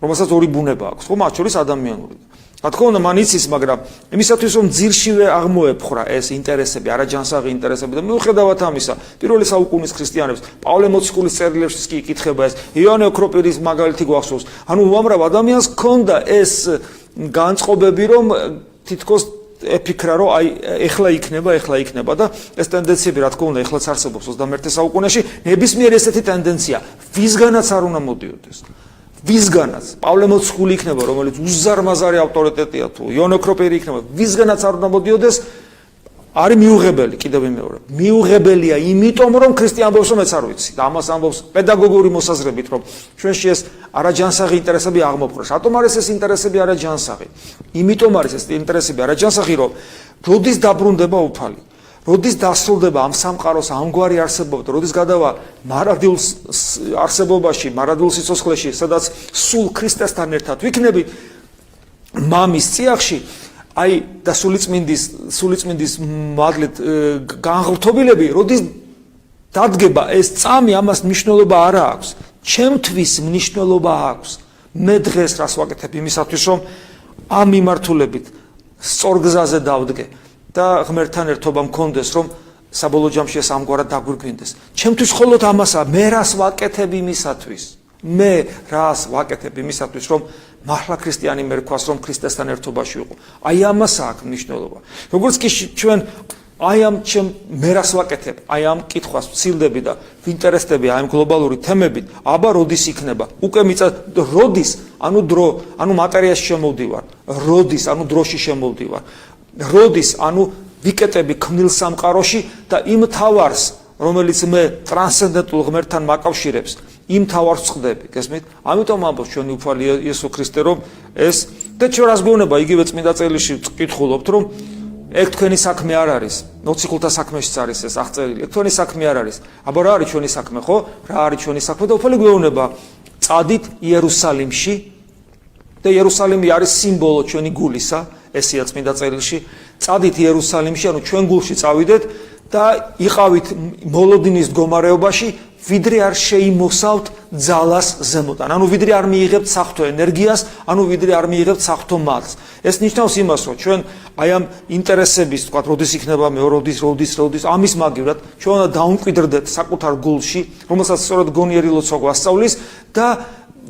რომელსაც ორი ბუნება აქვს, ხო, მათ შორის ადამიანური. რა თქმა უნდა, მან იცის, მაგრამ იმისათვის, რომ ძირშივე აღმოეფხრა ეს ინტერესები, არაჯანსაღი ინტერესები და მიუხედავად ამისა, პირველი საუკუნის ქრისტიანებს, პავლე მოციქულის წერილებში კი იკითხება ეს, იონე ოქროპირის მაგალითი გვახსოვს. ანუ უამრავ ადამიანს ჰქონდა ეს განწყობები, რომ თითქოს ეფიქრა, რომ აი ეხლა იქნება და ეს ტენდენციები, რა თქმა უნდა, ეხლაც არსებობს 21 საუკუნეში, ნებისმიერ ესეთი ტენდენცია ვისგანაც არ უნდა მოდიოდეს. ვისგანაც პავლე მოციქული იქნება, რომელიც უზარმაზარი ავტორიტეტია, თუ იონე ოქროპირი იქნება, ვისგანაც არ უნდა მოდიოდეს, არის მიუღებელი, კიდევ ვიმეორებ. მიუღებელია იმიტომ, რომ ქრისტე ამბობს, რომ მეც არ ვიცი და ამას ამბობს პედაგოგური მოსაზრებით, რომ ჩვენში ეს არაჯანსაღი ინტერესები აღმოფხვრა. რატომ არის ეს ინტერესები არაჯანსაღი? იმიტომ არის ეს ინტერესები არაჯანსაღი, რომ როდის დაბრუნდება უფალი, როდის დასრულდება ამ სამყაროს ამგვარი არსებობა, როდის გადავა მარადილ არსებობაში, მარადილ სიცოცხლეში, სადაც სულ ქრისტესთან ერთად ვიქნებით მამის წიაღში, აი და სულიწმინდის მადლით განღრთობილები, როდის დადგება ეს წამი, ამას მნიშვნელობა არ აქვს. ჩემთვის მნიშვნელობა აქვს. მე დღეს რას ვაკეთებ იმისათვის, რომ ამ მიმართულებით სწორ გზაზე დავდგე და ღმერთთან ერთობა მქონდეს, რომ საბოლოო ჯამში ეს ამგვარად დაგვირგვინდეს. ჩემთვის მხოლოდ ამასაა, მე რას ვაკეთებ იმისათვის. მე რას ვაკეთებ იმისათვის, რომ მართლა ქრისტიანი მერქვას, რომ ქრისტესთან ერთობაში ვიყო. აი ამას აქვს მნიშვნელობა. როგორც კი ჩვენ აი ამ მე რას ვაკეთებ, აი ამ კითხვას ვცილდები და ვინტერესდები აი ამ გლობალური თემებით, აბა როდის იქნება? უკვე როდის, ანუ დრო, ანუ მატერიაში შემოვდივარ, როდის, ანუ დროში შემოვდივარ, როდის, ანუ ვიკეტები ქმნილ სამყაროში და იმ თავარს, რომელიც მე ტრანსცენდენტულ ღმერთთან მაკავშირებს, იმ თავარს ვწყდები, გესმით? ამიტომ ამბობს ჩვენი უფალი იესო ქრისტე, რომ ეს და ჩვენ რას გვეუბნება, იგივე წმინდა წერილში ვკითხულობთ, რომ ეგ თქვენი საქმე არ არის. მოციქულთა საქმეშიც არის ეს აღწერილი. ეგ თქვენი საქმე არ არის. აბა რა არის ჩვენი საქმე, ხო? რა არის ჩვენი საქმე და უფალი გვეუბნება, წადით იერუსალიმში და იერუსალიმი არის სიმბოლო ჩვენი გულისა, ესეა წმინდა წერილში. წადით იერუსალიმში, ანუ ჩვენ გულში წავიდეთ და იყავით მოლოდინის მდგომარეობაში, ვიდრე არ შეიმოსავთ ძალას ზემოდან. ანუ ვიდრე არ მიიღებთ საღვთო ენერგიას, ანუ ვიდრე არ მიიღებთ საღვთო მადლს. ეს ნიშნავს იმას, რომ ჩვენ აი ამ ინტერესების, თქვა, როდის იქნება მე, როდის, ამის მაგივრად ჩვენ უნდა დაუმკვიდრდეთ საკუთარ გულში, რომელსაც სწორედ გონიერი ლოცვა გვასწავლის და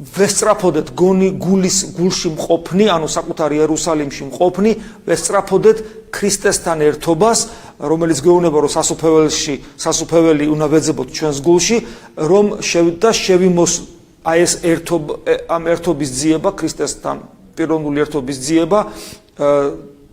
ვესწრაფოდეთ გულში მყოფნი, ანუ საკუთარ იერუსალიმში მყოფნი, ვესწრაფოდეთ ქრისტესთან ერთობას, რომელიც გვეუბნება, რომ სასუფეველი უნდა ვეძებოთ ჩვენს გულში, რომ შევიმოს აი ეს ამ ერთობის ძიება, ქრისტესთან პიროვნული ერთობის ძიება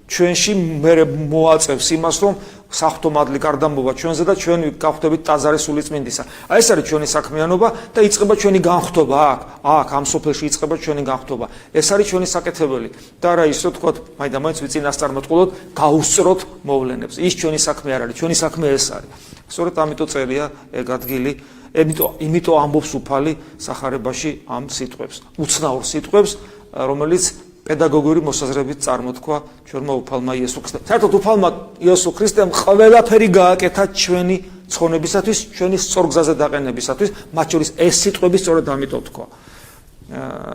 ჩვენში მე მოაწევს იმას, რომ საღვთო მადლი გარდამოვა ჩვენზე და ჩვენ გავხდებით ტაძარი სულიწმინდისა. აი ეს არის ჩვენი საქმიანობა და იწყება ჩვენი განხთობა აქ ამ სოფელში იწყება ჩვენი განხთობა. ეს არის ჩვენი საკეთებელი და არა ის რომ თქვა მაინც ვიწინასწარმეტყველოთ, გაუსწროთ მოვლენებს. ის ჩვენი საქმე არ არის, ჩვენი საქმე ეს არის. სწორედ ამიტომ წერია ეგ ადგილი, იმიტომ ამბობს უფალი სახარებაში ამ სიტყვებს, უცნაურ სიტყვებს, რომელიც პედაგოგიური მოსაზრებით წარმოთქვა ჩვენმა უფალმა იესო ქრისტემ. საერთოდ უფალმა იესო ქრისტემ ყველაფერი გააკეთა ჩვენი ცხონებისათვის, ჩვენი სწორ გზაზე დაყენებისათვის, მათ შორის ეს სიტყვები სწორედ ამიტომ თქვა.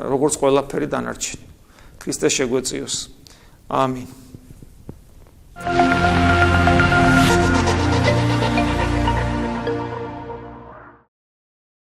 როგორც ყველაფერი დანარჩენი. ქრისტე შეგვეწიოს. ამინ.